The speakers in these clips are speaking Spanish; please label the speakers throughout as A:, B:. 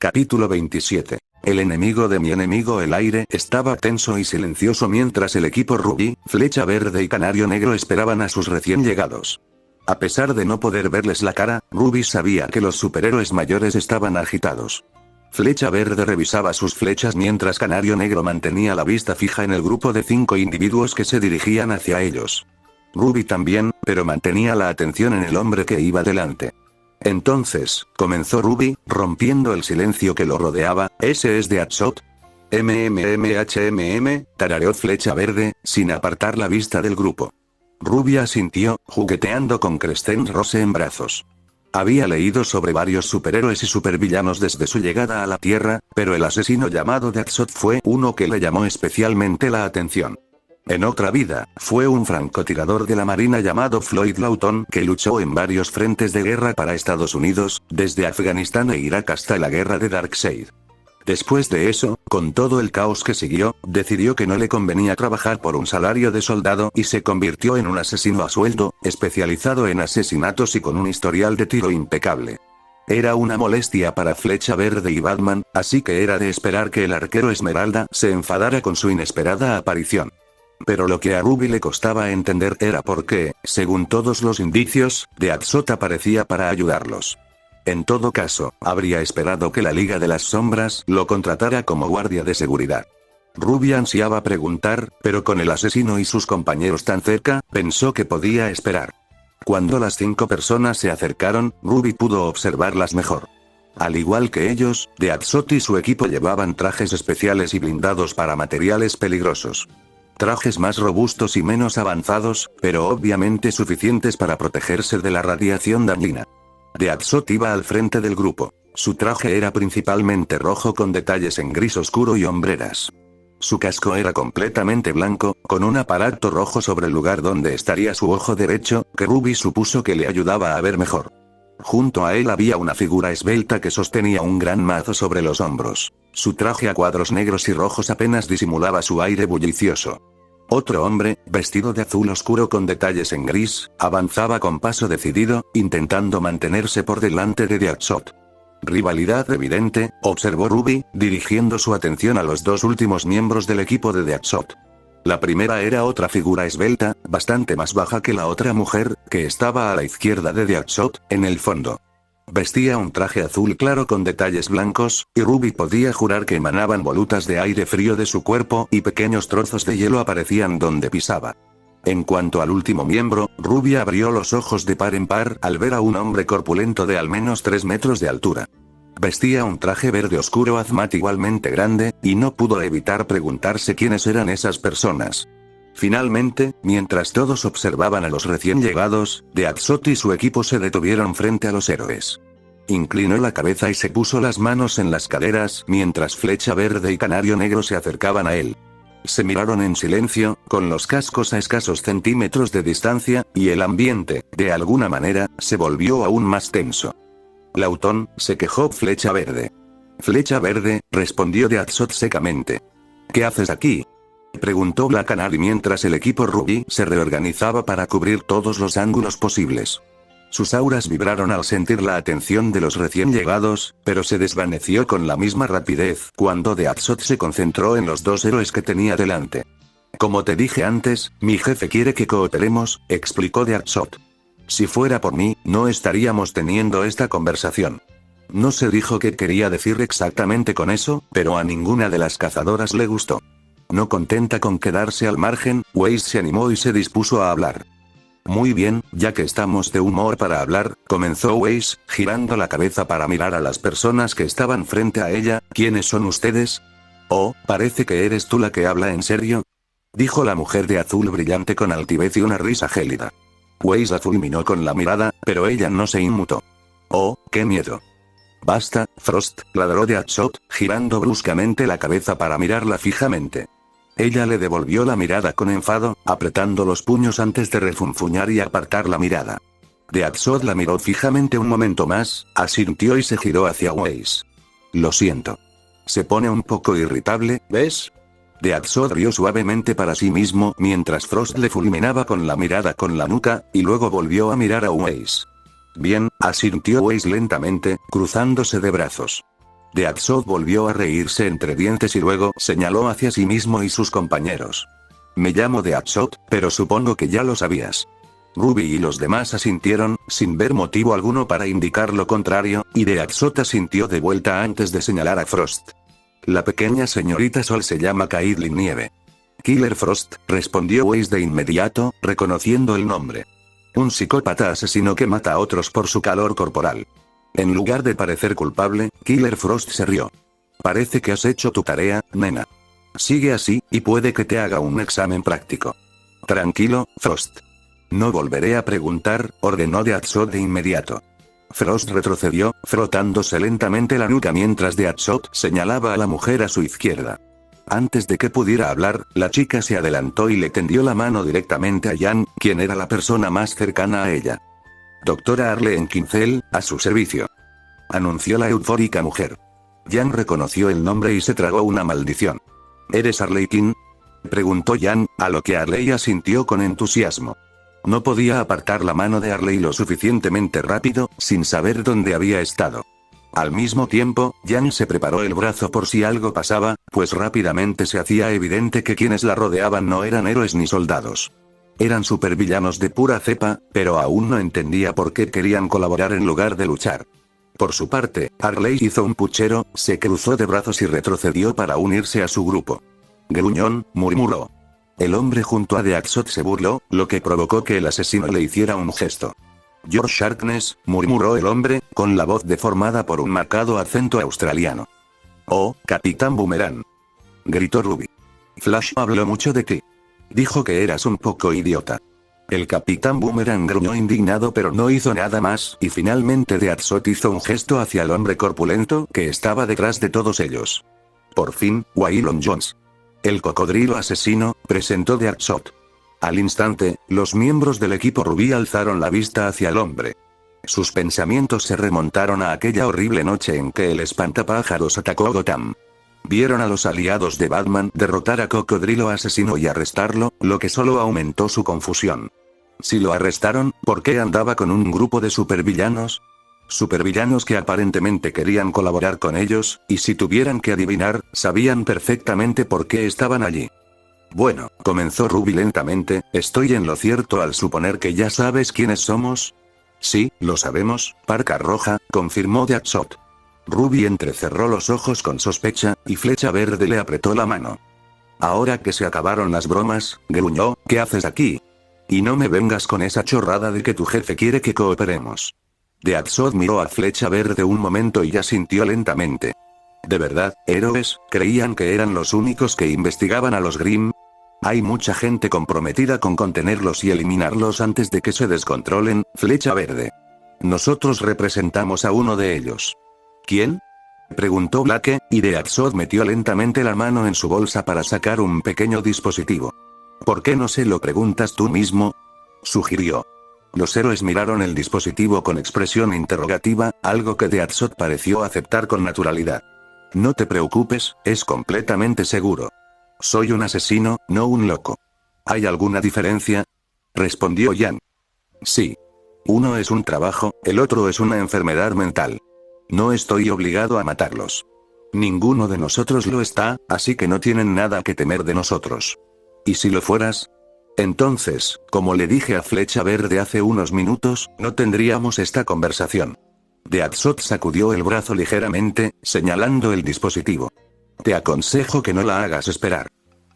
A: Capítulo 27. El enemigo de mi enemigo el aire estaba tenso y silencioso mientras el equipo Rubí, Flecha Verde y Canario Negro esperaban a sus recién llegados. A pesar de no poder verles la cara, Rubí sabía que los superhéroes mayores estaban agitados. Flecha Verde revisaba sus flechas mientras Canario Negro mantenía la vista fija en el grupo de 5 individuos que se dirigían hacia ellos. Rubí también, pero mantenía la atención en el hombre que iba delante. Entonces, comenzó Rubí, rompiendo el silencio que lo rodeaba. ¿Ese es Deadshot? Tarareó Flecha Verde, sin apartar la vista del grupo. Rubí asintió, jugueteando con Crescent Rose en brazos. Había leído sobre varios superhéroes y supervillanos desde su llegada a la Tierra, pero el asesino llamado Deadshot fue uno que le llamó especialmente la atención. En otra vida, fue un francotirador de la Marina llamado Floyd Lawton que luchó en varios frentes de guerra para Estados Unidos, desde Afganistán e Irak hasta la guerra de Darkseid. Después de eso, con todo el caos que siguió, decidió que no le convenía trabajar por un salario de soldado y se convirtió en un asesino a sueldo, especializado en asesinatos y con un historial de tiro impecable. Era una molestia para Flecha Verde y Batman, así que era de esperar que el arquero Esmeralda se enfadara con su inesperada aparición. Pero lo que a Rubí le costaba entender era por qué, según todos los indicios, Deadshot aparecía para ayudarlos. En todo caso, habría esperado que la Liga de las Sombras lo contratara como guardia de seguridad. Rubí ansiaba preguntar, pero con el asesino y sus compañeros tan cerca, pensó que podía esperar. Cuando las 5 personas se acercaron, Rubí pudo observarlas mejor. Al igual que ellos, Deadshot y su equipo llevaban trajes especiales y blindados para materiales peligrosos. Trajes más robustos y menos avanzados, pero obviamente suficientes para protegerse de la radiación dañina. Deadshot iba al frente del grupo. Su traje era principalmente rojo con detalles en gris oscuro y hombreras. Su casco era completamente blanco, con un aparato rojo sobre el lugar donde estaría su ojo derecho, que Rubí supuso que le ayudaba a ver mejor. Junto a él había una figura esbelta que sostenía un gran mazo sobre los hombros. Su traje a cuadros negros y rojos apenas disimulaba su aire bullicioso. Otro hombre, vestido de azul oscuro con detalles en gris, avanzaba con paso decidido, intentando mantenerse por delante de Deadshot. Rivalidad evidente, observó Rubí, dirigiendo su atención a los 2 últimos miembros del equipo de Deadshot. La primera era otra figura esbelta, bastante más baja que la otra mujer, que estaba a la izquierda de Deadshot, en el fondo. Vestía un traje azul claro con detalles blancos, y Rubí podía jurar que emanaban volutas de aire frío de su cuerpo y pequeños trozos de hielo aparecían donde pisaba. En cuanto al último miembro, Rubí abrió los ojos de par en par al ver a un hombre corpulento de al menos 3 metros de altura. Vestía un traje verde oscuro azmat igualmente grande, y no pudo evitar preguntarse quiénes eran esas personas. Finalmente, mientras todos observaban a los recién llegados, Deadshot y su equipo se detuvieron frente a los héroes. Inclinó la cabeza y se puso las manos en las caderas mientras Flecha Verde y Canario Negro se acercaban a él. Se miraron en silencio, con los cascos a escasos centímetros de distancia, y el ambiente, de alguna manera, se volvió aún más tenso. Lawton, se quejó Flecha Verde. Flecha Verde, respondió Deadshot secamente. ¿Qué haces aquí?, preguntó Black Canary mientras el equipo Rubí se reorganizaba para cubrir todos los ángulos posibles. Sus auras vibraron al sentir la atención de los recién llegados, pero se desvaneció con la misma rapidez cuando Deadshot se concentró en los 2 héroes que tenía delante. Como te dije antes, mi jefe quiere que cooperemos, explicó Deadshot. Si fuera por mí, no estaríamos teniendo esta conversación. No se dijo qué quería decir exactamente con eso, pero a ninguna de las cazadoras le gustó. No contenta con quedarse al margen, Weiss se animó y se dispuso a hablar. Muy bien, ya que estamos de humor para hablar, comenzó Weiss, girando la cabeza para mirar a las personas que estaban frente a ella. ¿Quiénes son ustedes? Oh, parece que eres tú la que habla en serio, dijo la mujer de azul brillante con altivez y una risa gélida. Weiss la fulminó con la mirada, pero ella no se inmutó. Oh, qué miedo. Basta, Frost, ladró Deadshot, girando bruscamente la cabeza para mirarla fijamente. Ella le devolvió la mirada con enfado, apretando los puños antes de refunfuñar y apartar la mirada. Deadshot la miró fijamente un momento más, asintió y se giró hacia Weiss. Lo siento. Se pone un poco irritable, ¿ves? Deadshot rió suavemente para sí mismo mientras Frost le fulminaba con la mirada con la nuca, y luego volvió a mirar a Weiss. Bien, asintió Weiss lentamente, cruzándose de brazos. Deathshot volvió a reírse entre dientes y luego señaló hacia sí mismo y sus compañeros. Me llamo Deathshot, pero supongo que ya lo sabías. Ruby y los demás asintieron, sin ver motivo alguno para indicar lo contrario, y Deathshot asintió de vuelta antes de señalar a Frost. La pequeña señorita Sol se llama Caitlin Nieve. Killer Frost, respondió Weiss de inmediato, reconociendo el nombre. Un psicópata asesino que mata a otros por su calor corporal. En lugar de parecer culpable, Killer Frost se rió. Parece que has hecho tu tarea, nena. Sigue así, y puede que te haga un examen práctico. Tranquilo, Frost. No volveré a preguntar, ordenó Deathshot de inmediato. Frost retrocedió, frotándose lentamente la nuca mientras Deathshot señalaba a la mujer a su izquierda. Antes de que pudiera hablar, la chica se adelantó y le tendió la mano directamente a Jan, quien era la persona más cercana a ella. Doctora Arlene Kinsale, a su servicio. Anunció la eufórica mujer. Jan reconoció el nombre y se tragó una maldición. ¿Eres Arlequín? Preguntó Jan, a lo que Arley asintió con entusiasmo. No podía apartar la mano de Arley lo suficientemente rápido, sin saber dónde había estado. Al mismo tiempo, Jan se preparó el brazo por si algo pasaba, pues rápidamente se hacía evidente que quienes la rodeaban no eran héroes ni soldados. Eran supervillanos de pura cepa, pero aún no entendía por qué querían colaborar en lugar de luchar. Por su parte, Arley hizo un puchero, se cruzó de brazos y retrocedió para unirse a su grupo. Gruñón, murmuró. El hombre junto a Deathshot se burló, lo que provocó que el asesino le hiciera un gesto. George Sharpness, murmuró el hombre, con la voz deformada por un marcado acento australiano. Oh, Capitán Boomerang. Gritó Ruby. Flash habló mucho de ti. Dijo que eras un poco idiota. El Capitán Boomerang gruñó indignado pero no hizo nada más, y finalmente Deathshot hizo un gesto hacia el hombre corpulento que estaba detrás de todos ellos. Por fin, Waylon Jones. El cocodrilo asesino, presentó Deathshot. Al instante, los miembros del equipo Rubí alzaron la vista hacia el hombre. Sus pensamientos se remontaron a aquella horrible noche en que el espantapájaros atacó Gotham. Vieron a los aliados de Batman derrotar a Cocodrilo Asesino y arrestarlo, lo que solo aumentó su confusión. Si lo arrestaron, ¿por qué andaba con un grupo de supervillanos? Supervillanos que aparentemente querían colaborar con ellos, y si tuvieran que adivinar, sabían perfectamente por qué estaban allí. Bueno, comenzó Ruby lentamente, ¿estoy en lo cierto al suponer que ya sabes quiénes somos? Sí, lo sabemos, Parca Roja, confirmó Deathshot. Ruby entrecerró los ojos con sospecha, y Flecha Verde le apretó la mano. Ahora que se acabaron las bromas, gruñó, ¿qué haces aquí? Y no me vengas con esa chorrada de que tu jefe quiere que cooperemos. Deathshot miró a Flecha Verde un momento y asintió lentamente. ¿De verdad, héroes, creían que eran los únicos que investigaban a los Grimm? Hay mucha gente comprometida con contenerlos y eliminarlos antes de que se descontrolen, Flecha Verde. Nosotros representamos a uno de ellos. ¿Quién? Preguntó Blake, y Deathshot metió lentamente la mano en su bolsa para sacar un pequeño dispositivo. ¿Por qué no se lo preguntas tú mismo? Sugirió. Los héroes miraron el dispositivo con expresión interrogativa, algo que Deathshot pareció aceptar con naturalidad. No te preocupes, es completamente seguro. Soy un asesino, no un loco. ¿Hay alguna diferencia? Respondió Jan. Sí. Uno es un trabajo, el otro es una enfermedad mental. No estoy obligado a matarlos. Ninguno de nosotros lo está, así que no tienen nada que temer de nosotros. ¿Y si lo fueras? Entonces, como le dije a Flecha Verde hace unos minutos, no tendríamos esta conversación. Deathshot sacudió el brazo ligeramente, señalando el dispositivo. Te aconsejo que no la hagas esperar.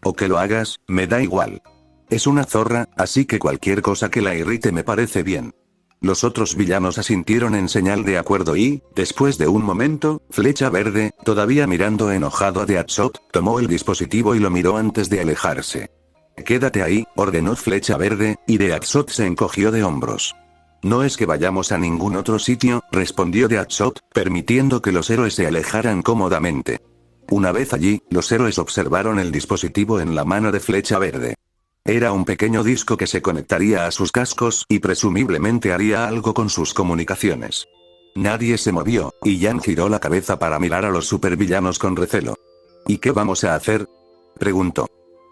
A: O que lo hagas, me da igual. Es una zorra, así que cualquier cosa que la irrite me parece bien. Los otros villanos asintieron en señal de acuerdo y, después de un momento, Flecha Verde, todavía mirando enojado a Deathshot, tomó el dispositivo y lo miró antes de alejarse. Quédate ahí, ordenó Flecha Verde, y Deathshot se encogió de hombros. No es que vayamos a ningún otro sitio, respondió Deathshot, permitiendo que los héroes se alejaran cómodamente. Una vez allí, los héroes observaron el dispositivo en la mano de Flecha Verde. Era un pequeño disco que se conectaría a sus cascos y presumiblemente haría algo con sus comunicaciones. Nadie se movió, y Jan giró la cabeza para mirar a los supervillanos con recelo. ¿Y qué vamos a hacer? Preguntó.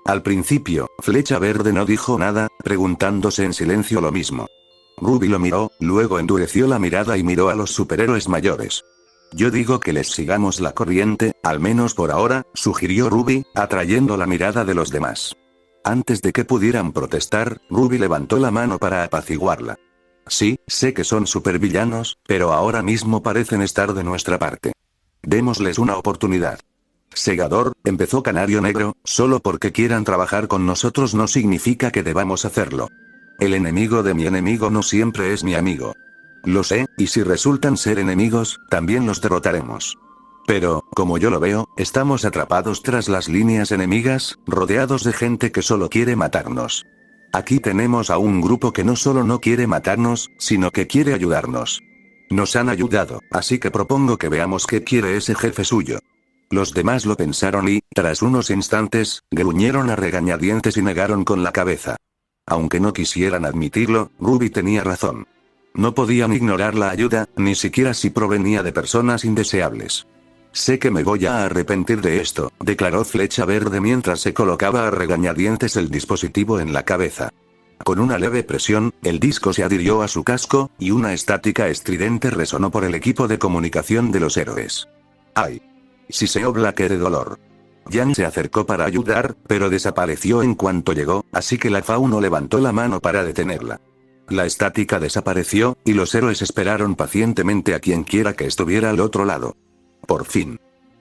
A: Al principio, Flecha Verde no dijo nada, preguntándose en silencio lo mismo. Ruby lo miró, luego endureció la mirada y miró a los superhéroes mayores. Yo digo que les sigamos la corriente, al menos por ahora, sugirió Ruby, atrayendo la mirada de los demás. Antes de que pudieran protestar, Ruby levantó la mano para apaciguarla. Sí, sé que son supervillanos, pero ahora mismo parecen estar de nuestra parte. Démosles una oportunidad. Segador, empezó Canario Negro, solo porque quieran trabajar con nosotros no significa que debamos hacerlo. El enemigo de mi enemigo no siempre es mi amigo. Lo sé, y si resultan ser enemigos, también los derrotaremos. Pero, como yo lo veo, estamos atrapados tras las líneas enemigas, rodeados de gente que solo quiere matarnos. Aquí tenemos a un grupo que no solo no quiere matarnos, sino que quiere ayudarnos. Nos han ayudado, así que propongo que veamos qué quiere ese jefe suyo. Los demás lo pensaron y, tras unos instantes, gruñeron a regañadientes y negaron con la cabeza. Aunque no quisieran admitirlo, Ruby tenía razón. No podían ignorar la ayuda, ni siquiera si provenía de personas indeseables. Sé que me voy a arrepentir de esto, declaró Flecha Verde mientras se colocaba a regañadientes el dispositivo en la cabeza. Con una leve presión, el disco se adhirió a su casco, y una estática estridente resonó por el equipo de comunicación de los héroes. ¡Ay! Siseó Blacker de dolor. Jan se acercó para ayudar, pero desapareció en cuanto llegó, así que la Fauno levantó la mano para detenerla. La estática desapareció, y los héroes esperaron pacientemente a quien quiera que estuviera al otro lado. Por fin.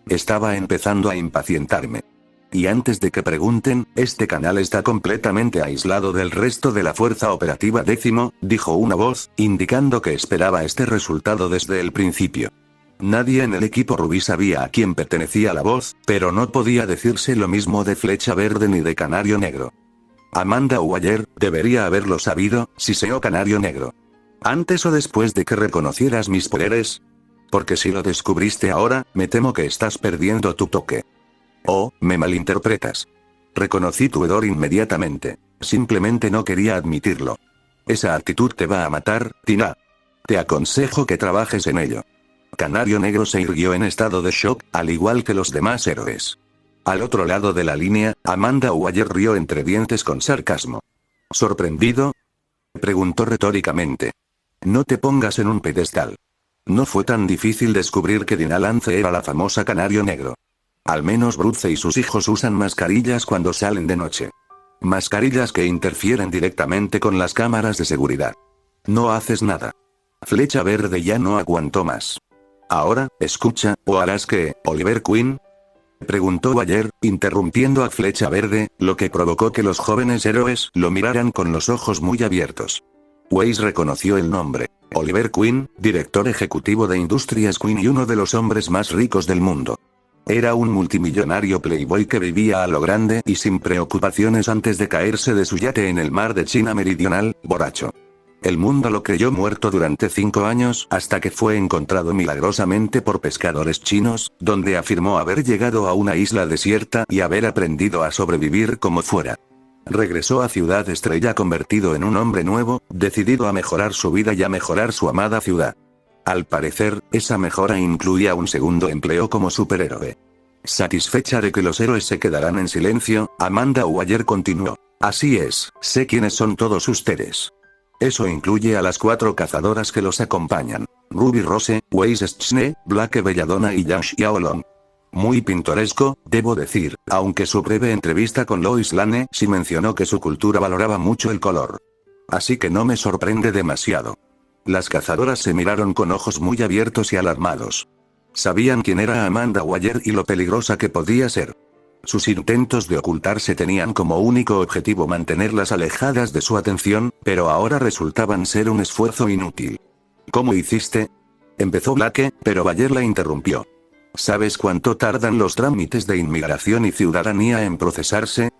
A: Estaba empezando a impacientarme. Y antes de que pregunten, este canal está completamente aislado del resto de la Fuerza Operativa 10, dijo una voz, indicando que esperaba este resultado desde el principio. Nadie en el equipo Rubí sabía a quién pertenecía la voz, pero no podía decirse lo mismo de Flecha Verde ni de Canario Negro. Amanda Waller, debería haberlo sabido, siseó Canario Negro. ¿Antes o después de que reconocieras mis poderes? Porque si lo descubriste ahora, me temo que estás perdiendo tu toque. Oh, me malinterpretas. Reconocí tu hedor inmediatamente. Simplemente no quería admitirlo. Esa actitud te va a matar, Tina. Te aconsejo que trabajes en ello. Canario Negro se irguió en estado de shock, al igual que los demás héroes. Al otro lado de la línea, Amanda Waller rió entre dientes con sarcasmo. ¿Sorprendido? Preguntó retóricamente. No te pongas en un pedestal. No fue tan difícil descubrir que Dina Lance era la famosa Canario Negro. Al menos Bruce y sus hijos usan mascarillas cuando salen de noche. Mascarillas que interfieren directamente con las cámaras de seguridad. No haces nada. Flecha Verde ya no aguantó más. Ahora, escucha, ¿o harás que, Oliver Queen? Preguntó Waller, interrumpiendo a Flecha Verde, lo que provocó que los jóvenes héroes lo miraran con los ojos muy abiertos. Weiss reconoció el nombre. Oliver Queen, director ejecutivo de Industrias Queen y uno de los hombres más ricos del mundo. Era un multimillonario playboy que vivía a lo grande y sin preocupaciones antes de caerse de su yate en el mar de China Meridional, borracho. El mundo lo creyó muerto durante 5 años, hasta que fue encontrado milagrosamente por pescadores chinos, donde afirmó haber llegado a una isla desierta y haber aprendido a sobrevivir como fuera. Regresó a Ciudad Estrella convertido en un hombre nuevo, decidido a mejorar su vida y a mejorar su amada ciudad. Al parecer, esa mejora incluía un segundo empleo como superhéroe. Satisfecha de que los héroes se quedarán en silencio, Amanda Waller continuó. Así es, sé quiénes son todos ustedes. Eso incluye a las 4 cazadoras que los acompañan. Ruby Rose, Weiss Schne, Blake Belladonna y Yang Xiaolong. Muy pintoresco, debo decir, aunque su breve entrevista con Lois Lane sí mencionó que su cultura valoraba mucho el color. Así que no me sorprende demasiado. Las cazadoras se miraron con ojos muy abiertos y alarmados. Sabían quién era Amanda Waller y lo peligrosa que podía ser. Sus intentos de ocultarse tenían como único objetivo mantenerlas alejadas de su atención, pero ahora resultaban ser un esfuerzo inútil. ¿Cómo hiciste? Empezó Blake, pero Waller la interrumpió. ¿Sabes cuánto tardan los trámites de inmigración y ciudadanía en procesarse?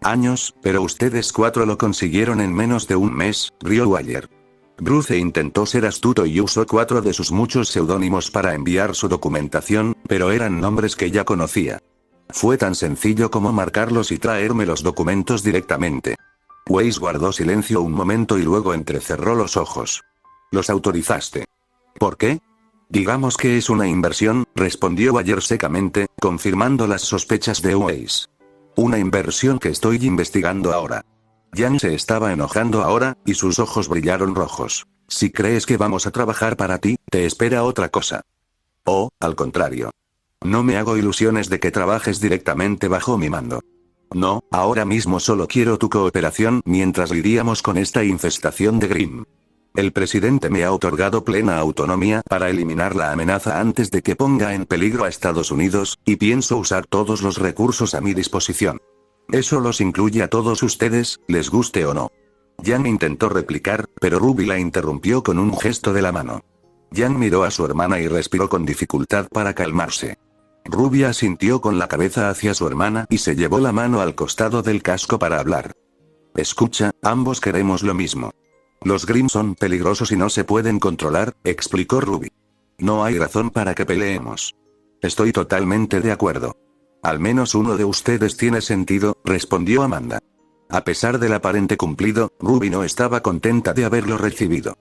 A: Años, pero ustedes 4 lo consiguieron en menos de un mes, rió Waller. Bruce intentó ser astuto y usó 4 de sus muchos seudónimos para enviar su documentación, pero eran nombres que ya conocía. Fue tan sencillo como marcarlos y traerme los documentos directamente. Weiss guardó silencio un momento y luego entrecerró los ojos. ¿Los autorizaste? ¿Por qué? Digamos que es una inversión, respondió Waller secamente, confirmando las sospechas de Weiss. Una inversión que estoy investigando ahora. Jan se estaba enojando ahora, y sus ojos brillaron rojos. Si crees que vamos a trabajar para ti, te espera otra cosa. Oh, al contrario. No me hago ilusiones de que trabajes directamente bajo mi mando. No, ahora mismo solo quiero tu cooperación mientras lidiamos con esta infestación de Grimm. El presidente me ha otorgado plena autonomía para eliminar la amenaza antes de que ponga en peligro a Estados Unidos, y pienso usar todos los recursos a mi disposición. Eso los incluye a todos ustedes, les guste o no. Yang intentó replicar, pero Ruby la interrumpió con un gesto de la mano. Yang miró a su hermana y respiró con dificultad para calmarse. Ruby asintió con la cabeza hacia su hermana y se llevó la mano al costado del casco para hablar. Escucha, ambos queremos lo mismo. Los Grimm son peligrosos y no se pueden controlar, explicó Ruby. No hay razón para que peleemos. Estoy totalmente de acuerdo. Al menos uno de ustedes tiene sentido, respondió Amanda. A pesar del aparente cumplido, Ruby no estaba contenta de haberlo recibido.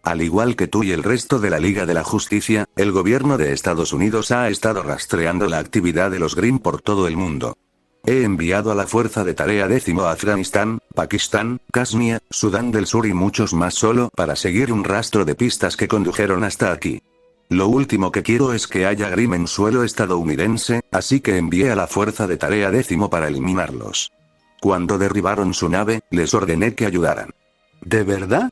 A: Al igual que tú y el resto de la Liga de la Justicia, el gobierno de Estados Unidos ha estado rastreando la actividad de los Grimm por todo el mundo. He enviado a la Fuerza de Tarea 10 a Afganistán, Pakistán, Kashmir, Sudán del Sur y muchos más solo para seguir un rastro de pistas que condujeron hasta aquí. Lo último que quiero es que haya Grimm en suelo estadounidense, así que envié a la Fuerza de Tarea 10 para eliminarlos. Cuando derribaron su nave, les ordené que ayudaran. ¿De verdad?,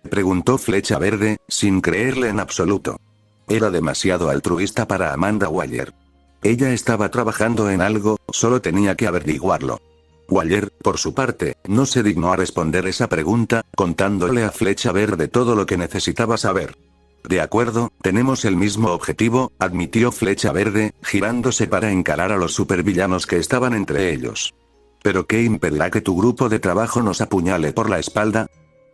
A: preguntó Flecha Verde, sin creerle en absoluto. Era demasiado altruista para Amanda Waller. Ella estaba trabajando en algo, solo tenía que averiguarlo. Waller, por su parte, no se dignó a responder esa pregunta, contándole a Flecha Verde todo lo que necesitaba saber. De acuerdo, tenemos el mismo objetivo, admitió Flecha Verde, girándose para encarar a los supervillanos que estaban entre ellos. ¿Pero qué impedirá que tu grupo de trabajo nos apuñale por la espalda?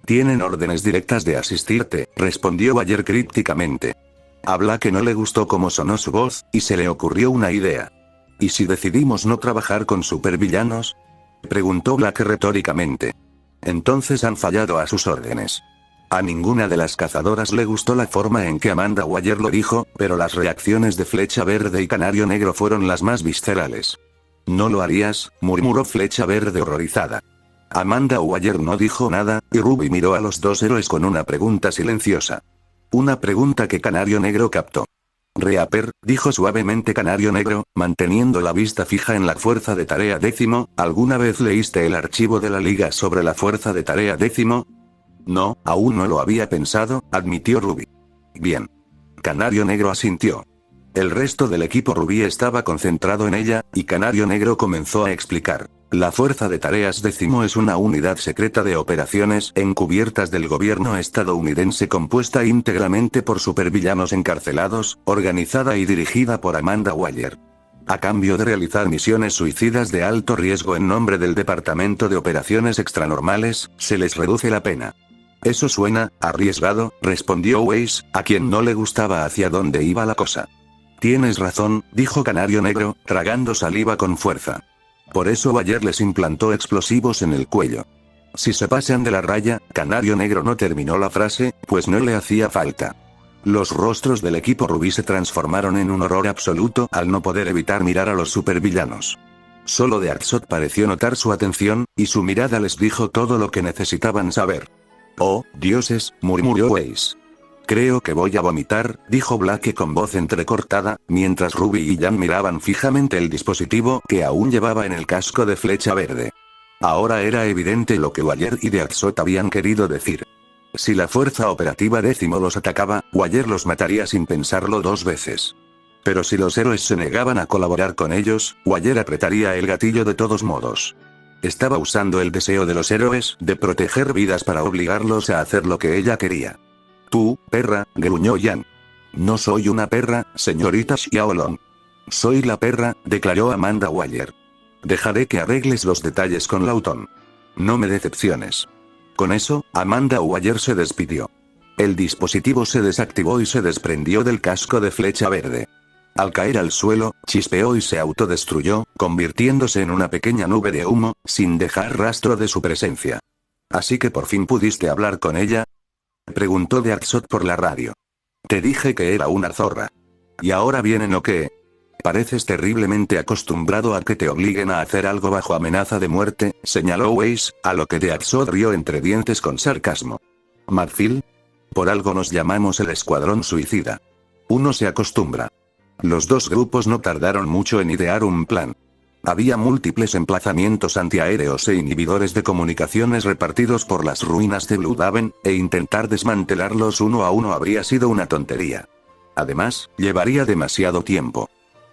A: Tienen órdenes directas de asistirte, respondió Waller crípticamente. A Black no le gustó cómo sonó su voz, y se le ocurrió una idea. ¿Y si decidimos no trabajar con supervillanos?, preguntó Black retóricamente. Entonces han fallado a sus órdenes. A ninguna de las cazadoras le gustó la forma en que Amanda Waller lo dijo, pero las reacciones de Flecha Verde y Canario Negro fueron las más viscerales. No lo harías, murmuró Flecha Verde horrorizada. Amanda Waller no dijo nada, y Ruby miró a los dos héroes con una pregunta silenciosa. Una pregunta que Canario Negro captó. Reaper, dijo suavemente Canario Negro, manteniendo la vista fija en la Fuerza de Tarea 10, ¿alguna vez leíste el archivo de la Liga sobre la Fuerza de Tarea 10? No, aún no lo había pensado, admitió Ruby. Bien. Canario Negro asintió. El resto del equipo Ruby estaba concentrado en ella, y Canario Negro comenzó a explicar. La Fuerza de Tareas 10 es una unidad secreta de operaciones encubiertas del gobierno estadounidense compuesta íntegramente por supervillanos encarcelados, organizada y dirigida por Amanda Waller. A cambio de realizar misiones suicidas de alto riesgo en nombre del Departamento de Operaciones Extranormales, se les reduce la pena. Eso suena arriesgado, respondió Weiss, a quien no le gustaba hacia dónde iba la cosa. Tienes razón, dijo Canario Negro, tragando saliva con fuerza. Por eso Waller les implantó explosivos en el cuello. Si se pasan de la raya, Canario Negro no terminó la frase, pues no le hacía falta. Los rostros del equipo Ruby se transformaron en un horror absoluto al no poder evitar mirar a los supervillanos. Solo Deathshot pareció notar su atención, y su mirada les dijo todo lo que necesitaban saber. Oh, dioses, murmuró Weiss. Creo que voy a vomitar, dijo Black con voz entrecortada, mientras Ruby y Jan miraban fijamente el dispositivo que aún llevaba en el casco de Flecha Verde. Ahora era evidente lo que Waller y Deathshot habían querido decir. Si la Fuerza Operativa 10 los atacaba, Waller los mataría sin pensarlo dos veces. Pero si los héroes se negaban a colaborar con ellos, Waller apretaría el gatillo de todos modos. Estaba usando el deseo de los héroes de proteger vidas para obligarlos a hacer lo que ella quería. Tú, perra, gruñó Jan. No soy una perra, señorita Xiaolong. Soy la perra, declaró Amanda Waller. Dejaré que arregles los detalles con Lawton. No me decepciones. Con eso, Amanda Waller se despidió. El dispositivo se desactivó y se desprendió del casco de Flecha Verde. Al caer al suelo, chispeó y se autodestruyó, convirtiéndose en una pequeña nube de humo, sin dejar rastro de su presencia. ¿Así que por fin pudiste hablar con ella?, preguntó Deathshot por la radio. Te dije que era una zorra. ¿Y ahora vienen o qué? Pareces terriblemente acostumbrado a que te obliguen a hacer algo bajo amenaza de muerte, señaló Weiss, a lo que Deathshot rió entre dientes con sarcasmo. Marfil. Por algo nos llamamos el Escuadrón Suicida. Uno se acostumbra. Los dos grupos no tardaron mucho en idear un plan. Había múltiples emplazamientos antiaéreos e inhibidores de comunicaciones repartidos por las ruinas de Bloodhaven, e intentar desmantelarlos uno a uno habría sido una tontería. Además, llevaría demasiado tiempo.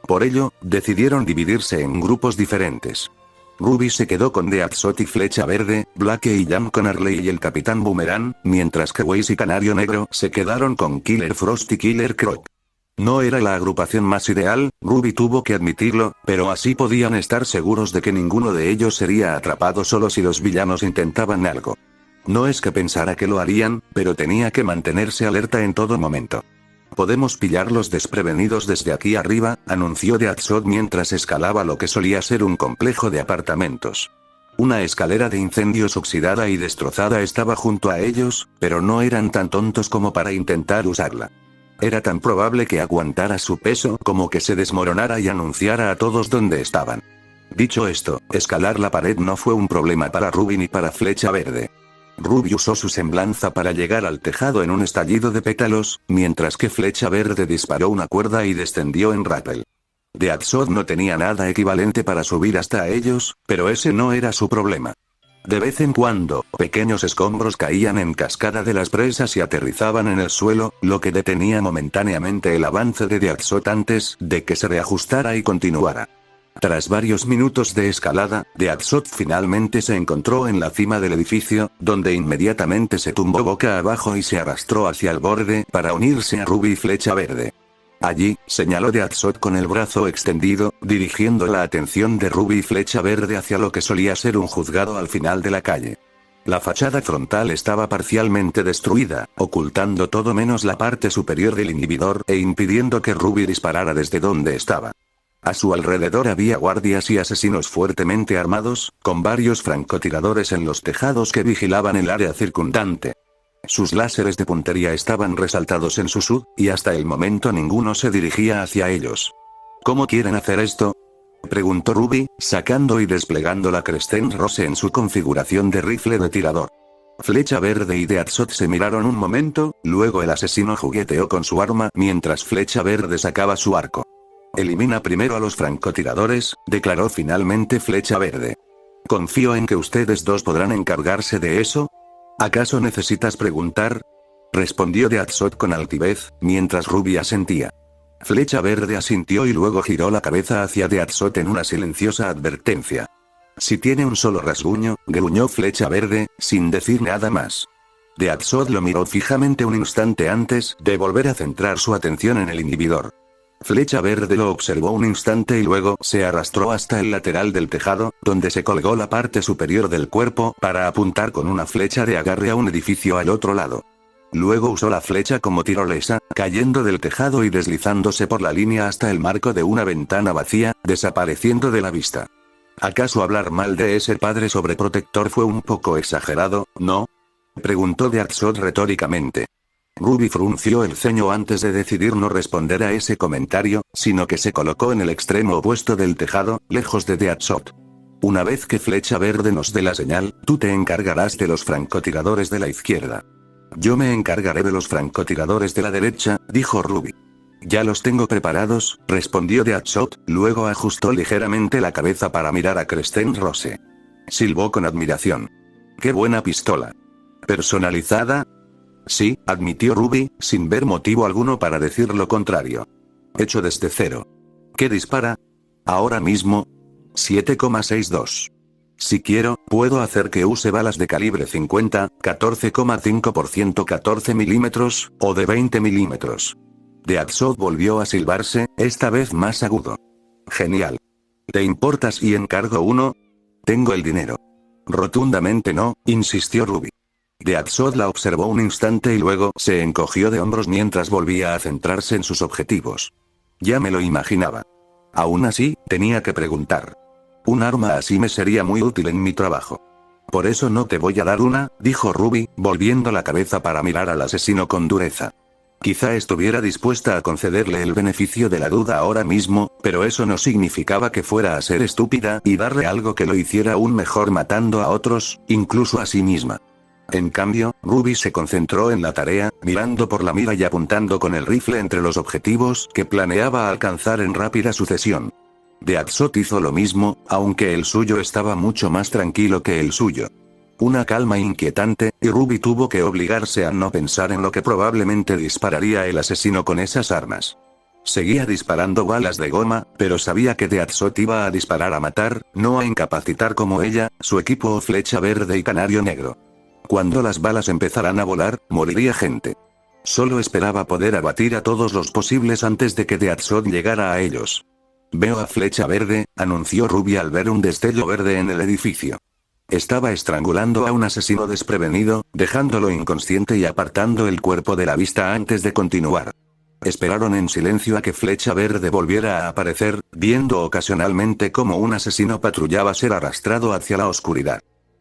A: Por ello, decidieron dividirse en grupos diferentes. Ruby se quedó con Deathshot y Flecha Verde, Blake y Jam con Harley y el Capitán Boomerang, mientras que Weiss y Canario Negro se quedaron con Killer Frost y Killer Croc. No era la agrupación más ideal, Ruby tuvo que admitirlo, pero así podían estar seguros de que ninguno de ellos sería atrapado solo si los villanos intentaban algo. No es que pensara que lo harían, pero tenía que mantenerse alerta en todo momento. Podemos pillarlos desprevenidos desde aquí arriba, anunció Deathshot mientras escalaba lo que solía ser un complejo de apartamentos. Una escalera de incendios oxidada y destrozada estaba junto a ellos, pero no eran tan tontos como para intentar usarla. Era tan probable que aguantara su peso como que se desmoronara y anunciara a todos dónde estaban. Dicho esto, escalar la pared no fue un problema para Ruby ni para Flecha Verde. Ruby usó su semblanza para llegar al tejado en un estallido de pétalos, mientras que Flecha Verde disparó una cuerda y descendió en rappel. Deathshot no tenía nada equivalente para subir hasta ellos, pero ese no era su problema. De vez en cuando, pequeños escombros caían en cascada de las presas y aterrizaban en el suelo, lo que detenía momentáneamente el avance de Deathshot antes de que se reajustara y continuara. Tras varios minutos de escalada, Deathshot finalmente se encontró en la cima del edificio, donde inmediatamente se tumbó boca abajo y se arrastró hacia el borde para unirse a Ruby y Flecha Verde. Allí, señaló Deathshot con el brazo extendido, dirigiendo la atención de Ruby y Flecha Verde hacia lo que solía ser un juzgado al final de la calle. La fachada frontal estaba parcialmente destruida, ocultando todo menos la parte superior del inhibidor e impidiendo que Ruby disparara desde donde estaba. A su alrededor había guardias y asesinos fuertemente armados, con varios francotiradores en los tejados que vigilaban el área circundante. Sus láseres de puntería estaban resaltados en su SUV, y hasta el momento ninguno se dirigía hacia ellos. ¿Cómo quieren hacer esto?, preguntó Ruby, sacando y desplegando la Crescent Rose en su configuración de rifle de tirador. Flecha Verde y Deathshot se miraron un momento, luego el asesino jugueteó con su arma mientras Flecha Verde sacaba su arco. Elimina primero a los francotiradores, declaró finalmente Flecha Verde. Confío en que ustedes dos podrán encargarse de eso. ¿Acaso necesitas preguntar?, respondió Deathshot con altivez, mientras Ruby asentía. Flecha Verde asintió y luego giró la cabeza hacia Deathshot en una silenciosa advertencia. Si tiene un solo rasguño, gruñó Flecha Verde, sin decir nada más. Deathshot lo miró fijamente un instante antes de volver a centrar su atención en el inhibidor. Flecha Verde lo observó un instante y luego se arrastró hasta el lateral del tejado, donde se colgó la parte superior del cuerpo para apuntar con una flecha de agarre a un edificio al otro lado. Luego usó la flecha como tirolesa, cayendo del tejado y deslizándose por la línea hasta el marco de una ventana vacía, desapareciendo de la vista. ¿Acaso hablar mal de ese padre sobreprotector fue un poco exagerado, no?, preguntó Deathshot retóricamente. Ruby frunció el ceño antes de decidir no responder a ese comentario, sino que se colocó en el extremo opuesto del tejado, lejos de Deathshot. Una vez que Flecha Verde nos dé la señal, tú te encargarás de los francotiradores de la izquierda. Yo me encargaré de los francotiradores de la derecha, dijo Ruby. Ya los tengo preparados, respondió Deathshot, luego ajustó ligeramente la cabeza para mirar a Crescent Rose. Silbó con admiración. ¡Qué buena pistola! ¿Personalizada? Sí, admitió Ruby, sin ver motivo alguno para decir lo contrario. Hecho desde cero. ¿Qué dispara? Ahora mismo. 7,62. Si quiero, puedo hacer que use balas de calibre 50, 14,5% 14 milímetros, o de 20 milímetros. Deathshot volvió a silbarse, esta vez más agudo. Genial. ¿Te importa si encargo uno? Tengo el dinero. Rotundamente no, insistió Ruby. Deathshot la observó un instante y luego se encogió de hombros mientras volvía a centrarse en sus objetivos. Ya me lo imaginaba. Aún así, tenía que preguntar. Un arma así me sería muy útil en mi trabajo. Por eso no te voy a dar una, dijo Ruby, volviendo la cabeza para mirar al asesino con dureza. Quizá estuviera dispuesta a concederle el beneficio de la duda ahora mismo, pero eso no significaba que fuera a ser estúpida y darle algo que lo hiciera aún mejor matando a otros, incluso a sí misma. En cambio, Ruby se concentró en la tarea, mirando por la mira y apuntando con el rifle entre los objetivos que planeaba alcanzar en rápida sucesión. Deathshot hizo lo mismo, aunque el suyo estaba mucho más tranquilo que el suyo. Una calma inquietante, y Ruby tuvo que obligarse a no pensar en lo que probablemente dispararía el asesino con esas armas. Seguía disparando balas de goma, pero sabía que Deathshot iba a disparar a matar, no a incapacitar como ella, su equipo o Flecha Verde y Canario Negro. Cuando las balas empezaran a volar, moriría gente. Solo esperaba poder abatir a todos los posibles antes de que Deathshot llegara a ellos. Veo a Flecha Verde, anunció Ruby al ver un destello verde en el edificio. Estaba estrangulando a un asesino desprevenido, dejándolo inconsciente y apartando el cuerpo de la vista antes de continuar. Esperaron en silencio a que Flecha Verde volviera a aparecer, viendo ocasionalmente cómo un asesino patrullaba ser arrastrado hacia la oscuridad.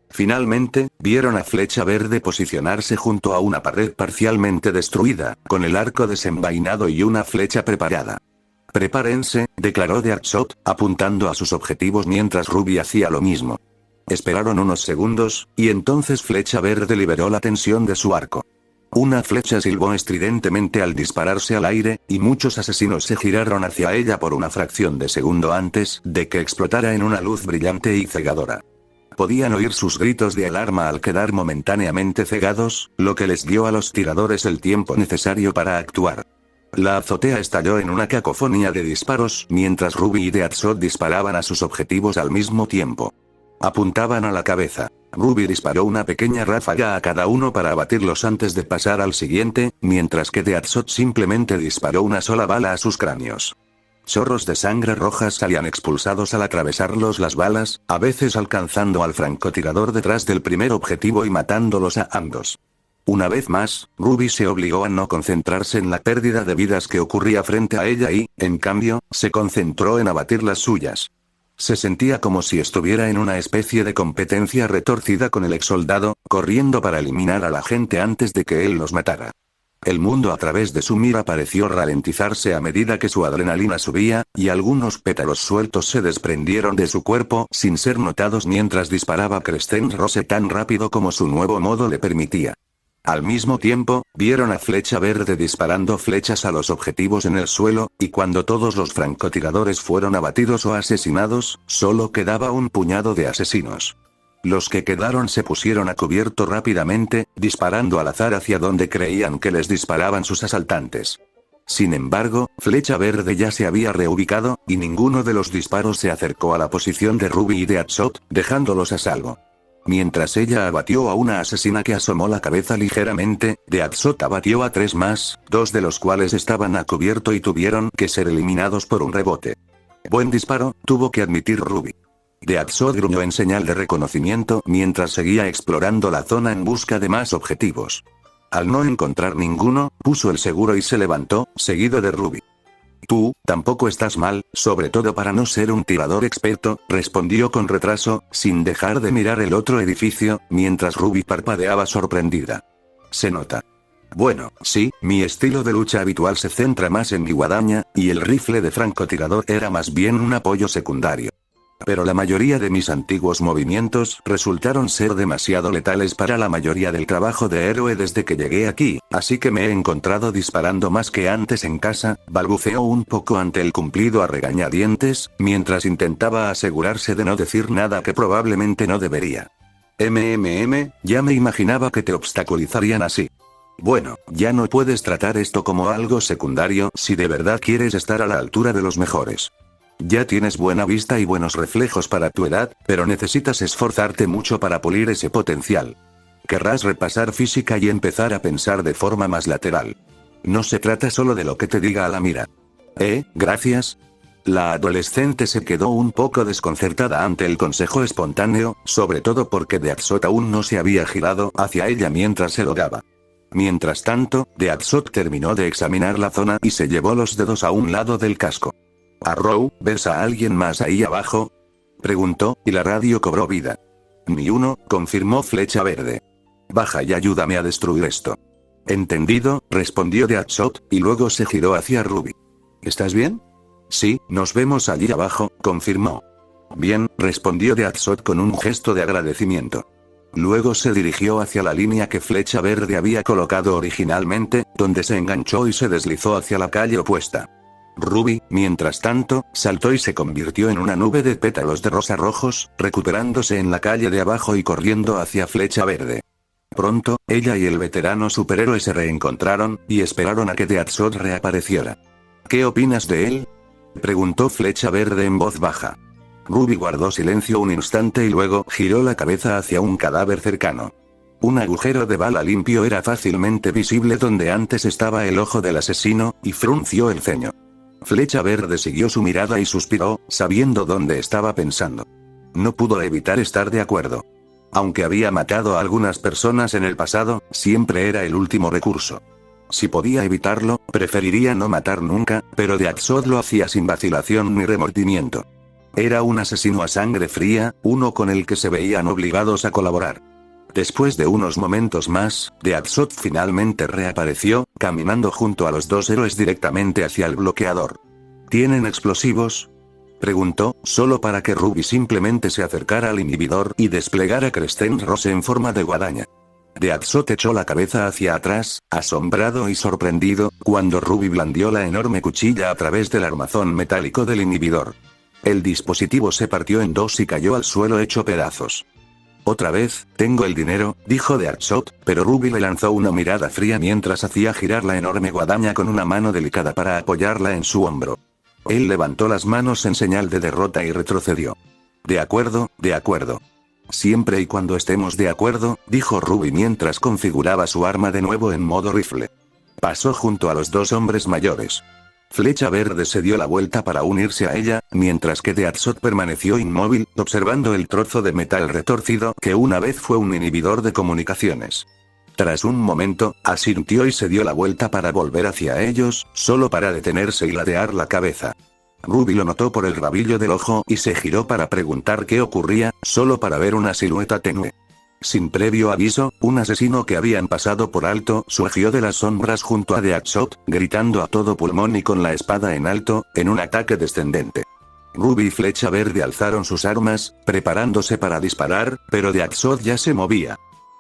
A: Finalmente, vieron a Flecha Verde posicionarse junto a una pared parcialmente destruida, con el arco desenvainado y una flecha preparada. «Prepárense», declaró Deathshot, apuntando a sus objetivos mientras Ruby hacía lo mismo. Esperaron unos segundos, y entonces Flecha Verde liberó la tensión de su arco. Una flecha silbó estridentemente al dispararse al aire, y muchos asesinos se giraron hacia ella por una fracción de segundo antes de que explotara en una luz brillante y cegadora. Podían oír sus gritos de alarma al quedar momentáneamente cegados, lo que les dio a los tiradores el tiempo necesario para actuar. La azotea estalló en una cacofonía de disparos mientras Ruby y Deathshot disparaban a sus objetivos al mismo tiempo. Apuntaban a la cabeza. Ruby disparó una pequeña ráfaga a cada uno para abatirlos antes de pasar al siguiente, mientras que Deathshot simplemente disparó una sola bala a sus cráneos. Chorros de sangre roja salían expulsados al atravesarlos las balas, a veces alcanzando al francotirador detrás del primer objetivo y matándolos a ambos. Una vez más, Ruby se obligó a no concentrarse en la pérdida de vidas que ocurría frente a ella y, en cambio, se concentró en abatir las suyas. Se sentía como si estuviera en una especie de competencia retorcida con el exsoldado, corriendo para eliminar a la gente antes de que él los matara. El mundo a través de su mira pareció ralentizarse a medida que su adrenalina subía, y algunos pétalos sueltos se desprendieron de su cuerpo sin ser notados mientras disparaba Crescent Rose tan rápido como su nuevo modo le permitía. Al mismo tiempo, vieron a Flecha Verde disparando flechas a los objetivos en el suelo, y cuando todos los francotiradores fueron abatidos o asesinados, solo quedaba un puñado de asesinos. Los que quedaron se pusieron a cubierto rápidamente, disparando al azar hacia donde creían que les disparaban sus asaltantes. Sin embargo, Flecha Verde ya se había reubicado, y ninguno de los disparos se acercó a la posición de Ruby y Deathshot, dejándolos a salvo. Mientras ella abatió a una asesina que asomó la cabeza ligeramente, Deathshot abatió a 3 más, 2 de los cuales estaban a cubierto y tuvieron que ser eliminados por un rebote. Buen disparo, tuvo que admitir Ruby. Deathshot gruñó en señal de reconocimiento mientras seguía explorando la zona en busca de más objetivos. Al no encontrar ninguno, puso el seguro y se levantó, seguido de Ruby. «Tú, tampoco estás mal, sobre todo para no ser un tirador experto», respondió con retraso, sin dejar de mirar el otro edificio, mientras Ruby parpadeaba sorprendida. «Se nota». «Bueno, sí, mi estilo de lucha habitual se centra más en mi guadaña, y el rifle de francotirador era más bien un apoyo secundario. Pero la mayoría de mis antiguos movimientos resultaron ser demasiado letales para la mayoría del trabajo de héroe desde que llegué aquí, así que me he encontrado disparando más que antes en casa», balbuceó un poco ante el cumplido a regañadientes, mientras intentaba asegurarse de no decir nada que probablemente no debería. Ya me imaginaba que te obstaculizarían así. Bueno, ya no puedes tratar esto como algo secundario si de verdad quieres estar a la altura de los mejores. Ya tienes buena vista y buenos reflejos para tu edad, pero necesitas esforzarte mucho para pulir ese potencial. Querrás repasar física y empezar a pensar de forma más lateral. No se trata solo de lo que te diga a la mira. Gracias. La adolescente se quedó un poco desconcertada ante el consejo espontáneo, sobre todo porque Deathshot aún no se había girado hacia ella mientras se logaba. Mientras tanto, Deathshot terminó de examinar la zona y se llevó los dedos a un lado del casco. «Arrow, ¿ves a alguien más ahí abajo?», preguntó, y la radio cobró vida. «Ni uno», confirmó Flecha Verde. «Baja y ayúdame a destruir esto». «Entendido», respondió Deathshot, y luego se giró hacia Ruby. «¿Estás bien?». «Sí, nos vemos allí abajo», confirmó. «Bien», respondió Deathshot con un gesto de agradecimiento. Luego se dirigió hacia la línea que Flecha Verde había colocado originalmente, donde se enganchó y se deslizó hacia la calle opuesta. Ruby, mientras tanto, saltó y se convirtió en una nube de pétalos de rosa rojos, recuperándose en la calle de abajo y corriendo hacia Flecha Verde. Pronto, ella y el veterano superhéroe se reencontraron, y esperaron a que Deathshot reapareciera. ¿Qué opinas de él?, preguntó Flecha Verde en voz baja. Ruby guardó silencio un instante y luego giró la cabeza hacia un cadáver cercano. Un agujero de bala limpio era fácilmente visible donde antes estaba el ojo del asesino, y frunció el ceño. Flecha Verde siguió su mirada y suspiró, sabiendo dónde estaba pensando. No pudo evitar estar de acuerdo. Aunque había matado a algunas personas en el pasado, siempre era el último recurso. Si podía evitarlo, preferiría no matar nunca, pero Deathshot lo hacía sin vacilación ni remordimiento. Era un asesino a sangre fría, uno con el que se veían obligados a colaborar. Después de unos momentos más, Deathshot finalmente reapareció, caminando junto a los dos héroes directamente hacia el bloqueador. ¿Tienen explosivos?, preguntó, solo para que Ruby simplemente se acercara al inhibidor y desplegara Crescent Rose en forma de guadaña. Deathshot echó la cabeza hacia atrás, asombrado y sorprendido, cuando Ruby blandió la enorme cuchilla a través del armazón metálico del inhibidor. El dispositivo se partió en dos y cayó al suelo hecho pedazos. Otra vez, tengo el dinero, dijo Deathshot, pero Ruby le lanzó una mirada fría mientras hacía girar la enorme guadaña con una mano delicada para apoyarla en su hombro. Él levantó las manos en señal de derrota y retrocedió. De acuerdo, de acuerdo. Siempre y cuando estemos de acuerdo, dijo Ruby mientras configuraba su arma de nuevo en modo rifle. Pasó junto a los dos hombres mayores. Flecha Verde se dio la vuelta para unirse a ella, mientras que Deathshot permaneció inmóvil, observando el trozo de metal retorcido que una vez fue un inhibidor de comunicaciones. Tras un momento, asintió y se dio la vuelta para volver hacia ellos, solo para detenerse y ladear la cabeza. Ruby lo notó por el rabillo del ojo y se giró para preguntar qué ocurría, solo para ver una silueta tenue. Sin previo aviso, un asesino que habían pasado por alto surgió de las sombras junto a Deathshot, gritando a todo pulmón y con la espada en alto, en un ataque descendente. Ruby y Flecha Verde alzaron sus armas, preparándose para disparar, pero Deathshot ya se movía.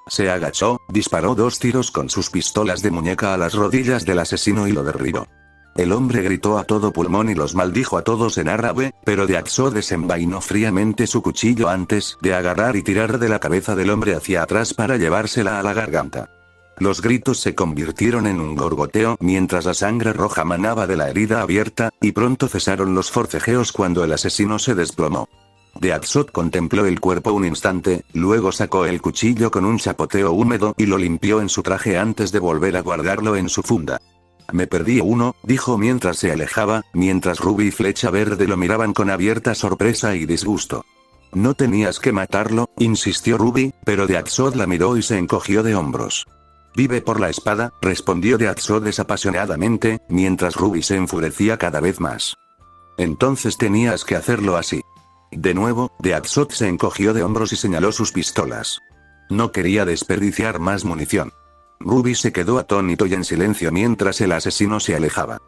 A: Se agachó, disparó 2 tiros con sus pistolas de muñeca a las rodillas del asesino y lo derribó. El hombre gritó a todo pulmón y los maldijo a todos en árabe, pero Deathshot desenvainó fríamente su cuchillo antes de agarrar y tirar de la cabeza del hombre hacia atrás para llevársela a la garganta. Los gritos se convirtieron en un gorgoteo mientras la sangre roja manaba de la herida abierta, y pronto cesaron los forcejeos cuando el asesino se desplomó. Deathshot contempló el cuerpo un instante, luego sacó el cuchillo con un chapoteo húmedo y lo limpió en su traje antes de volver a guardarlo en su funda. Me perdí uno, dijo mientras se alejaba, mientras Ruby y Flecha Verde lo miraban con abierta sorpresa y disgusto. No tenías que matarlo, insistió Ruby, pero Deathshot la miró y se encogió de hombros. Vive por la espada, respondió Deathshot desapasionadamente, mientras Ruby se enfurecía cada vez más. Entonces tenías que hacerlo así. De nuevo, Deathshot se encogió de hombros y señaló sus pistolas. No quería desperdiciar más munición. Ruby se quedó atónito y en silencio mientras el asesino se alejaba.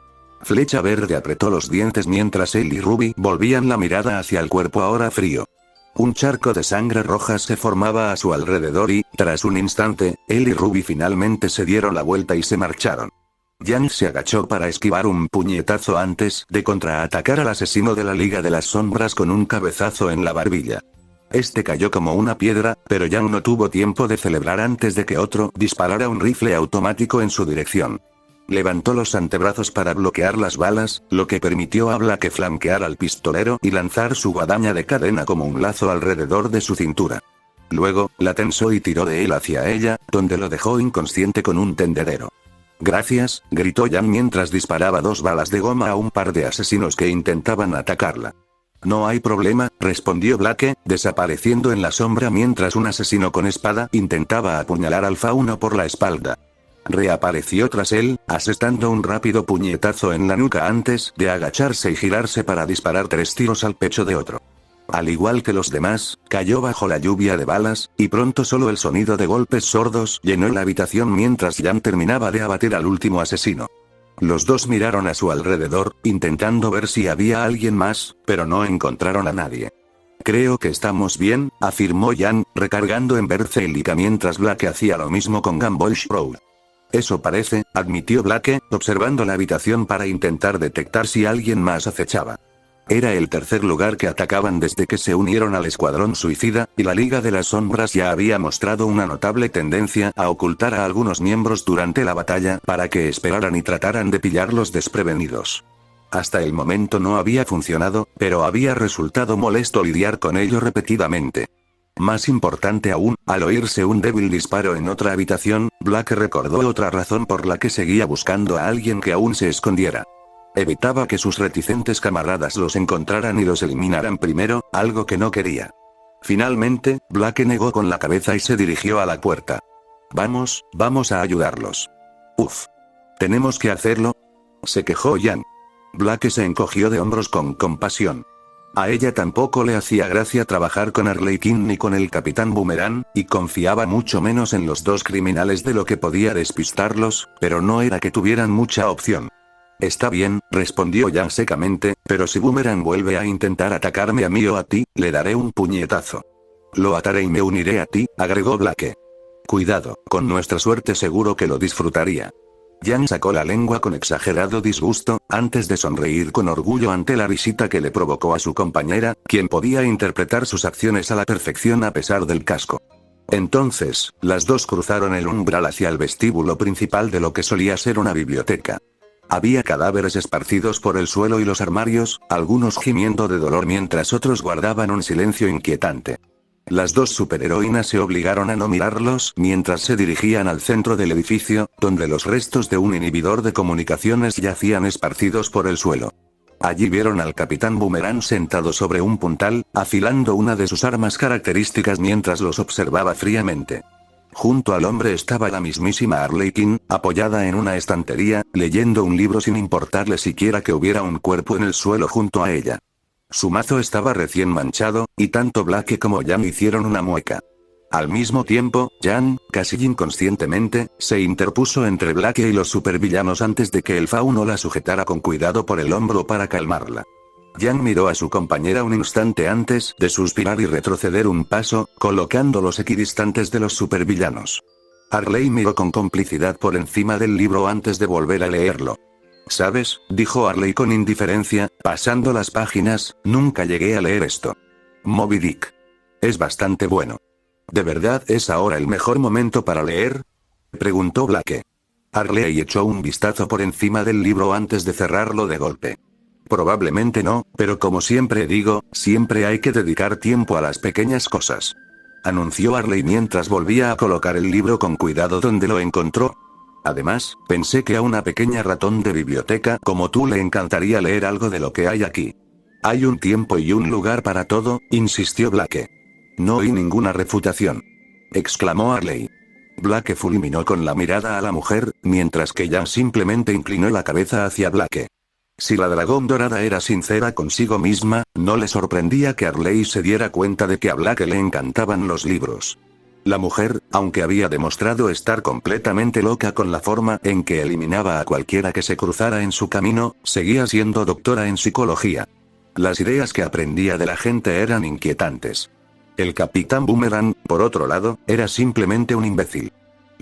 A: Flecha Verde apretó los dientes mientras él y Ruby volvían la mirada hacia el cuerpo ahora frío. Un charco de sangre roja se formaba a su alrededor y, tras un instante, él y Ruby finalmente se dieron la vuelta y se marcharon. Yang se agachó para esquivar un puñetazo antes de contraatacar al asesino de la Liga de las Sombras con un cabezazo en la barbilla. Este cayó como una piedra, pero Yang no tuvo tiempo de celebrar antes de que otro disparara un rifle automático en su dirección. Levantó los antebrazos para bloquear las balas, lo que permitió a Black flanquear al pistolero y lanzar su guadaña de cadena como un lazo alrededor de su cintura. Luego, la tensó y tiró de él hacia ella, donde lo dejó inconsciente con un tendedero. Gracias, gritó Yang mientras disparaba 2 balas de goma a un par de asesinos que intentaban atacarla. No hay problema, respondió Blake, desapareciendo en la sombra mientras un asesino con espada intentaba apuñalar al fauno por la espalda. Reapareció tras él, asestando un rápido puñetazo en la nuca antes de agacharse y girarse para disparar 3 tiros al pecho de otro. Al igual que los demás, cayó bajo la lluvia de balas, y pronto solo el sonido de golpes sordos llenó la habitación mientras Jan terminaba de abatir al último asesino. Los dos miraron a su alrededor, intentando ver si había alguien más, pero no encontraron a nadie. Creo que estamos bien, afirmó Jan, recargando en Berserk mientras Blake hacía lo mismo con Gumball Road. Eso parece, admitió Blake, observando la habitación para intentar detectar si alguien más acechaba. Era el tercer lugar que atacaban desde que se unieron al Escuadrón Suicida, y la Liga de las Sombras ya había mostrado una notable tendencia a ocultar a algunos miembros durante la batalla para que esperaran y trataran de pillarlos desprevenidos. Hasta el momento no había funcionado, pero había resultado molesto lidiar con ello repetidamente. Más importante aún, al oírse un débil disparo en otra habitación, Blake recordó otra razón por la que seguía buscando a alguien que aún se escondiera. Evitaba que sus reticentes camaradas los encontraran y los eliminaran primero, algo que no quería. Finalmente, Blake negó con la cabeza y se dirigió a la puerta. Vamos a ayudarlos. Uf. ¿Tenemos que hacerlo? Se quejó Jan. Blake se encogió de hombros con compasión. A ella tampoco le hacía gracia trabajar con Arlequín ni con el Capitán Boomerang, y confiaba mucho menos en los dos criminales de lo que podía despistarlos, pero no era que tuvieran mucha opción. Está bien, respondió Jan secamente, pero si Boomerang vuelve a intentar atacarme a mí o a ti, le daré un puñetazo. Lo ataré y me uniré a ti, agregó Blake. Cuidado, con nuestra suerte seguro que lo disfrutaría. Jan sacó la lengua con exagerado disgusto, antes de sonreír con orgullo ante la risita que le provocó a su compañera, quien podía interpretar sus acciones a la perfección a pesar del casco. Entonces, las dos cruzaron el umbral hacia el vestíbulo principal de lo que solía ser una biblioteca. Había cadáveres esparcidos por el suelo y los armarios, algunos gimiendo de dolor mientras otros guardaban un silencio inquietante. Las dos superheroínas se obligaron a no mirarlos mientras se dirigían al centro del edificio, donde los restos de un inhibidor de comunicaciones yacían esparcidos por el suelo. Allí vieron al Capitán Boomerang sentado sobre un puntal, afilando una de sus armas características mientras los observaba fríamente. Junto al hombre estaba la mismísima Arlequín, apoyada en una estantería, leyendo un libro sin importarle siquiera que hubiera un cuerpo en el suelo junto a ella. Su mazo estaba recién manchado, y tanto Blake como Jan hicieron una mueca. Al mismo tiempo, Jan, casi inconscientemente, se interpuso entre Blake y los supervillanos antes de que el fauno la sujetara con cuidado por el hombro para calmarla. Jan miró a su compañera un instante antes de suspirar y retroceder un paso, colocándolos equidistantes de los supervillanos. Harley miró con complicidad por encima del libro antes de volver a leerlo. ¿Sabes?, dijo Harley con indiferencia, pasando las páginas, nunca llegué a leer esto. Moby Dick. Es bastante bueno. ¿De verdad es ahora el mejor momento para leer?, preguntó Blake. Harley echó un vistazo por encima del libro antes de cerrarlo de golpe. Probablemente no, pero como siempre digo, siempre hay que dedicar tiempo a las pequeñas cosas. Anunció Harley mientras volvía a colocar el libro con cuidado donde lo encontró. Además, pensé que a una pequeña ratón de biblioteca como tú le encantaría leer algo de lo que hay aquí. Hay un tiempo y un lugar para todo, insistió Blake. No oí ninguna refutación. Exclamó Harley. Blake fulminó con la mirada a la mujer, mientras que Jan simplemente inclinó la cabeza hacia Blake. Si la dragón dorada era sincera consigo misma, no le sorprendía que Harley se diera cuenta de que a Blake le encantaban los libros. La mujer, aunque había demostrado estar completamente loca con la forma en que eliminaba a cualquiera que se cruzara en su camino, seguía siendo doctora en psicología. Las ideas que aprendía de la gente eran inquietantes. El Capitán Boomerang, por otro lado, era simplemente un imbécil.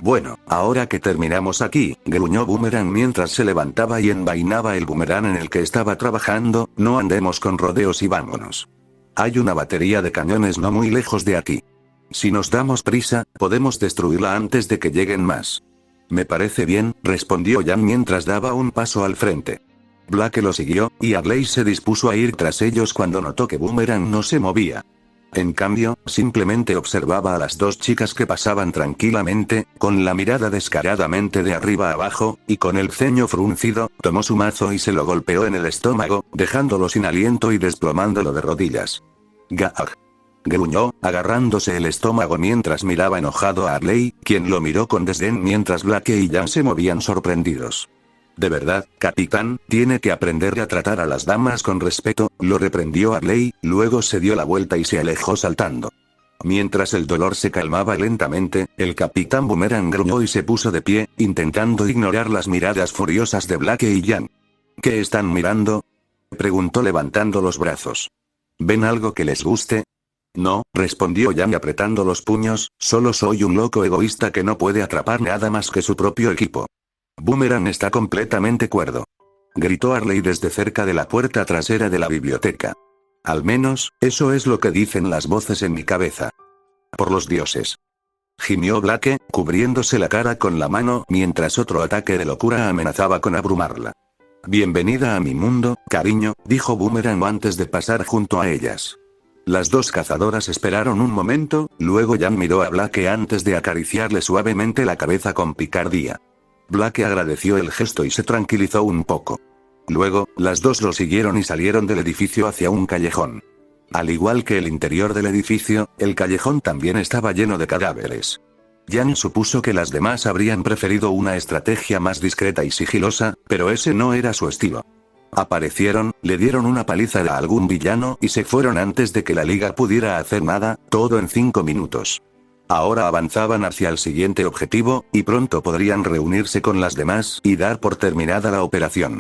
A: Bueno, ahora que terminamos aquí, gruñó Boomerang mientras se levantaba y envainaba el boomerang en el que estaba trabajando, no andemos con rodeos y vámonos. Hay una batería de cañones no muy lejos de aquí. Si nos damos prisa, podemos destruirla antes de que lleguen más. Me parece bien, respondió Jan mientras daba un paso al frente. Blake lo siguió, y Harley se dispuso a ir tras ellos cuando notó que Boomerang no se movía. En cambio, simplemente observaba a las dos chicas que pasaban tranquilamente, con la mirada descaradamente de arriba a abajo, y con el ceño fruncido, tomó su mazo y se lo golpeó en el estómago, dejándolo sin aliento y desplomándolo de rodillas. Gag. Gruñó, agarrándose el estómago mientras miraba enojado a Harley, quien lo miró con desdén mientras Blake y Jan se movían sorprendidos. De verdad, capitán, tiene que aprender a tratar a las damas con respeto, lo reprendió Harley, luego se dio la vuelta y se alejó saltando. Mientras el dolor se calmaba lentamente, el Capitán Boomerang gruñó y se puso de pie, intentando ignorar las miradas furiosas de Blake y Jan. ¿Qué están mirando?, preguntó levantando los brazos. ¿Ven algo que les guste? No, respondió Yang apretando los puños, solo soy un loco egoísta que no puede atrapar nada más que su propio equipo. Boomerang está completamente cuerdo. Gritó Arley desde cerca de la puerta trasera de la biblioteca. Al menos, eso es lo que dicen las voces en mi cabeza. Por los dioses. Gimió Blake, cubriéndose la cara con la mano mientras otro ataque de locura amenazaba con abrumarla. Bienvenida a mi mundo, cariño, dijo Boomerang antes de pasar junto a ellas. Las dos cazadoras esperaron un momento, luego Yang miró a Blake antes de acariciarle suavemente la cabeza con picardía. Blake agradeció el gesto y se tranquilizó un poco. Luego, las dos lo siguieron y salieron del edificio hacia un callejón. Al igual que el interior del edificio, el callejón también estaba lleno de cadáveres. Yang supuso que las demás habrían preferido una estrategia más discreta y sigilosa, pero ese no era su estilo. Aparecieron, le dieron una paliza a algún villano y se fueron antes de que la liga pudiera hacer nada, todo en 5 minutos. Ahora avanzaban hacia el siguiente objetivo, y pronto podrían reunirse con las demás y dar por terminada la operación.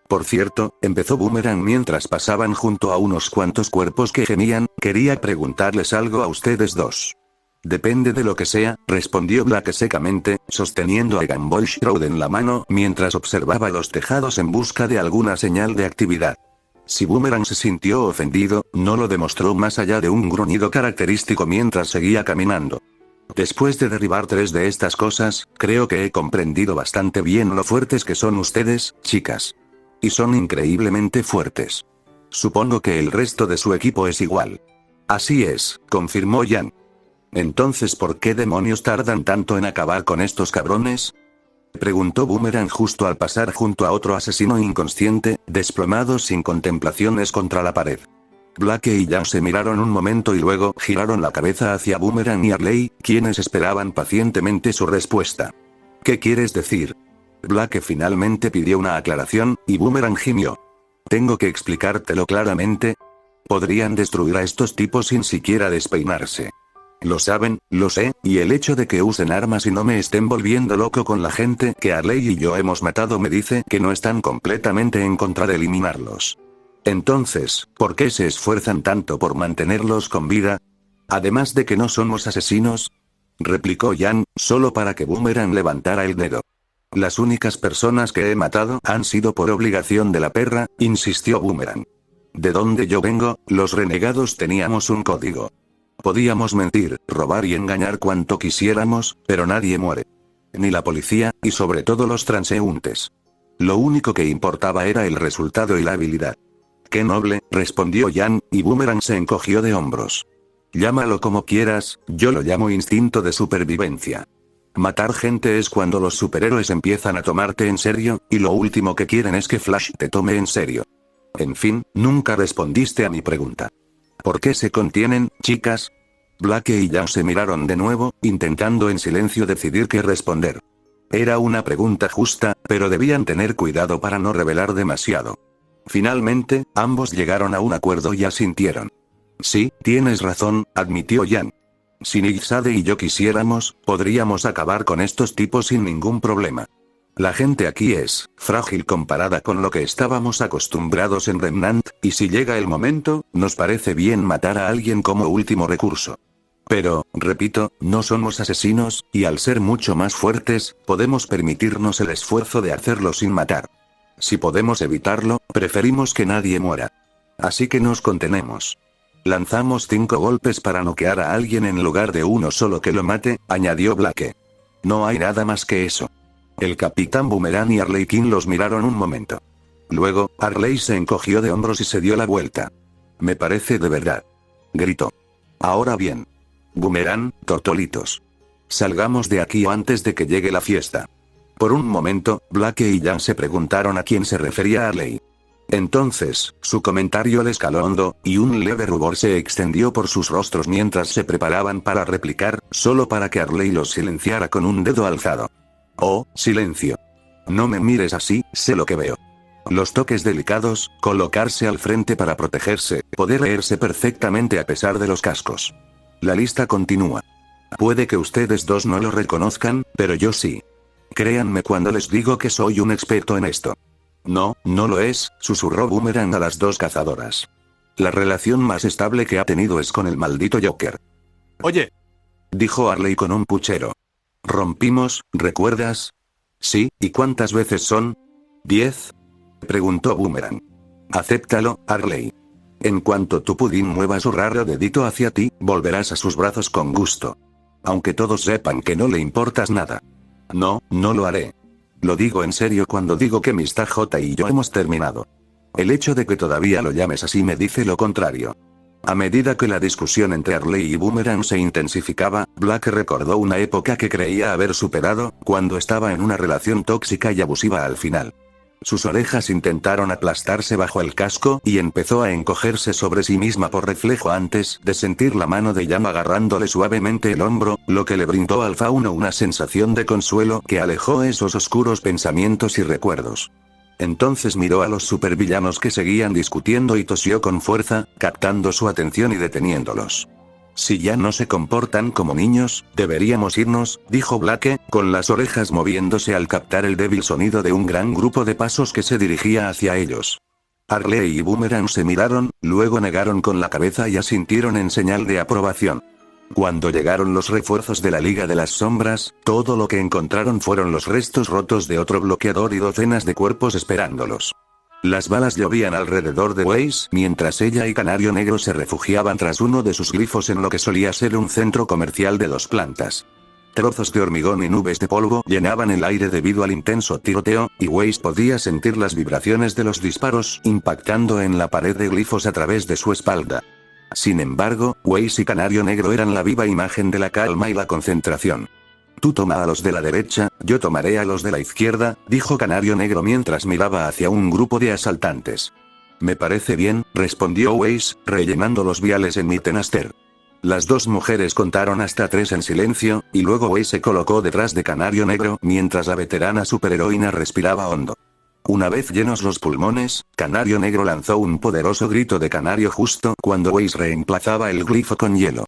A: Por cierto, empezó Boomerang mientras pasaban junto a unos cuantos cuerpos que gemían, quería preguntarles algo a ustedes dos. Depende de lo que sea, respondió Blake secamente, sosteniendo a Gumball Shroud en la mano mientras observaba los tejados en busca de alguna señal de actividad. Si Boomerang se sintió ofendido, no lo demostró más allá de un gruñido característico mientras seguía caminando. Después de derribar 3 de estas cosas, creo que he comprendido bastante bien lo fuertes que son ustedes, chicas. Y son increíblemente fuertes. Supongo que el resto de su equipo es igual. Así es, confirmó Yang. Entonces, ¿por qué demonios tardan tanto en acabar con estos cabrones? Preguntó Boomerang justo al pasar junto a otro asesino inconsciente, desplomado sin contemplaciones contra la pared. Blake y Yang se miraron un momento y luego giraron la cabeza hacia Boomerang y Arley, quienes esperaban pacientemente su respuesta. ¿Qué quieres decir? Blake finalmente pidió una aclaración, y Boomerang gimió. Tengo que explicártelo claramente. Podrían destruir a estos tipos sin siquiera despeinarse. Lo saben, lo sé, y el hecho de que usen armas y no me estén volviendo loco con la gente que Arley y yo hemos matado me dice que no están completamente en contra de eliminarlos. Entonces, ¿por qué se esfuerzan tanto por mantenerlos con vida? Además de que no somos asesinos, replicó Yang, solo para que Boomerang levantara el dedo. Las únicas personas que he matado han sido por obligación de la perra, insistió Boomerang. De donde yo vengo, los renegados teníamos un código. Podíamos mentir, robar y engañar cuanto quisiéramos, pero nadie muere. Ni la policía, y sobre todo los transeúntes. Lo único que importaba era el resultado y la habilidad. Qué noble, respondió Yang, y Boomerang se encogió de hombros. Llámalo como quieras, yo lo llamo instinto de supervivencia. Matar gente es cuando los superhéroes empiezan a tomarte en serio, y lo último que quieren es que Flash te tome en serio. En fin, nunca respondiste a mi pregunta. ¿Por qué se contienen, chicas? Blake y Yang se miraron de nuevo, intentando en silencio decidir qué responder. Era una pregunta justa, pero debían tener cuidado para no revelar demasiado. Finalmente, ambos llegaron a un acuerdo y asintieron. Sí, tienes razón, admitió Yang. Si Nightsade y yo quisiéramos, podríamos acabar con estos tipos sin ningún problema. La gente aquí es frágil comparada con lo que estábamos acostumbrados en Remnant, y si llega el momento, nos parece bien matar a alguien como último recurso. Pero, repito, no somos asesinos, y al ser mucho más fuertes, podemos permitirnos el esfuerzo de hacerlo sin matar. Si podemos evitarlo, preferimos que nadie muera. Así que nos contenemos. Lanzamos 5 golpes para noquear a alguien en lugar de uno solo que lo mate, añadió Blake. No hay nada más que eso. El Capitán Boomerang y Arley King los miraron un momento. Luego, Arley se encogió de hombros y se dio la vuelta. Me parece de verdad. Gritó. Ahora bien. Boomerang, tortolitos. Salgamos de aquí antes de que llegue la fiesta. Por un momento, Blake y Yang se preguntaron a quién se refería Arley. Entonces, su comentario les caló hondo, y un leve rubor se extendió por sus rostros mientras se preparaban para replicar, solo para que Arley los silenciara con un dedo alzado. Oh, silencio. No me mires así, sé lo que veo. Los toques delicados, colocarse al frente para protegerse, poder leerse perfectamente a pesar de los cascos. La lista continúa. Puede que ustedes dos no lo reconozcan, pero yo sí. Créanme cuando les digo que soy un experto en esto. No, no lo es, susurró Boomerang a las dos cazadoras. La relación más estable que ha tenido es con el maldito Joker.
B: Oye,
A: Dijo Harley con un puchero. Rompimos, ¿recuerdas? Sí, ¿y cuántas veces son? ¿10? Preguntó Boomerang. Acéptalo, Harley. En cuanto tu pudín mueva su raro dedito hacia ti, volverás a sus brazos con gusto. Aunque todos sepan que no le importas nada. No, no lo haré. Lo digo en serio cuando digo que Mr. J y yo hemos terminado. El hecho de que todavía lo llames así me dice lo contrario. A medida que la discusión entre Harley y Boomerang se intensificaba, Black recordó una época que creía haber superado, cuando estaba en una relación tóxica y abusiva al final. Sus orejas intentaron aplastarse bajo el casco y empezó a encogerse sobre sí misma por reflejo antes de sentir la mano de Yam agarrándole suavemente el hombro, lo que le brindó al fauno una sensación de consuelo que alejó esos oscuros pensamientos y recuerdos. Entonces miró a los supervillanos que seguían discutiendo y tosió con fuerza, captando su atención y deteniéndolos. Si ya no se comportan como niños, deberíamos irnos, dijo Blake, con las orejas moviéndose al captar el débil sonido de un gran grupo de pasos que se dirigía hacia ellos. Harley y Boomerang se miraron, luego negaron con la cabeza y asintieron en señal de aprobación. Cuando llegaron los refuerzos de la Liga de las Sombras, todo lo que encontraron fueron los restos rotos de otro bloqueador y docenas de cuerpos esperándolos. Las balas llovían alrededor de Waze mientras ella y Canario Negro se refugiaban tras uno de sus glifos en lo que solía ser un centro comercial de 2 plantas. Trozos de hormigón y nubes de polvo llenaban el aire debido al intenso tiroteo, y Waze podía sentir las vibraciones de los disparos impactando en la pared de glifos a través de su espalda. Sin embargo, Waze y Canario Negro eran la viva imagen de la calma y la concentración. Tú toma a los de la derecha, yo tomaré a los de la izquierda, dijo Canario Negro mientras miraba hacia un grupo de asaltantes. Me parece bien, respondió Waze, rellenando los viales en mi tenaster. Las dos mujeres contaron hasta 3 en silencio, y luego Waze se colocó detrás de Canario Negro mientras la veterana superheroína respiraba hondo. Una vez llenos los pulmones, Canario Negro lanzó un poderoso grito de canario justo cuando Waze reemplazaba el glifo con hielo.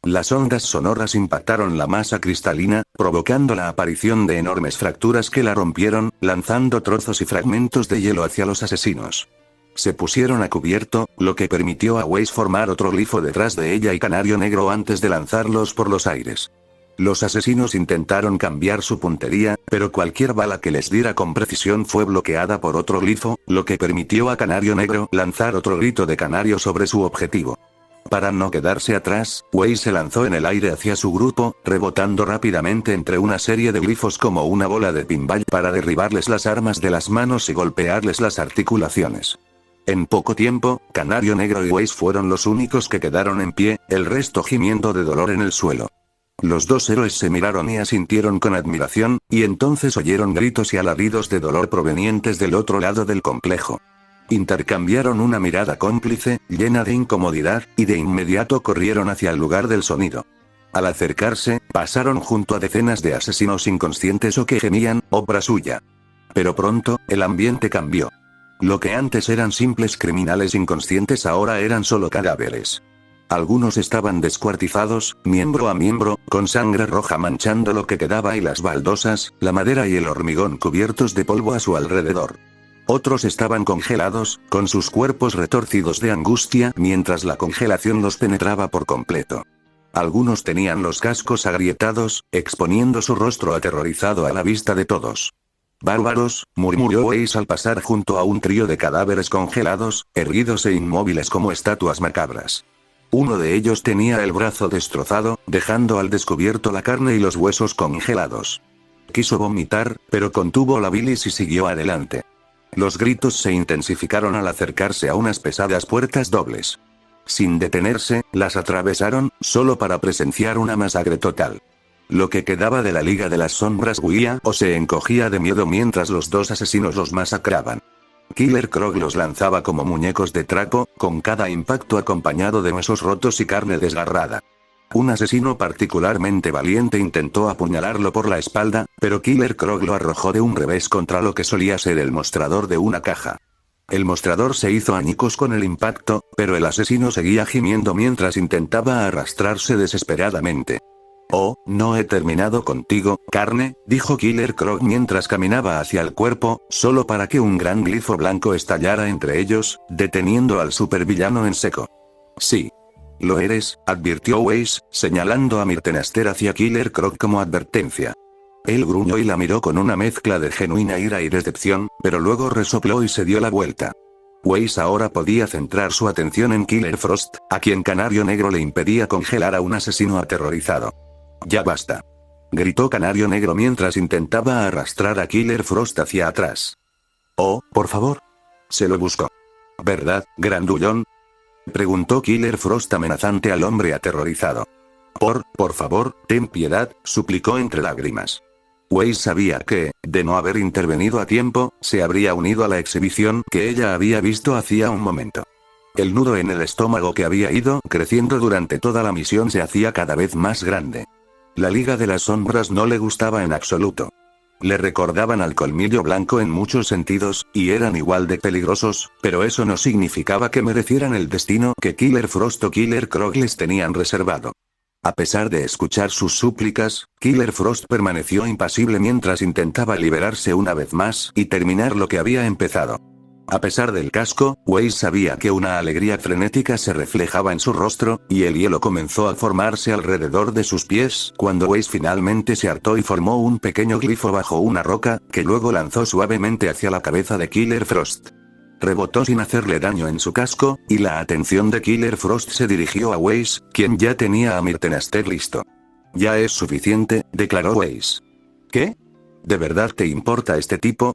A: Las ondas sonoras impactaron la masa cristalina, provocando la aparición de enormes fracturas que la rompieron, lanzando trozos y fragmentos de hielo hacia los asesinos. Se pusieron a cubierto, lo que permitió a Waze formar otro glifo detrás de ella y Canario Negro antes de lanzarlos por los aires. Los asesinos intentaron cambiar su puntería, pero cualquier bala que les diera con precisión fue bloqueada por otro glifo, lo que permitió a Canario Negro lanzar otro grito de canario sobre su objetivo. Para no quedarse atrás, Waze se lanzó en el aire hacia su grupo, rebotando rápidamente entre una serie de glifos como una bola de pinball para derribarles las armas de las manos y golpearles las articulaciones. En poco tiempo, Canario Negro y Waze fueron los únicos que quedaron en pie, el resto gimiendo de dolor en el suelo. Los dos héroes se miraron y asintieron con admiración, y entonces oyeron gritos y alaridos de dolor provenientes del otro lado del complejo. Intercambiaron una mirada cómplice, llena de incomodidad, y de inmediato corrieron hacia el lugar del sonido. Al acercarse, pasaron junto a decenas de asesinos inconscientes o que gemían, obra suya. Pero pronto, el ambiente cambió. Lo que antes eran simples criminales inconscientes ahora eran solo cadáveres. Algunos estaban descuartizados, miembro a miembro, con sangre roja manchando lo que quedaba y las baldosas, la madera y el hormigón cubiertos de polvo a su alrededor. Otros estaban congelados, con sus cuerpos retorcidos de angustia, mientras la congelación los penetraba por completo. Algunos tenían los cascos agrietados, exponiendo su rostro aterrorizado a la vista de todos. «Bárbaros», murmuró Waze al pasar junto a un trío de cadáveres congelados, erguidos e inmóviles como estatuas macabras. Uno de ellos tenía el brazo destrozado, dejando al descubierto la carne y los huesos congelados. Quiso vomitar, pero contuvo la bilis y siguió adelante. Los gritos se intensificaron al acercarse a unas pesadas puertas dobles. Sin detenerse, las atravesaron, solo para presenciar una masacre total. Lo que quedaba de la Liga de las Sombras huía o se encogía de miedo mientras los dos asesinos los masacraban. Killer Croc los lanzaba como muñecos de trapo, con cada impacto acompañado de huesos rotos y carne desgarrada. Un asesino particularmente valiente intentó apuñalarlo por la espalda, pero Killer Croc lo arrojó de un revés contra lo que solía ser el mostrador de una caja. El mostrador se hizo añicos con el impacto, pero el asesino seguía gimiendo mientras intentaba arrastrarse desesperadamente. Oh, no he terminado contigo, carne, dijo Killer Croc mientras caminaba hacia el cuerpo, solo para que un gran glifo blanco estallara entre ellos, deteniendo al supervillano en seco. Sí. Lo eres, advirtió Weiss, señalando a Myrtenaster hacia Killer Croc como advertencia. Él gruñó y la miró con una mezcla de genuina ira y decepción, pero luego resopló y se dio la vuelta. Weiss ahora podía centrar su atención en Killer Frost, a quien Canario Negro le impedía congelar a un asesino aterrorizado. Ya basta. Gritó Canario Negro mientras intentaba arrastrar a Killer Frost hacia atrás. Oh, por favor. Se lo buscó. ¿Verdad, grandullón? Preguntó Killer Frost amenazante al hombre aterrorizado. Por favor, ten piedad, suplicó entre lágrimas. Weiss sabía que, de no haber intervenido a tiempo, se habría unido a la exhibición que ella había visto hacía un momento. El nudo en el estómago que había ido creciendo durante toda la misión se hacía cada vez más grande. La Liga de las Sombras no le gustaba en absoluto. Le recordaban al Colmillo Blanco en muchos sentidos, y eran igual de peligrosos, pero eso no significaba que merecieran el destino que Killer Frost o Killer Croc les tenían reservado. A pesar de escuchar sus súplicas, Killer Frost permaneció impasible mientras intentaba liberarse una vez más y terminar lo que había empezado. A pesar del casco, Weiss sabía que una alegría frenética se reflejaba en su rostro, y el hielo comenzó a formarse alrededor de sus pies cuando Weiss finalmente se hartó y formó un pequeño glifo bajo una roca, que luego lanzó suavemente hacia la cabeza de Killer Frost. Rebotó sin hacerle daño en su casco, y la atención de Killer Frost se dirigió a Weiss, quien ya tenía a Myrtenaster listo. Ya es suficiente, declaró Weiss. ¿Qué? ¿De verdad te importa este tipo?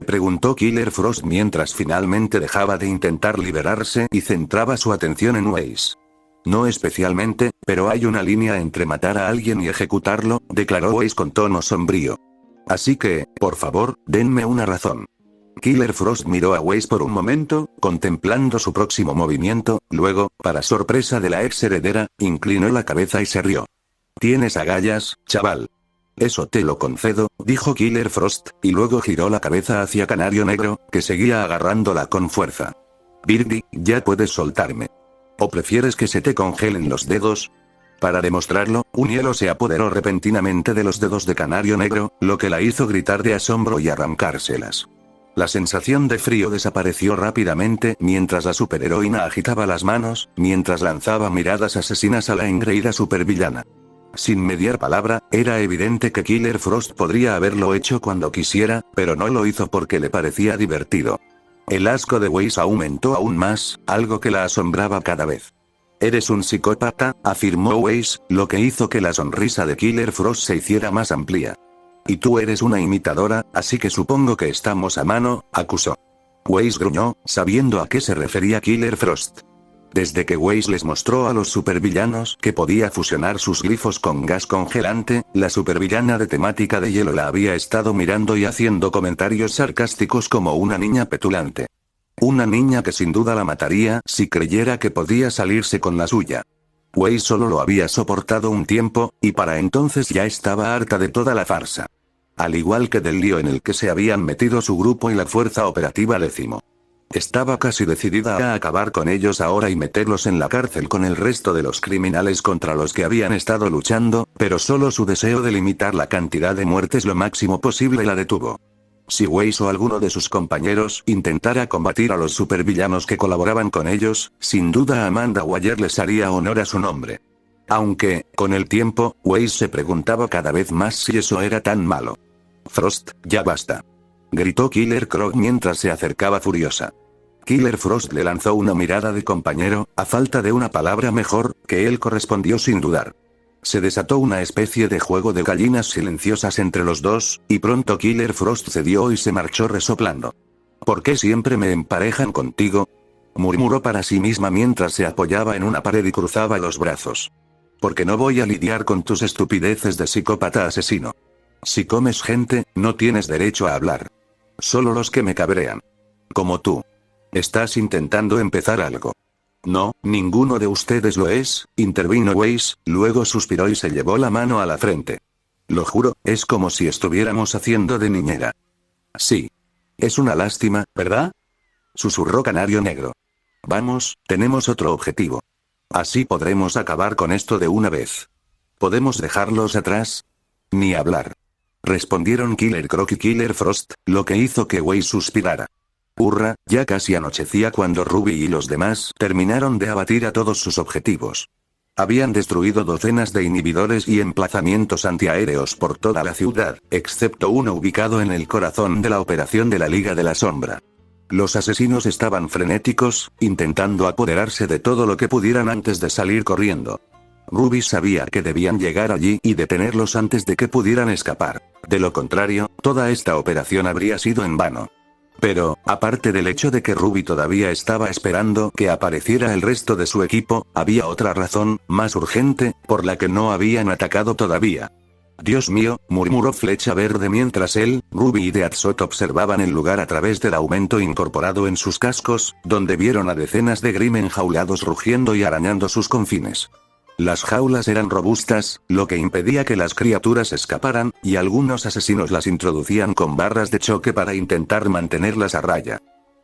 A: Preguntó Killer Frost mientras finalmente dejaba de intentar liberarse y centraba su atención en Weiss. No especialmente, pero hay una línea entre matar a alguien y ejecutarlo, declaró Weiss con tono sombrío. Así que, por favor, denme una razón. Killer Frost miró a Weiss por un momento, contemplando su próximo movimiento, luego, para sorpresa de la ex heredera, inclinó la cabeza y se rió. Tienes agallas, chaval. Eso te lo concedo, dijo Killer Frost, y luego giró la cabeza hacia Canario Negro, que seguía agarrándola con fuerza. Birdie, ya puedes soltarme. ¿O prefieres que se te congelen los dedos? Para demostrarlo, un hielo se apoderó repentinamente de los dedos de Canario Negro, lo que la hizo gritar de asombro y arrancárselas. La sensación de frío desapareció rápidamente mientras la superheroína agitaba las manos, mientras lanzaba miradas asesinas a la engreída supervillana. Sin mediar palabra, era evidente que Killer Frost podría haberlo hecho cuando quisiera, pero no lo hizo porque le parecía divertido. El asco de Weiss aumentó aún más, algo que la asombraba cada vez. Eres un psicópata, afirmó Weiss, lo que hizo que la sonrisa de Killer Frost se hiciera más amplia. Y tú eres una imitadora, así que supongo que estamos a mano, acusó. Weiss gruñó, sabiendo a qué se refería Killer Frost. Desde que Weiss les mostró a los supervillanos que podía fusionar sus glifos con gas congelante, la supervillana de temática de hielo la había estado mirando y haciendo comentarios sarcásticos como una niña petulante. Una niña que sin duda la mataría si creyera que podía salirse con la suya. Weiss solo lo había soportado un tiempo, y para entonces ya estaba harta de toda la farsa. Al igual que del lío en el que se habían metido su grupo y la Fuerza Operativa 10. Estaba casi decidida a acabar con ellos ahora y meterlos en la cárcel con el resto de los criminales contra los que habían estado luchando, pero solo su deseo de limitar la cantidad de muertes lo máximo posible la detuvo. Si Weiss o alguno de sus compañeros intentara combatir a los supervillanos que colaboraban con ellos, sin duda Amanda Waller les haría honor a su nombre. Aunque, con el tiempo, Weiss se preguntaba cada vez más si eso era tan malo. Frost, ya basta. Gritó Killer Croc mientras se acercaba furiosa. Killer Frost le lanzó una mirada de compañero, a falta de una palabra mejor, que él correspondió sin dudar. Se desató una especie de juego de gallinas silenciosas entre los dos, y pronto Killer Frost cedió y se marchó resoplando. ¿Por qué siempre me emparejan contigo?, murmuró para sí misma mientras se apoyaba en una pared y cruzaba los brazos. Porque no voy a lidiar con tus estupideces de psicópata asesino. Si comes gente, no tienes derecho a hablar. Solo los que me cabrean. Como tú. Estás intentando empezar algo. No, ninguno de ustedes lo es, intervino Weiss, luego suspiró y se llevó la mano a la frente. Lo juro, es como si estuviéramos haciendo de niñera. Sí. Es una lástima, ¿verdad?, susurró Canario Negro. Vamos, tenemos otro objetivo. Así podremos acabar con esto de una vez. ¿Podemos dejarlos atrás? Ni hablar. Respondieron Killer Croc y Killer Frost, lo que hizo que Wei suspirara. Hurra, ya casi anochecía cuando Ruby y los demás terminaron de abatir a todos sus objetivos. Habían destruido docenas de inhibidores y emplazamientos antiaéreos por toda la ciudad, excepto uno ubicado en el corazón de la operación de la Liga de la Sombra. Los asesinos estaban frenéticos, intentando apoderarse de todo lo que pudieran antes de salir corriendo. Ruby sabía que debían llegar allí y detenerlos antes de que pudieran escapar. De lo contrario, toda esta operación habría sido en vano. Pero, aparte del hecho de que Ruby todavía estaba esperando que apareciera el resto de su equipo, había otra razón, más urgente, por la que no habían atacado todavía. Dios mío, murmuró Flecha Verde mientras él, Ruby y Deathshot observaban el lugar a través del aumento incorporado en sus cascos, donde vieron a decenas de Grimm enjaulados rugiendo y arañando sus confines. Las jaulas eran robustas, lo que impedía que las criaturas escaparan, y algunos asesinos las introducían con barras de choque para intentar mantenerlas a raya.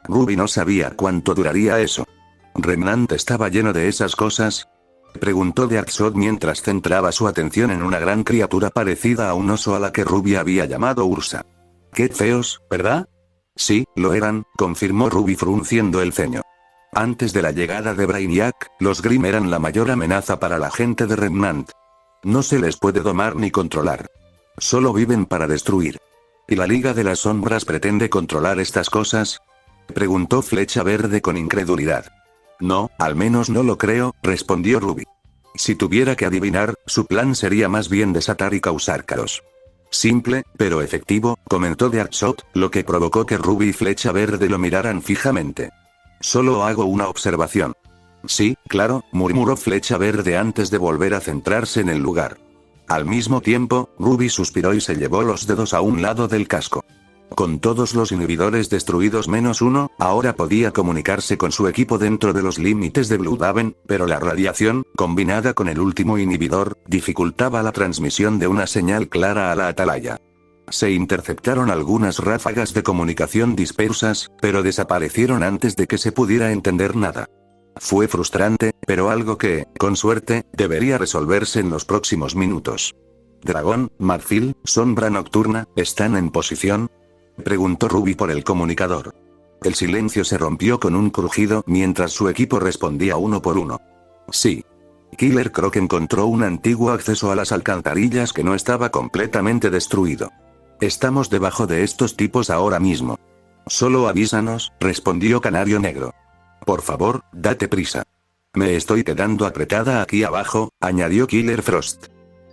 A: Ruby no sabía cuánto duraría eso. ¿Remnant estaba lleno de esas cosas? Preguntó Deathshot mientras centraba su atención en una gran criatura parecida a un oso a la que Ruby había llamado Ursa. Qué feos, ¿verdad? Sí, lo eran, confirmó Ruby frunciendo el ceño. Antes de la llegada de Brainiac, los Grimm eran la mayor amenaza para la gente de Remnant. No se les puede domar ni controlar. Solo viven para destruir. ¿Y la Liga de las Sombras pretende controlar estas cosas? Preguntó Flecha Verde con incredulidad. No, al menos no lo creo, respondió Ruby. Si tuviera que adivinar, su plan sería más bien desatar y causar caos. Simple, pero efectivo, comentó Deathshot, lo que provocó que Ruby y Flecha Verde lo miraran fijamente. Solo hago una observación. Sí, claro, murmuró Flecha Verde antes de volver a centrarse en el lugar. Al mismo tiempo, Ruby suspiró y se llevó los dedos a un lado del casco. Con todos los inhibidores destruidos menos uno, ahora podía comunicarse con su equipo dentro de los límites de Bloodaven, pero la radiación, combinada con el último inhibidor, dificultaba la transmisión de una señal clara a la atalaya. Se interceptaron algunas ráfagas de comunicación dispersas, pero desaparecieron antes de que se pudiera entender nada. Fue frustrante, pero algo que, con suerte, debería resolverse en los próximos minutos. ¿Dragón, Marfil, Sombra Nocturna, están en posición? Preguntó Ruby por el comunicador. El silencio se rompió con un crujido mientras su equipo respondía uno por uno. Sí. Killer Croc encontró un antiguo acceso a las alcantarillas que no estaba completamente destruido. Estamos debajo de estos tipos ahora mismo. Solo avísanos, respondió Canario Negro. Por favor, date prisa. Me estoy quedando apretada aquí abajo, añadió Killer Frost.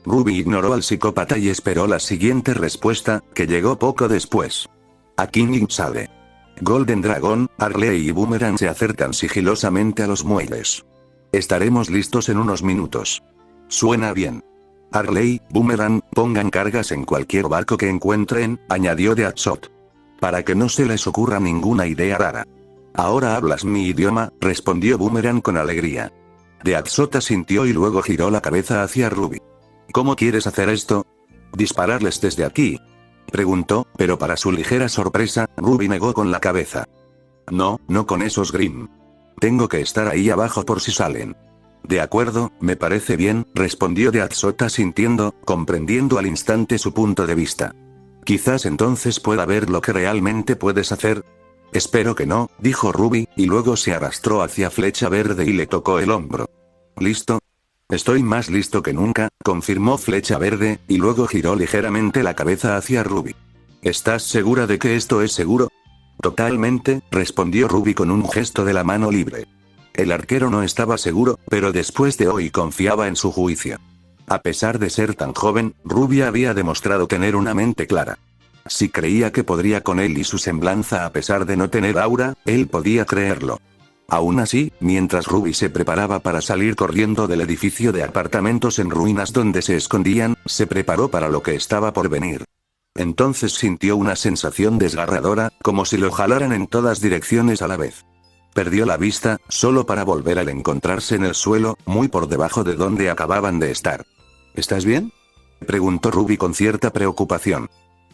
A: Ruby ignoró al psicópata y esperó la siguiente respuesta, que llegó poco después. A King sale. Golden Dragon, Harley y Boomerang se acercan sigilosamente a los muelles. Estaremos listos en unos minutos. Suena bien. Harley, Boomerang, pongan cargas en cualquier barco que encuentren, añadió Deathshot. Para que no se les ocurra ninguna idea rara. Ahora hablas mi idioma, respondió Boomerang con alegría. Deathshot asintió y luego giró la cabeza hacia Ruby. ¿Cómo quieres hacer esto? ¿Dispararles desde aquí? Preguntó, pero para su ligera sorpresa, Ruby negó con la cabeza. No, no con esos Grimm. Tengo que estar ahí abajo por si salen. De acuerdo, me parece bien, respondió Deathshot asintiendo, comprendiendo al instante su punto de vista. Quizás entonces pueda ver lo que realmente puedes hacer. Espero que no, dijo Ruby, y luego se arrastró hacia Flecha Verde y le tocó el hombro. ¿Listo? Estoy más listo que nunca, confirmó Flecha Verde, y luego giró ligeramente la cabeza hacia Ruby. ¿Estás segura de que esto es seguro? Totalmente, respondió Ruby con un gesto de la mano libre. El arquero no estaba seguro, pero después de hoy confiaba en su juicio. A pesar de ser tan joven, Ruby había demostrado tener una mente clara. Si creía que podría con él y su semblanza a pesar de no tener aura, él podía creerlo. Aún así, mientras Ruby se preparaba para salir corriendo del edificio de apartamentos en ruinas donde se escondían, se preparó para lo que estaba por venir. Entonces sintió una sensación desgarradora, como si lo jalaran en todas direcciones a la vez. Perdió la vista, solo para volver al encontrarse en el suelo, muy por debajo de donde acababan de estar. ¿Estás bien? Preguntó Ruby con cierta preocupación.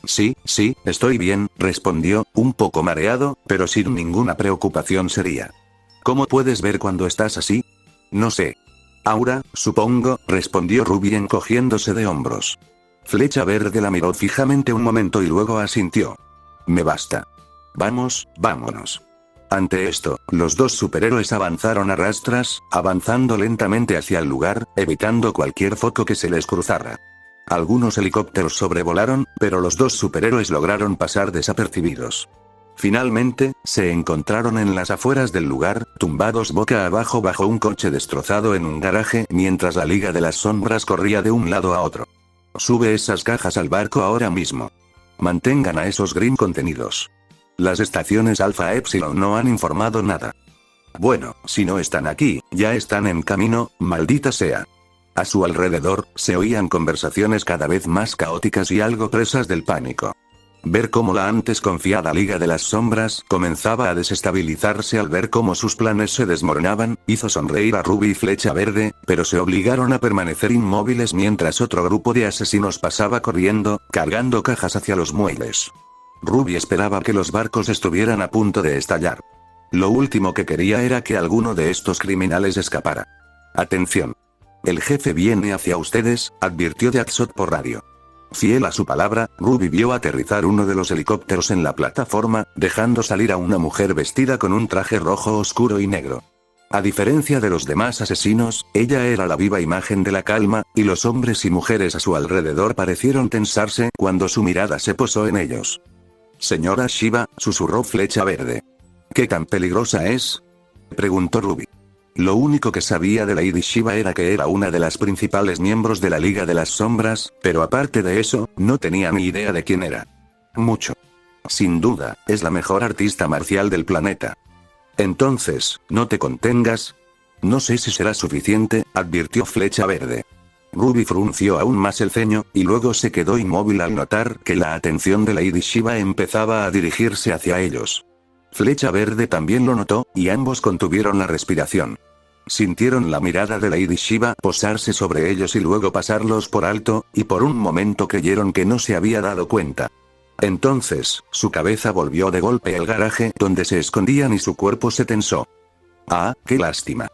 A: Sí, estoy bien, respondió, un poco mareado, pero sin ninguna preocupación seria. ¿Cómo puedes ver cuando estás así? No sé. Aura, supongo, respondió Ruby encogiéndose de hombros. Flecha Verde la miró fijamente un momento y luego asintió. Me basta. Vamos, vámonos. Ante esto, los dos superhéroes avanzaron a rastras, avanzando lentamente hacia el lugar, evitando cualquier foco que se les cruzara. Algunos helicópteros sobrevolaron, pero los dos superhéroes lograron pasar desapercibidos. Finalmente, se encontraron en las afueras del lugar, tumbados boca abajo bajo un coche destrozado en un garaje, mientras la Liga de las Sombras corría de un lado a otro. Sube esas cajas al barco ahora mismo. Mantengan a esos Grimm contenidos. Las estaciones Alpha Epsilon no han informado nada. Bueno, si no están aquí, ya están en camino, maldita sea. A su alrededor, se oían conversaciones cada vez más caóticas y algo presas del pánico. Ver cómo la antes confiada Liga de las Sombras comenzaba a desestabilizarse al ver cómo sus planes se desmoronaban, hizo sonreír a Ruby y Flecha Verde, pero se obligaron a permanecer inmóviles mientras otro grupo de asesinos pasaba corriendo, cargando cajas hacia los muelles. Ruby esperaba que los barcos estuvieran a punto de estallar. Lo último que quería era que alguno de estos criminales escapara. Atención. El jefe viene hacia ustedes, advirtió Deadshot por radio. Fiel a su palabra, Ruby vio aterrizar uno de los helicópteros en la plataforma, dejando salir a una mujer vestida con un traje rojo oscuro y negro. A diferencia de los demás asesinos, ella era la viva imagen de la calma, y los hombres y mujeres a su alrededor parecieron tensarse cuando su mirada se posó en ellos. Señora Shiva, susurró Flecha Verde. ¿Qué tan peligrosa es? Preguntó Ruby. Lo único que sabía de Lady Shiva era que era una de las principales miembros de la Liga de las Sombras, pero aparte de eso, no tenía ni idea de quién era. Mucho. Sin duda, es la mejor artista marcial del planeta. Entonces, no te contengas. No sé si será suficiente, advirtió Flecha Verde. Ruby frunció aún más el ceño, y luego se quedó inmóvil al notar que la atención de Lady Shiva empezaba a dirigirse hacia ellos. Flecha Verde también lo notó, y ambos contuvieron la respiración. Sintieron la mirada de Lady Shiva posarse sobre ellos y luego pasarlos por alto, y por un momento creyeron que no se había dado cuenta. Entonces, su cabeza volvió de golpe al garaje donde se escondían y su cuerpo se tensó. «Ah, qué lástima»,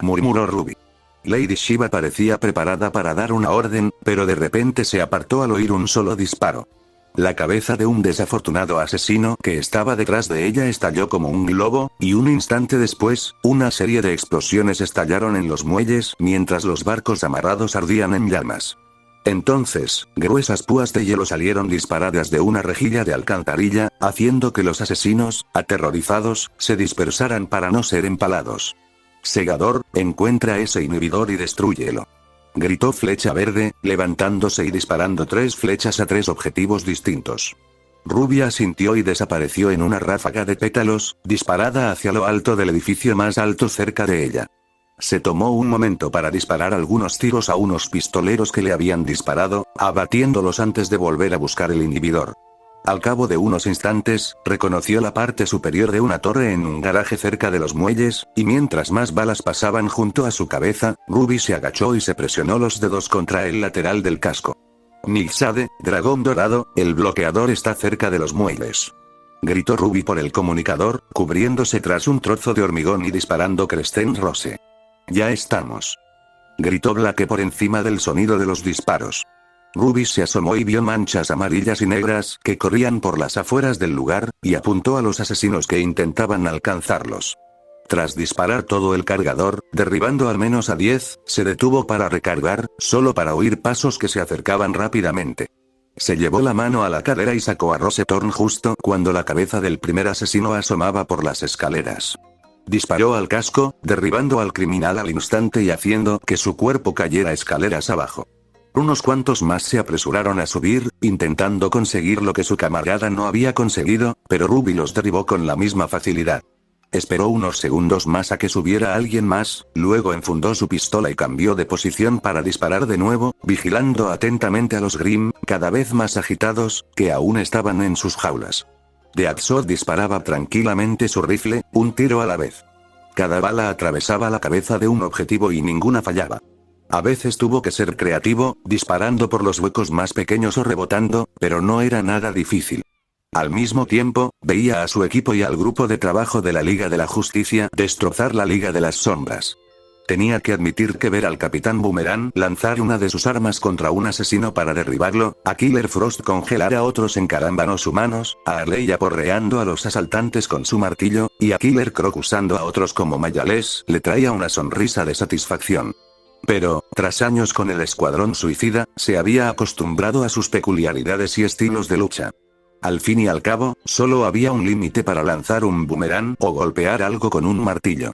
A: murmuró Ruby. Lady Shiva parecía preparada para dar una orden, pero de repente se apartó al oír un solo disparo. La cabeza de un desafortunado asesino que estaba detrás de ella estalló como un globo, y un instante después, una serie de explosiones estallaron en los muelles mientras los barcos amarrados ardían en llamas. Entonces, gruesas púas de hielo salieron disparadas de una rejilla de alcantarilla, haciendo que los asesinos, aterrorizados, se dispersaran para no ser empalados. Segador, encuentra ese inhibidor y destrúyelo. Gritó Flecha Verde, levantándose y disparando 3 flechas a 3 objetivos distintos. Ruby asintió y desapareció en una ráfaga de pétalos, disparada hacia lo alto del edificio más alto cerca de ella. Se tomó un momento para disparar algunos tiros a unos pistoleros que le habían disparado, abatiéndolos antes de volver a buscar el inhibidor. Al cabo de unos instantes, reconoció la parte superior de una torre en un garaje cerca de los muelles, y mientras más balas pasaban junto a su cabeza, Ruby se agachó y se presionó los dedos contra el lateral del casco. Nilsade, dragón dorado, el bloqueador está cerca de los muelles. Gritó Ruby por el comunicador, cubriéndose tras un trozo de hormigón y disparando Crestén Rose. Ya estamos. Gritó Blake por encima del sonido de los disparos. Ruby se asomó y vio manchas amarillas y negras que corrían por las afueras del lugar, y apuntó a los asesinos que intentaban alcanzarlos. Tras disparar todo el cargador, derribando al menos a 10, se detuvo para recargar, solo para oír pasos que se acercaban rápidamente. Se llevó la mano a la cadera y sacó a Rose Thorn justo cuando la cabeza del primer asesino asomaba por las escaleras. Disparó al casco, derribando al criminal al instante y haciendo que su cuerpo cayera escaleras abajo. Unos cuantos más se apresuraron a subir, intentando conseguir lo que su camarada no había conseguido, pero Ruby los derribó con la misma facilidad. Esperó unos segundos más a que subiera alguien más, luego enfundó su pistola y cambió de posición para disparar de nuevo, vigilando atentamente a los Grimm, cada vez más agitados, que aún estaban en sus jaulas. Deadshot disparaba tranquilamente su rifle, un tiro a la vez. Cada bala atravesaba la cabeza de un objetivo y ninguna fallaba. A veces tuvo que ser creativo, disparando por los huecos más pequeños o rebotando, pero no era nada difícil. Al mismo tiempo, veía a su equipo y al grupo de trabajo de la Liga de la Justicia destrozar la Liga de las Sombras. Tenía que admitir que ver al Capitán Boomerang lanzar una de sus armas contra un asesino para derribarlo, a Killer Frost congelar a otros encarámbanos humanos, a Harley aporreando a los asaltantes con su martillo, y a Killer Croc usando a otros como mayales, le traía una sonrisa de satisfacción. Pero, tras años con el Escuadrón Suicida, se había acostumbrado a sus peculiaridades y estilos de lucha. Al fin y al cabo, solo había un límite para lanzar un boomerang o golpear algo con un martillo.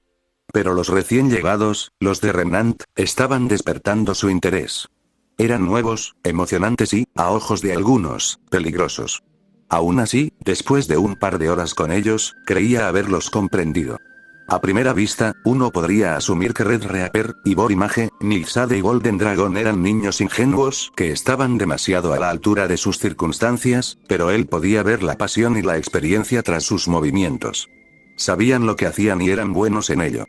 A: Pero los recién llegados, los de Remnant, estaban despertando su interés. Eran nuevos, emocionantes y, a ojos de algunos, peligrosos. Aún así, después de un par de horas con ellos, creía haberlos comprendido. A primera vista, uno podría asumir que Red Reaper, Ivor Mage, Nilsade y Golden Dragon eran niños ingenuos que estaban demasiado a la altura de sus circunstancias, pero él podía ver la pasión y la experiencia tras sus movimientos. Sabían lo que hacían y eran buenos en ello.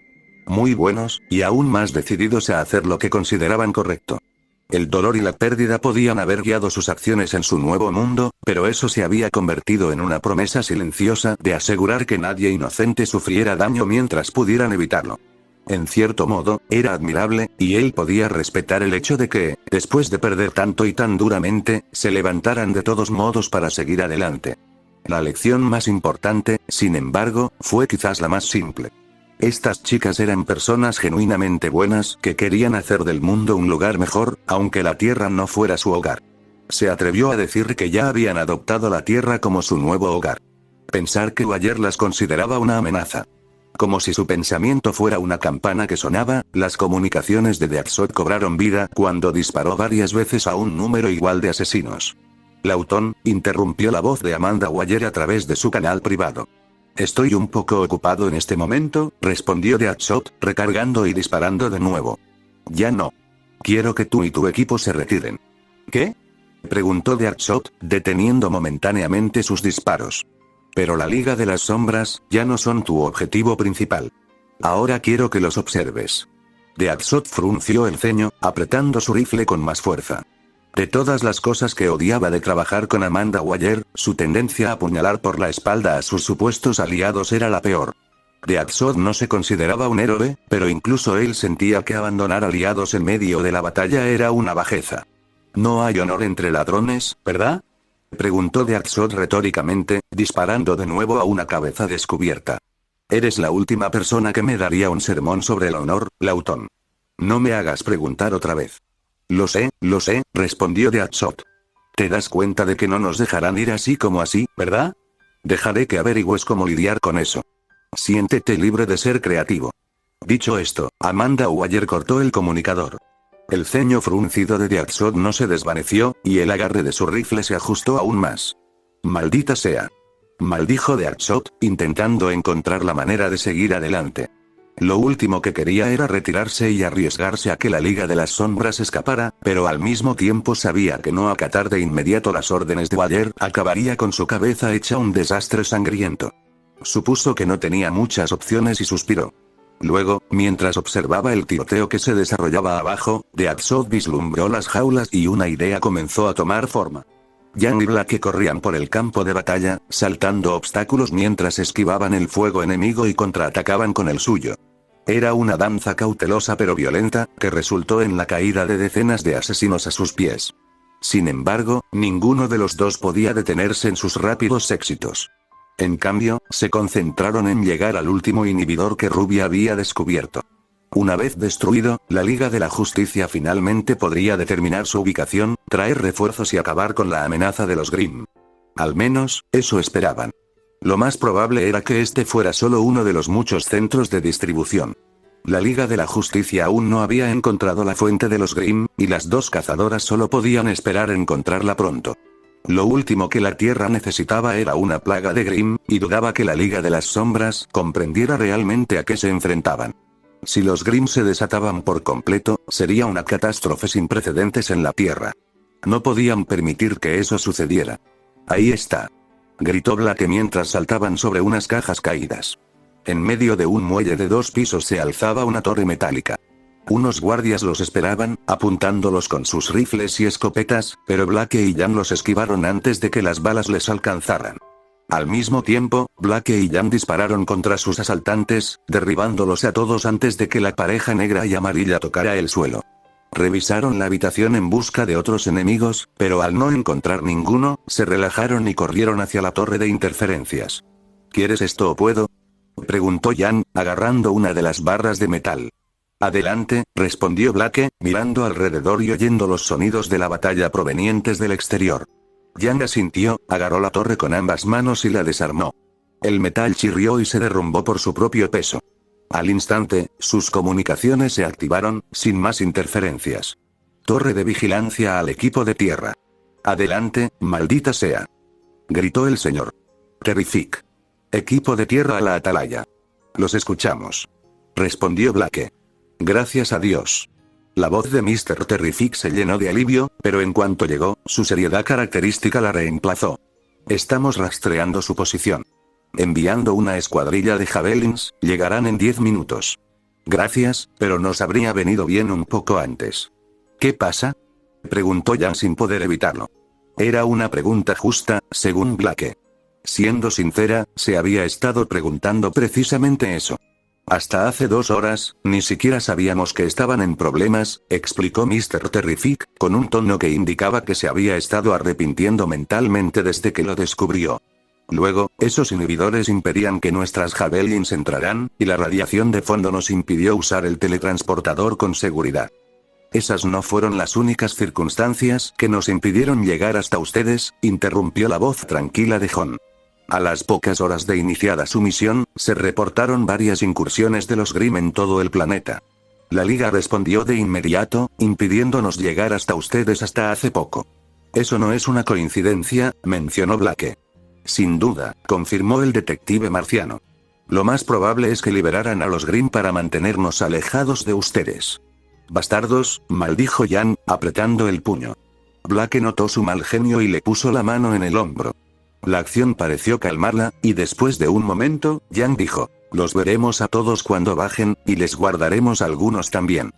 A: Muy buenos, y aún más decididos a hacer lo que consideraban correcto. El dolor y la pérdida podían haber guiado sus acciones en su nuevo mundo, pero eso se había convertido en una promesa silenciosa de asegurar que nadie inocente sufriera daño mientras pudieran evitarlo. En cierto modo, era admirable, y él podía respetar el hecho de que, después de perder tanto y tan duramente, se levantaran de todos modos para seguir adelante. La lección más importante, sin embargo, fue quizás la más simple. Estas chicas eran personas genuinamente buenas que querían hacer del mundo un lugar mejor, aunque la Tierra no fuera su hogar. Se atrevió a decir que ya habían adoptado la Tierra como su nuevo hogar. Pensar que Waller las consideraba una amenaza. Como si su pensamiento fuera una campana que sonaba, las comunicaciones de Deadshot cobraron vida cuando disparó varias veces a un número igual de asesinos. Lawton, interrumpió la voz de Amanda Waller a través de su canal privado. Estoy un poco ocupado en este momento, respondió Deadshot, recargando y disparando de nuevo. Ya no. Quiero que tú y tu equipo se retiren. ¿Qué? Preguntó Deadshot, deteniendo momentáneamente sus disparos. Pero la Liga de las Sombras, ya no son tu objetivo principal. Ahora quiero que los observes. Deadshot frunció el ceño, apretando su rifle con más fuerza. De todas las cosas que odiaba de trabajar con Amanda Waller, su tendencia a apuñalar por la espalda a sus supuestos aliados era la peor. Deadshot no se consideraba un héroe, pero incluso él sentía que abandonar aliados en medio de la batalla era una bajeza. ¿No hay honor entre ladrones, verdad? Preguntó Deadshot retóricamente, disparando de nuevo a una cabeza descubierta. Eres la última persona que me daría un sermón sobre el honor, Lawton. No me hagas preguntar otra vez. Lo sé, respondió Deadshot. Te das cuenta de que no nos dejarán ir así como así, ¿verdad? Dejaré que averigües cómo lidiar con eso. Siéntete libre de ser creativo. Dicho esto, Amanda Waller cortó el comunicador. El ceño fruncido de Deadshot no se desvaneció, y el agarre de su rifle se ajustó aún más. Maldita sea. Maldijo Deadshot, intentando encontrar la manera de seguir adelante. Lo último que quería era retirarse y arriesgarse a que la Liga de las Sombras escapara, pero al mismo tiempo sabía que no acatar de inmediato las órdenes de Waller acabaría con su cabeza hecha un desastre sangriento. Supuso que no tenía muchas opciones y suspiró. Luego, mientras observaba el tiroteo que se desarrollaba abajo, Deadshot vislumbró las jaulas y una idea comenzó a tomar forma. Jan y Blake corrían por el campo de batalla, saltando obstáculos mientras esquivaban el fuego enemigo y contraatacaban con el suyo. Era una danza cautelosa pero violenta, que resultó en la caída de decenas de asesinos a sus pies. Sin embargo, ninguno de los dos podía detenerse en sus rápidos éxitos. En cambio, se concentraron en llegar al último inhibidor que Ruby había descubierto. Una vez destruido, la Liga de la Justicia finalmente podría determinar su ubicación, traer refuerzos y acabar con la amenaza de los Grimm. Al menos, eso esperaban. Lo más probable era que este fuera solo uno de los muchos centros de distribución. La Liga de la Justicia aún no había encontrado la fuente de los Grimm, y las dos cazadoras solo podían esperar encontrarla pronto. Lo último que la Tierra necesitaba era una plaga de Grimm, y dudaba que la Liga de las Sombras comprendiera realmente a qué se enfrentaban. Si los Grimm se desataban por completo, sería una catástrofe sin precedentes en la Tierra. No podían permitir que eso sucediera. Ahí está. Gritó Blake mientras saltaban sobre unas cajas caídas. En medio de un muelle de 2 pisos se alzaba una torre metálica. Unos guardias los esperaban, apuntándolos con sus rifles y escopetas, pero Blake y Jan los esquivaron antes de que las balas les alcanzaran. Al mismo tiempo, Blake y Jan dispararon contra sus asaltantes, derribándolos a todos antes de que la pareja negra y amarilla tocara el suelo. Revisaron la habitación en busca de otros enemigos, pero al no encontrar ninguno, se relajaron y corrieron hacia la torre de interferencias. ¿Quieres esto o puedo? Preguntó Jan, agarrando una de las barras de metal. Adelante, respondió Blake, mirando alrededor y oyendo los sonidos de la batalla provenientes del exterior. Jan asintió, agarró la torre con ambas manos y la desarmó. El metal chirrió y se derrumbó por su propio peso. Al instante, sus comunicaciones se activaron, sin más interferencias. Torre de vigilancia al equipo de tierra. Adelante, maldita sea. Gritó el señor Terrific. Equipo de tierra a la atalaya. Los escuchamos. Respondió Blake. Gracias a Dios. La voz de Mr. Terrific se llenó de alivio, pero en cuanto llegó, su seriedad característica la reemplazó. Estamos rastreando su posición. Enviando una escuadrilla de Javelins, llegarán en 10 minutos. Gracias, pero nos habría venido bien un poco antes. ¿Qué pasa? Preguntó Jan sin poder evitarlo. Era una pregunta justa, según Blake. Siendo sincera, se había estado preguntando precisamente eso. Hasta hace 2 horas, ni siquiera sabíamos que estaban en problemas, explicó Mr. Terrific, con un tono que indicaba que se había estado arrepintiendo mentalmente desde que lo descubrió. Luego, esos inhibidores impedían que nuestras Javelins entraran, y la radiación de fondo nos impidió usar el teletransportador con seguridad. Esas no fueron las únicas circunstancias que nos impidieron llegar hasta ustedes, interrumpió la voz tranquila de John. A las pocas horas de iniciada su misión, se reportaron varias incursiones de los Grimm en todo el planeta. La Liga respondió de inmediato, impidiéndonos llegar hasta ustedes hasta hace poco. Eso no es una coincidencia, mencionó Blake. Sin duda, confirmó el detective marciano. Lo más probable es que liberaran a los Grimm para mantenernos alejados de ustedes. Bastardos, maldijo Jan, apretando el puño. Blake notó su mal genio y le puso la mano en el hombro. La acción pareció calmarla, y después de un momento, Jan dijo, los veremos a todos cuando bajen, y les guardaremos algunos también.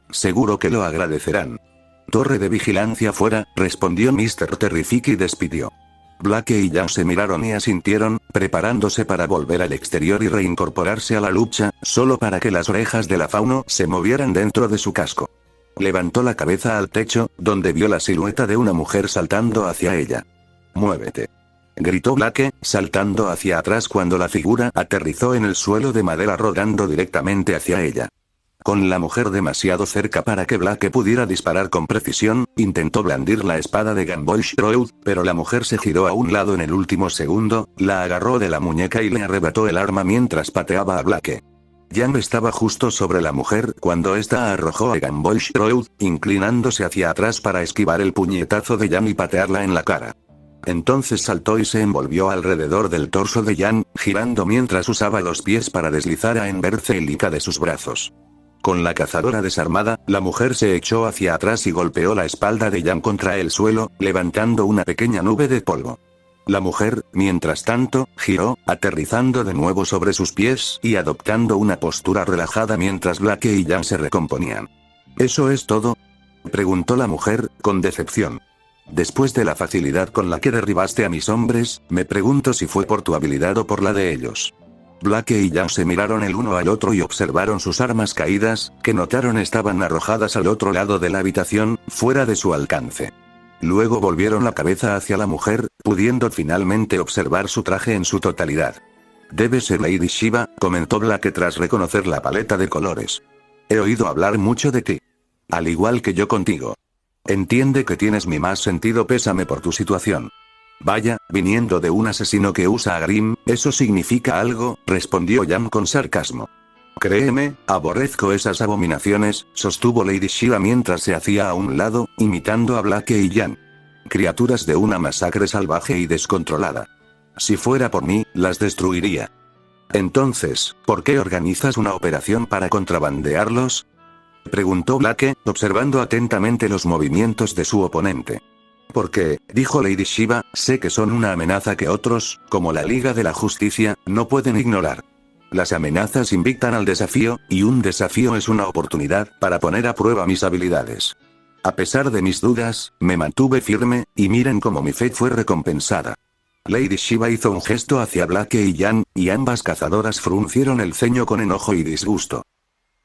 A: Seguro que lo agradecerán. Torre de vigilancia fuera, respondió Mr. Terrific y despidió. Blake y Jan se miraron y asintieron, preparándose para volver al exterior y reincorporarse a la lucha, solo para que las orejas de la Fauno se movieran dentro de su casco. Levantó la cabeza al techo, donde vio la silueta de una mujer saltando hacia ella. «Muévete», gritó Blake, saltando hacia atrás cuando la figura aterrizó en el suelo de madera rodando directamente hacia ella. Con la mujer demasiado cerca para que Blake pudiera disparar con precisión, intentó blandir la espada de Gambosh Road, pero la mujer se giró a un lado en el último segundo, la agarró de la muñeca y le arrebató el arma mientras pateaba a Blake. Jan estaba justo sobre la mujer cuando ésta arrojó a Gambosh Road, inclinándose hacia atrás para esquivar el puñetazo de Jan y patearla en la cara. Entonces saltó y se envolvió alrededor del torso de Jan, girando mientras usaba los pies para deslizar a Enver Celica de sus brazos. Con la cazadora desarmada, la mujer se echó hacia atrás y golpeó la espalda de Jan contra el suelo, levantando una pequeña nube de polvo. La mujer, mientras tanto, giró, aterrizando de nuevo sobre sus pies y adoptando una postura relajada mientras Blake y Jan se recomponían. ¿Eso es todo?, preguntó la mujer, con decepción. Después de la facilidad con la que derribaste a mis hombres, me pregunto si fue por tu habilidad o por la de ellos. Blake y Jan se miraron el uno al otro y observaron sus armas caídas, que notaron estaban arrojadas al otro lado de la habitación, fuera de su alcance. Luego volvieron la cabeza hacia la mujer, pudiendo finalmente observar su traje en su totalidad. Debe ser Lady Shiva, comentó Blake tras reconocer la paleta de colores. He oído hablar mucho de ti. Al igual que yo contigo. Entiende que tienes mi más sentido pésame por tu situación. Vaya, viniendo de un asesino que usa a Grimm, eso significa algo, respondió Jan con sarcasmo. Créeme, aborrezco esas abominaciones, sostuvo Lady Shiva mientras se hacía a un lado, imitando a Blake y Jan. Criaturas de una masacre salvaje y descontrolada. Si fuera por mí, las destruiría. Entonces, ¿por qué organizas una operación para contrabandearlos?, preguntó Blake, observando atentamente los movimientos de su oponente. Porque, dijo Lady Shiva, sé que son una amenaza que otros, como la Liga de la Justicia, no pueden ignorar. Las amenazas invitan al desafío, y un desafío es una oportunidad para poner a prueba mis habilidades. A pesar de mis dudas, me mantuve firme, y miren cómo mi fe fue recompensada. Lady Shiva hizo un gesto hacia Blake y Jan, y ambas cazadoras fruncieron el ceño con enojo y disgusto.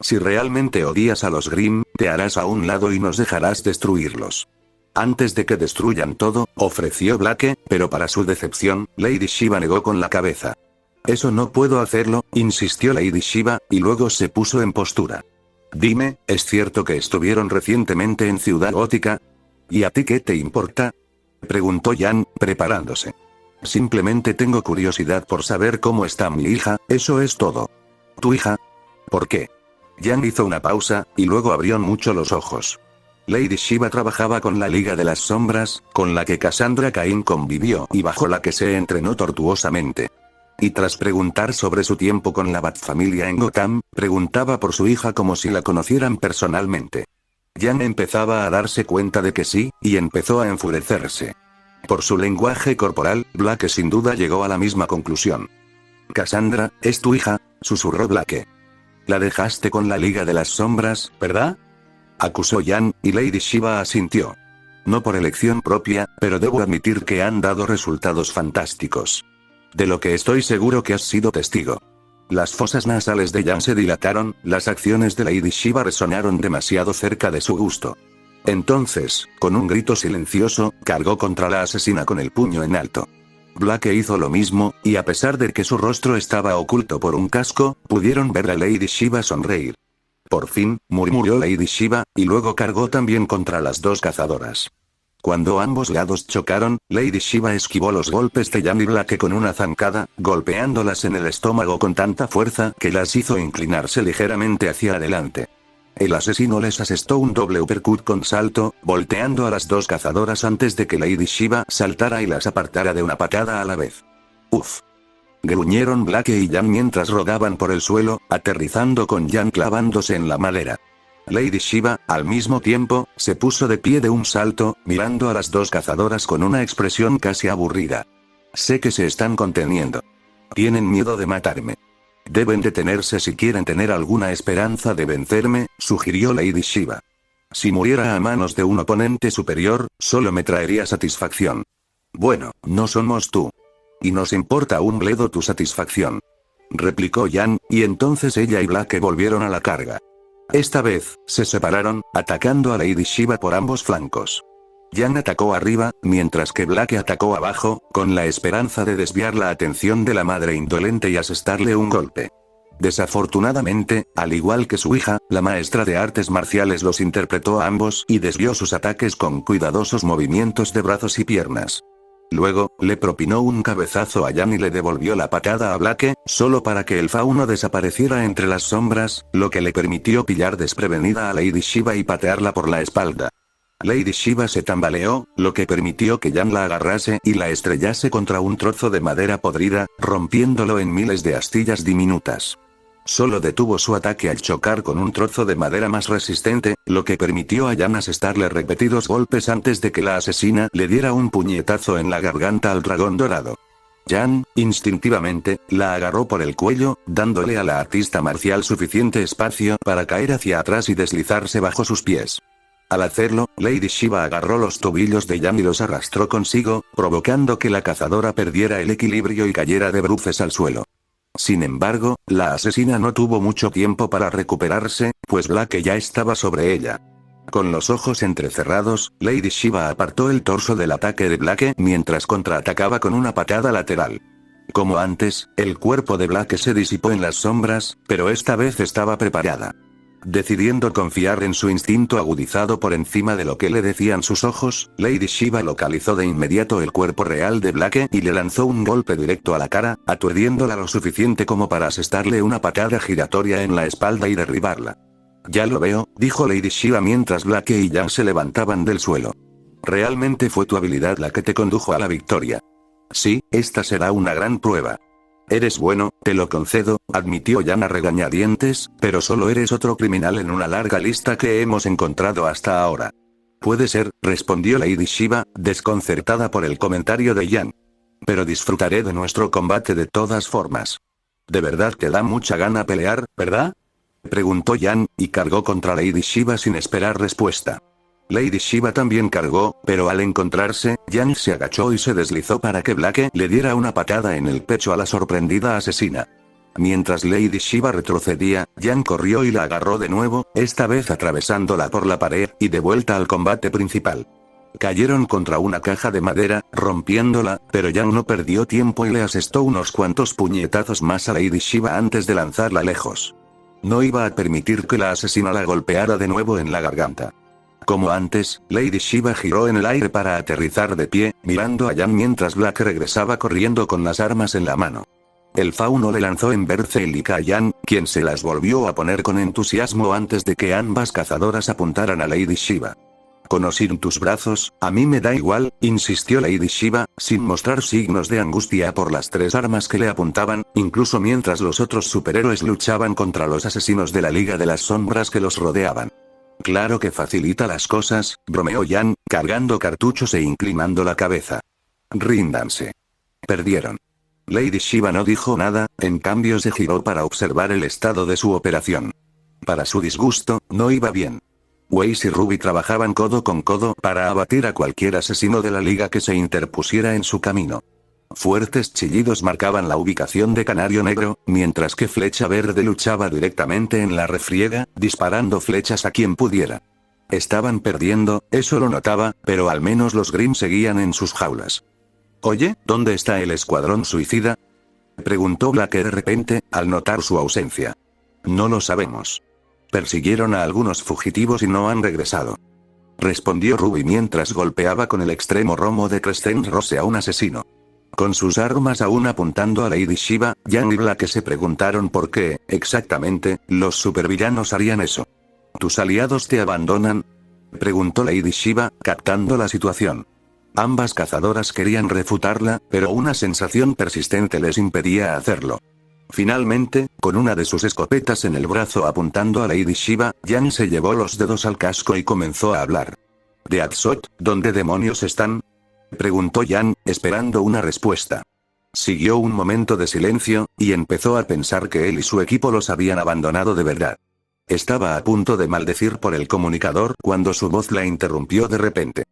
A: Si realmente odias a los Grimm, te harás a un lado y nos dejarás destruirlos. Antes de que destruyan todo, ofreció Blake, pero para su decepción, Lady Shiva negó con la cabeza. Eso no puedo hacerlo, insistió Lady Shiva, y luego se puso en postura. Dime, ¿es cierto que estuvieron recientemente en Ciudad Gótica? ¿Y a ti qué te importa? Preguntó Jan, preparándose. Simplemente tengo curiosidad por saber cómo está mi hija, eso es todo. ¿Tu hija? ¿Por qué? Jan hizo una pausa, y luego abrió mucho los ojos. Lady Shiva trabajaba con la Liga de las Sombras, con la que Cassandra Cain convivió y bajo la que se entrenó tortuosamente. Y tras preguntar sobre su tiempo con la Batfamilia en Gotham, preguntaba por su hija como si la conocieran personalmente. Jan empezaba a darse cuenta de que sí, y empezó a enfurecerse. Por su lenguaje corporal, Blake sin duda llegó a la misma conclusión. «Cassandra, ¿es tu hija?», susurró Blake. «La dejaste con la Liga de las Sombras, ¿verdad?», acusó Jan, y Lady Shiva asintió. «No por elección propia, pero debo admitir que han dado resultados fantásticos. De lo que estoy seguro que has sido testigo». Las fosas nasales de Jan se dilataron, las acciones de Lady Shiva resonaron demasiado cerca de su gusto. Entonces, con un grito silencioso, cargó contra la asesina con el puño en alto. Blake hizo lo mismo, y a pesar de que su rostro estaba oculto por un casco, pudieron ver a Lady Shiva sonreír. «Por fin», murmuró Lady Shiva, y luego cargó también contra las dos cazadoras. Cuando ambos lados chocaron, Lady Shiva esquivó los golpes de Jan y Blake con una zancada, golpeándolas en el estómago con tanta fuerza que las hizo inclinarse ligeramente hacia adelante. El asesino les asestó un doble uppercut con salto, volteando a las dos cazadoras antes de que Lady Shiva saltara y las apartara de una patada a la vez. «Uf», gruñeron Blake y Jan mientras rodaban por el suelo, aterrizando con Jan clavándose en la madera. Lady Shiva, al mismo tiempo, se puso de pie de un salto, mirando a las dos cazadoras con una expresión casi aburrida. «Sé que se están conteniendo. Tienen miedo de matarme. Deben detenerse si quieren tener alguna esperanza de vencerme», sugirió Lady Shiva. «Si muriera a manos de un oponente superior, solo me traería satisfacción». «Bueno, no somos tú. Y nos importa un bledo tu satisfacción», replicó Jan, y entonces ella y Blake volvieron a la carga. Esta vez, se separaron, atacando a Lady Shiva por ambos flancos. Jan atacó arriba, mientras que Blake atacó abajo, con la esperanza de desviar la atención de la madre indolente y asestarle un golpe. Desafortunadamente, al igual que su hija, la maestra de artes marciales los interpretó a ambos y desvió sus ataques con cuidadosos movimientos de brazos y piernas. Luego, le propinó un cabezazo a Jan y le devolvió la patada a Blake, solo para que el fauno desapareciera entre las sombras, lo que le permitió pillar desprevenida a Lady Shiva y patearla por la espalda. Lady Shiva se tambaleó, lo que permitió que Jan la agarrase y la estrellase contra un trozo de madera podrida, rompiéndolo en miles de astillas diminutas. Solo detuvo su ataque al chocar con un trozo de madera más resistente, lo que permitió a Jan asestarle repetidos golpes antes de que la asesina le diera un puñetazo en la garganta al dragón dorado. Jan, instintivamente, la agarró por el cuello, dándole a la artista marcial suficiente espacio para caer hacia atrás y deslizarse bajo sus pies. Al hacerlo, Lady Shiva agarró los tobillos de Jan y los arrastró consigo, provocando que la cazadora perdiera el equilibrio y cayera de bruces al suelo. Sin embargo, la asesina no tuvo mucho tiempo para recuperarse, pues Blake ya estaba sobre ella. Con los ojos entrecerrados, Lady Shiva apartó el torso del ataque de Blake mientras contraatacaba con una patada lateral. Como antes, el cuerpo de Blake se disipó en las sombras, pero esta vez estaba preparada. Decidiendo confiar en su instinto agudizado por encima de lo que le decían sus ojos, Lady Shiva localizó de inmediato el cuerpo real de Blake y le lanzó un golpe directo a la cara, aturdiéndola lo suficiente como para asestarle una patada giratoria en la espalda y derribarla. «Ya lo veo», dijo Lady Shiva mientras Blake y Jan se levantaban del suelo. «Realmente fue tu habilidad la que te condujo a la victoria. Sí, esta será una gran prueba. Eres bueno, te lo concedo», admitió Jan a regañadientes, «pero solo eres otro criminal en una larga lista que hemos encontrado hasta ahora». «Puede ser», respondió Lady Shiva, desconcertada por el comentario de Jan. «Pero disfrutaré de nuestro combate de todas formas». «¿De verdad te da mucha gana pelear, verdad?», preguntó Jan, y cargó contra Lady Shiva sin esperar respuesta. Lady Shiva también cargó, pero al encontrarse, Yang se agachó y se deslizó para que Blake le diera una patada en el pecho a la sorprendida asesina. Mientras Lady Shiva retrocedía, Yang corrió y la agarró de nuevo, esta vez atravesándola por la pared, y de vuelta al combate principal. Cayeron contra una caja de madera, rompiéndola, pero Yang no perdió tiempo y le asestó unos cuantos puñetazos más a Lady Shiva antes de lanzarla lejos. No iba a permitir que la asesina la golpeara de nuevo en la garganta. Como antes, Lady Shiva giró en el aire para aterrizar de pie, mirando a Yang mientras Black regresaba corriendo con las armas en la mano. El fauno le lanzó en Bercelica a Yang, quien se las volvió a poner con entusiasmo antes de que ambas cazadoras apuntaran a Lady Shiva. Con o sin tus brazos, a mí me da igual, insistió Lady Shiva, sin mostrar signos de angustia por las tres armas que le apuntaban, incluso mientras los otros superhéroes luchaban contra los asesinos de la Liga de las Sombras que los rodeaban. Claro que facilita las cosas, bromeó Yang, cargando cartuchos e inclinando la cabeza. Ríndanse. Perdieron. Lady Shiva no dijo nada, en cambio se giró para observar el estado de su operación. Para su disgusto, no iba bien. Weiss y Ruby trabajaban codo con codo para abatir a cualquier asesino de la liga que se interpusiera en su camino. Fuertes chillidos marcaban la ubicación de Canario Negro, mientras que Flecha Verde luchaba directamente en la refriega, disparando flechas a quien pudiera. Estaban perdiendo, eso lo notaba, pero al menos los Grimm seguían en sus jaulas. «Oye, ¿dónde está el escuadrón suicida?», preguntó Blake de repente, al notar su ausencia. «No lo sabemos. Persiguieron a algunos fugitivos y no han regresado», respondió Ruby mientras golpeaba con el extremo romo de Crescent Rose a un asesino. Con sus armas aún apuntando a Lady Shiva, Yang y Blake se preguntaron por qué, exactamente, los supervillanos harían eso. ¿Tus aliados te abandonan?, preguntó Lady Shiva, captando la situación. Ambas cazadoras querían refutarla, pero una sensación persistente les impedía hacerlo. Finalmente, con una de sus escopetas en el brazo apuntando a Lady Shiva, Yang se llevó los dedos al casco y comenzó a hablar. «¿De Axot, dónde demonios están?», preguntó Yang, esperando una respuesta. Siguió un momento de silencio, y empezó a pensar que él y su equipo los habían abandonado de verdad. Estaba a punto de maldecir por el comunicador cuando su voz la interrumpió de repente.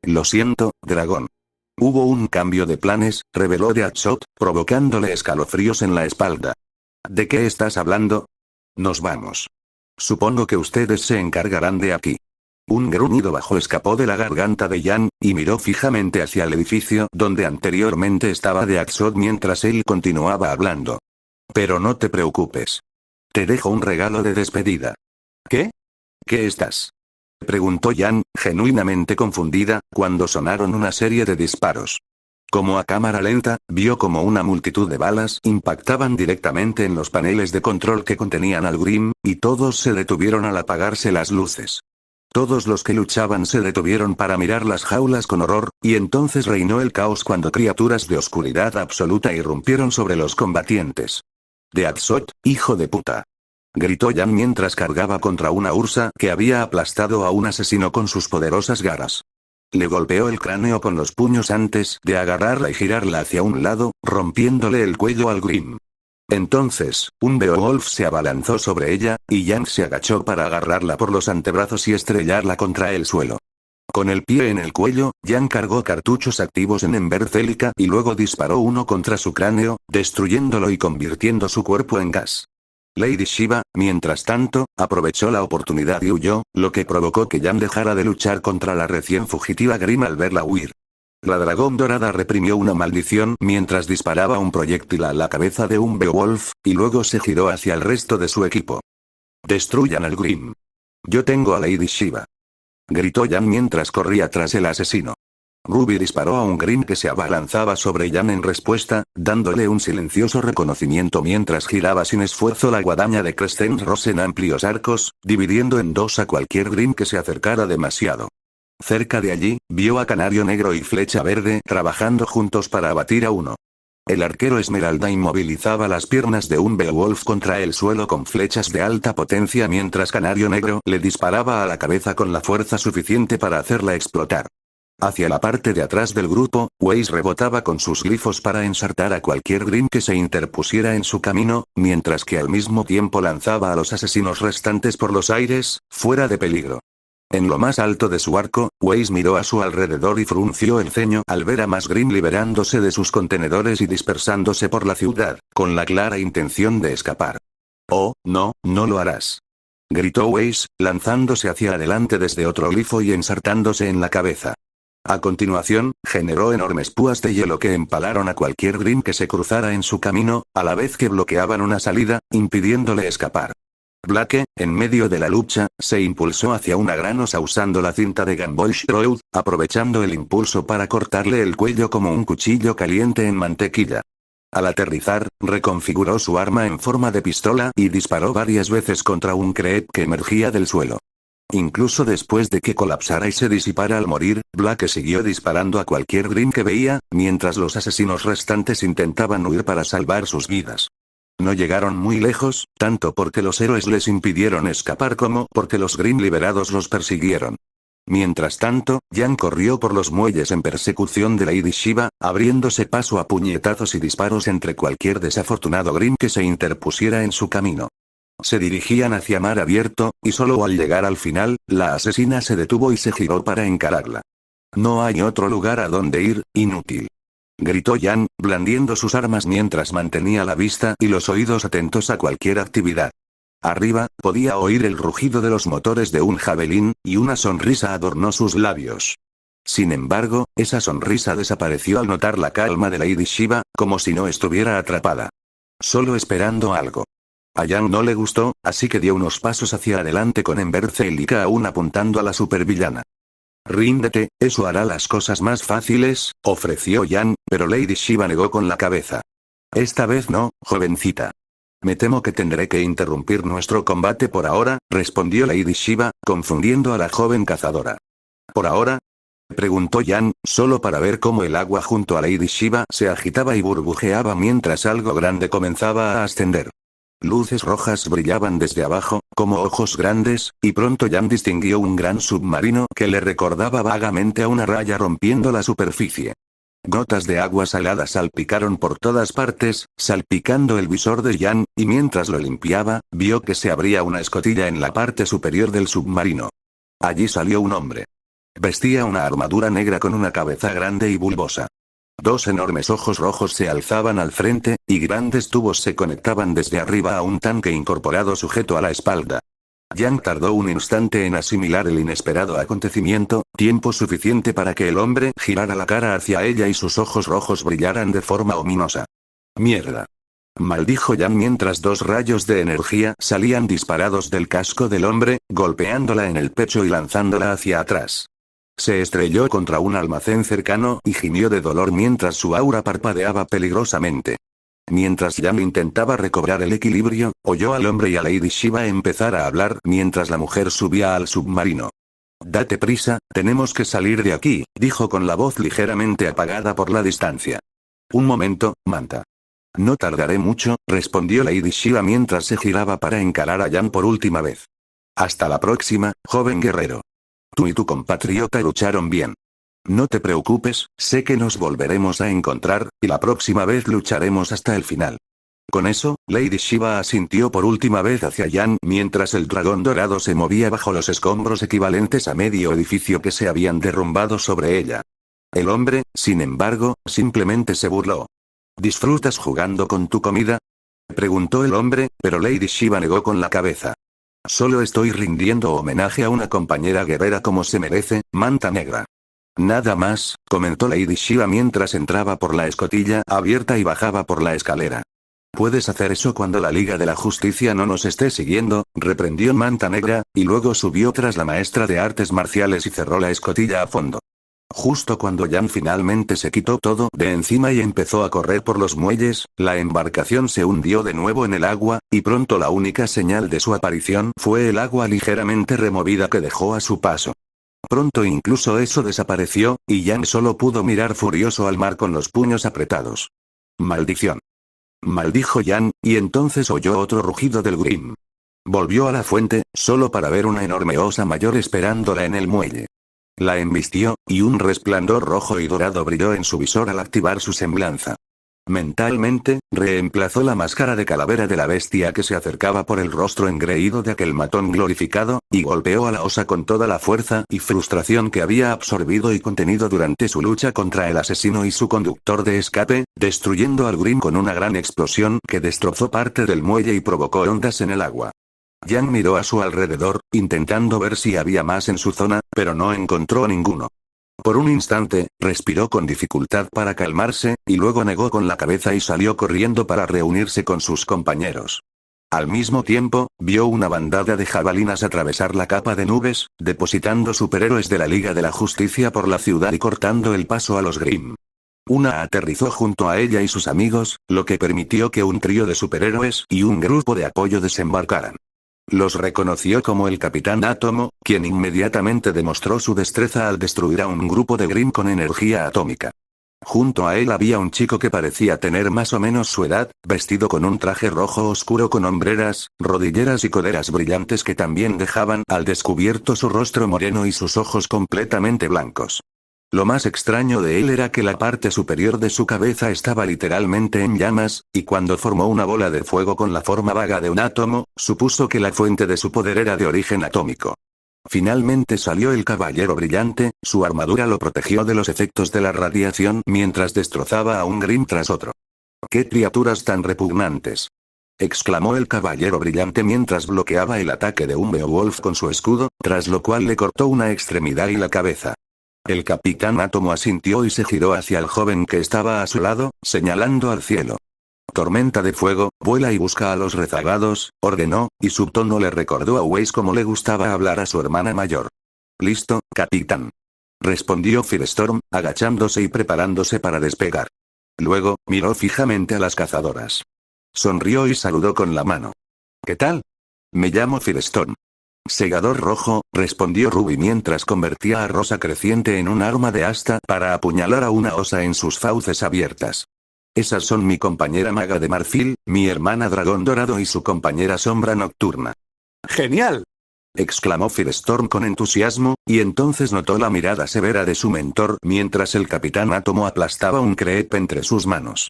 A: «Lo siento, dragón. Hubo un cambio de planes», reveló de Axot, provocándole escalofríos en la espalda. «¿De qué estás hablando? Nos vamos. Supongo que ustedes se encargarán de aquí». Un gruñido bajo escapó de la garganta de Yang, y miró fijamente hacia el edificio donde anteriormente estaba de Axot mientras él continuaba hablando. «Pero no te preocupes. Te dejo un regalo de despedida». «¿Qué? ¿Qué estás?», preguntó Yang, genuinamente confundida, cuando sonaron una serie de disparos. Como a cámara lenta, vio como una multitud de balas impactaban directamente en los paneles de control que contenían al Grimm, y todos se detuvieron al apagarse las luces. Todos los que luchaban se detuvieron para mirar las jaulas con horror, y entonces reinó el caos cuando criaturas de oscuridad absoluta irrumpieron sobre los combatientes. «De Axot, hijo de puta», gritó Yang mientras cargaba contra una ursa que había aplastado a un asesino con sus poderosas garras. Le golpeó el cráneo con los puños antes de agarrarla y girarla hacia un lado, rompiéndole el cuello al Grimm. Entonces, un Beowulf se abalanzó sobre ella, y Yang se agachó para agarrarla por los antebrazos y estrellarla contra el suelo. Con el pie en el cuello, Yang cargó cartuchos activos en Ember Celica y luego disparó uno contra su cráneo, destruyéndolo y convirtiendo su cuerpo en gas. Lady Shiva, mientras tanto, aprovechó la oportunidad y huyó, lo que provocó que Yang dejara de luchar contra la recién fugitiva Grimm al verla huir. La dragón dorada reprimió una maldición mientras disparaba un proyectil a la cabeza de un Beowulf, y luego se giró hacia el resto de su equipo. «Destruyan al Grimm. Yo tengo a Lady Shiva», gritó Yang mientras corría tras el asesino. Ruby disparó a un Grimm que se abalanzaba sobre Yang en respuesta, dándole un silencioso reconocimiento mientras giraba sin esfuerzo la guadaña de Crescent Rose en amplios arcos, dividiendo en dos a cualquier Grimm que se acercara demasiado. Cerca de allí, vio a Canario Negro y Flecha Verde trabajando juntos para abatir a uno. El arquero Esmeralda inmovilizaba las piernas de un Beowulf contra el suelo con flechas de alta potencia mientras Canario Negro le disparaba a la cabeza con la fuerza suficiente para hacerla explotar. Hacia la parte de atrás del grupo, Weiss rebotaba con sus glifos para ensartar a cualquier Grimm que se interpusiera en su camino, mientras que al mismo tiempo lanzaba a los asesinos restantes por los aires, fuera de peligro. En lo más alto de su arco, Weiss miró a su alrededor y frunció el ceño al ver a más Green liberándose de sus contenedores y dispersándose por la ciudad, con la clara intención de escapar. «Oh, no, no lo harás», gritó Weiss, lanzándose hacia adelante desde otro glifo y ensartándose en la cabeza. A continuación, generó enormes púas de hielo que empalaron a cualquier Green que se cruzara en su camino, a la vez que bloqueaban una salida, impidiéndole escapar. Blake, en medio de la lucha, se impulsó hacia una gran osa usando la cinta de Gamboge Road, aprovechando el impulso para cortarle el cuello como un cuchillo caliente en mantequilla. Al aterrizar, reconfiguró su arma en forma de pistola y disparó varias veces contra un creep que emergía del suelo. Incluso después de que colapsara y se disipara al morir, Blake siguió disparando a cualquier Green que veía, mientras los asesinos restantes intentaban huir para salvar sus vidas. No llegaron muy lejos, tanto porque los héroes les impidieron escapar como porque los Green liberados los persiguieron. Mientras tanto, Jan corrió por los muelles en persecución de Lady Shiva, abriéndose paso a puñetazos y disparos entre cualquier desafortunado Green que se interpusiera en su camino. Se dirigían hacia mar abierto, y solo al llegar al final, la asesina se detuvo y se giró para encararla. «No hay otro lugar a donde ir, inútil», gritó Jan, blandiendo sus armas mientras mantenía la vista y los oídos atentos a cualquier actividad. Arriba, podía oír el rugido de los motores de un javelín, y una sonrisa adornó sus labios. Sin embargo, esa sonrisa desapareció al notar la calma de Lady Shiva, como si no estuviera atrapada. Solo esperando algo. A Jan no le gustó, así que dio unos pasos hacia adelante con Ember Celica aún apuntando a la supervillana. «Ríndete, eso hará las cosas más fáciles», ofreció Jan, pero Lady Shiva negó con la cabeza. «Esta vez no, jovencita. Me temo que tendré que interrumpir nuestro combate por ahora», respondió Lady Shiva, confundiendo a la joven cazadora. «¿Por ahora?», preguntó Jan, solo para ver cómo el agua junto a Lady Shiva se agitaba y burbujeaba mientras algo grande comenzaba a ascender. Luces rojas brillaban desde abajo, como ojos grandes, y pronto Jan distinguió un gran submarino que le recordaba vagamente a una raya rompiendo la superficie. Gotas de agua salada salpicaron por todas partes, salpicando el visor de Jan, y mientras lo limpiaba, vio que se abría una escotilla en la parte superior del submarino. Allí salió un hombre. Vestía una armadura negra con una cabeza grande y bulbosa. Dos enormes ojos rojos se alzaban al frente, y grandes tubos se conectaban desde arriba a un tanque incorporado sujeto a la espalda. Jan tardó un instante en asimilar el inesperado acontecimiento, tiempo suficiente para que el hombre girara la cara hacia ella y sus ojos rojos brillaran de forma ominosa. «Mierda», maldijo Jan mientras dos rayos de energía salían disparados del casco del hombre, golpeándola en el pecho y lanzándola hacia atrás. Se estrelló contra un almacén cercano y gimió de dolor mientras su aura parpadeaba peligrosamente. Mientras Jan intentaba recobrar el equilibrio, oyó al hombre y a Lady Shiva empezar a hablar mientras la mujer subía al submarino. «Date prisa, tenemos que salir de aquí», dijo con la voz ligeramente apagada por la distancia. «Un momento, Manta». «No tardaré mucho», respondió Lady Shiva mientras se giraba para encarar a Jan por última vez. «Hasta la próxima, joven guerrero. Tú y tu compatriota lucharon bien. No te preocupes, sé que nos volveremos a encontrar, y la próxima vez lucharemos hasta el final». Con eso, Lady Shiva asintió por última vez hacia Jan mientras el dragón dorado se movía bajo los escombros equivalentes a medio edificio que se habían derrumbado sobre ella. El hombre, sin embargo, simplemente se burló. «¿Disfrutas jugando con tu comida?», preguntó el hombre, pero Lady Shiva negó con la cabeza. «Solo estoy rindiendo homenaje a una compañera guerrera como se merece, Manta Negra». «Nada más», comentó Lady Shiva mientras entraba por la escotilla abierta y bajaba por la escalera. «Puedes hacer eso cuando la Liga de la Justicia no nos esté siguiendo», reprendió Manta Negra, y luego subió tras la maestra de artes marciales y cerró la escotilla a fondo. Justo cuando Jan finalmente se quitó todo de encima y empezó a correr por los muelles, la embarcación se hundió de nuevo en el agua, y pronto la única señal de su aparición fue el agua ligeramente removida que dejó a su paso. Pronto incluso eso desapareció, y Jan solo pudo mirar furioso al mar con los puños apretados. «Maldición», maldijo Jan, y entonces oyó otro rugido del Grim. Volvió a la fuente, solo para ver una enorme osa mayor esperándola en el muelle. La embistió, y un resplandor rojo y dorado brilló en su visor al activar su semblanza. Mentalmente, reemplazó la máscara de calavera de la bestia que se acercaba por el rostro engreído de aquel matón glorificado, y golpeó a la osa con toda la fuerza y frustración que había absorbido y contenido durante su lucha contra el asesino y su conductor de escape, destruyendo al Grim con una gran explosión que destrozó parte del muelle y provocó ondas en el agua. Yang miró a su alrededor, intentando ver si había más en su zona, pero no encontró ninguno. Por un instante, respiró con dificultad para calmarse, y luego negó con la cabeza y salió corriendo para reunirse con sus compañeros. Al mismo tiempo, vio una bandada de jabalinas atravesar la capa de nubes, depositando superhéroes de la Liga de la Justicia por la ciudad y cortando el paso a los Grimm. Una aterrizó junto a ella y sus amigos, lo que permitió que un trío de superhéroes y un grupo de apoyo desembarcaran. Los reconoció como el Capitán Átomo, quien inmediatamente demostró su destreza al destruir a un grupo de Grimm con energía atómica. Junto a él había un chico que parecía tener más o menos su edad, vestido con un traje rojo oscuro con hombreras, rodilleras y coderas brillantes que también dejaban al descubierto su rostro moreno y sus ojos completamente blancos. Lo más extraño de él era que la parte superior de su cabeza estaba literalmente en llamas, y cuando formó una bola de fuego con la forma vaga de un átomo, supuso que la fuente de su poder era de origen atómico. Finalmente salió el caballero brillante, su armadura lo protegió de los efectos de la radiación mientras destrozaba a un Grimm tras otro. ¡Qué criaturas tan repugnantes!, exclamó el caballero brillante mientras bloqueaba el ataque de un Beowulf con su escudo, tras lo cual le cortó una extremidad y la cabeza. El Capitán Átomo asintió y se giró hacia el joven que estaba a su lado, señalando al cielo. Tormenta de fuego, vuela y busca a los rezagados, ordenó, y su tono le recordó a Weiss como le gustaba hablar a su hermana mayor. Listo, capitán, respondió Firestorm, agachándose y preparándose para despegar. Luego, miró fijamente a las cazadoras. Sonrió y saludó con la mano. ¿Qué tal? Me llamo Firestorm. Segador rojo, respondió Ruby mientras convertía a Rosa Creciente en un arma de asta para apuñalar a una osa en sus fauces abiertas. Esas son mi compañera maga de marfil, mi hermana dragón dorado y su compañera sombra nocturna. ¡Genial!, exclamó Firestorm con entusiasmo, y entonces notó la mirada severa de su mentor mientras el Capitán Átomo aplastaba un crepe entre sus manos.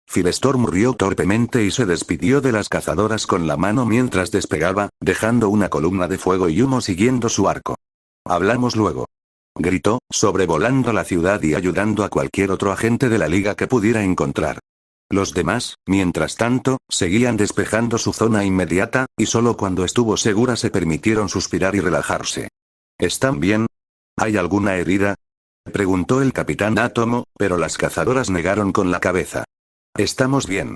A: Firestorm rió torpemente y se despidió de las cazadoras con la mano mientras despegaba, dejando una columna de fuego y humo siguiendo su arco. Hablamos luego, gritó, sobrevolando la ciudad y ayudando a cualquier otro agente de la liga que pudiera encontrar. Los demás, mientras tanto, seguían despejando su zona inmediata, y solo cuando estuvo segura se permitieron suspirar y relajarse. ¿Están bien? ¿Hay alguna herida?, preguntó el Capitán Átomo, pero las cazadoras negaron con la cabeza. Estamos bien.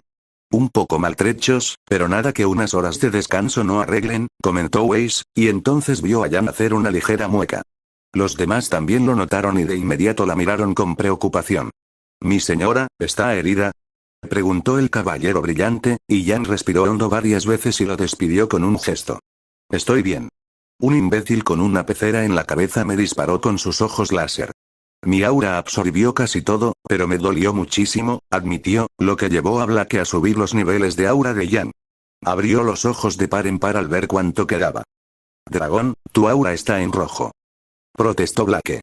A: Un poco maltrechos, pero nada que unas horas de descanso no arreglen, comentó Weiss, y entonces vio a Jan hacer una ligera mueca. Los demás también lo notaron y de inmediato la miraron con preocupación. ¿Mi señora, está herida?, preguntó el caballero brillante, y Jan respiró hondo varias veces y lo despidió con un gesto. Estoy bien. Un imbécil con una pecera en la cabeza me disparó con sus ojos láser. Mi aura absorbió casi todo, pero me dolió muchísimo, admitió, lo que llevó a Blake a subir los niveles de aura de Jan. Abrió los ojos de par en par al ver cuánto quedaba. Dragón, tu aura está en rojo, protestó Blake.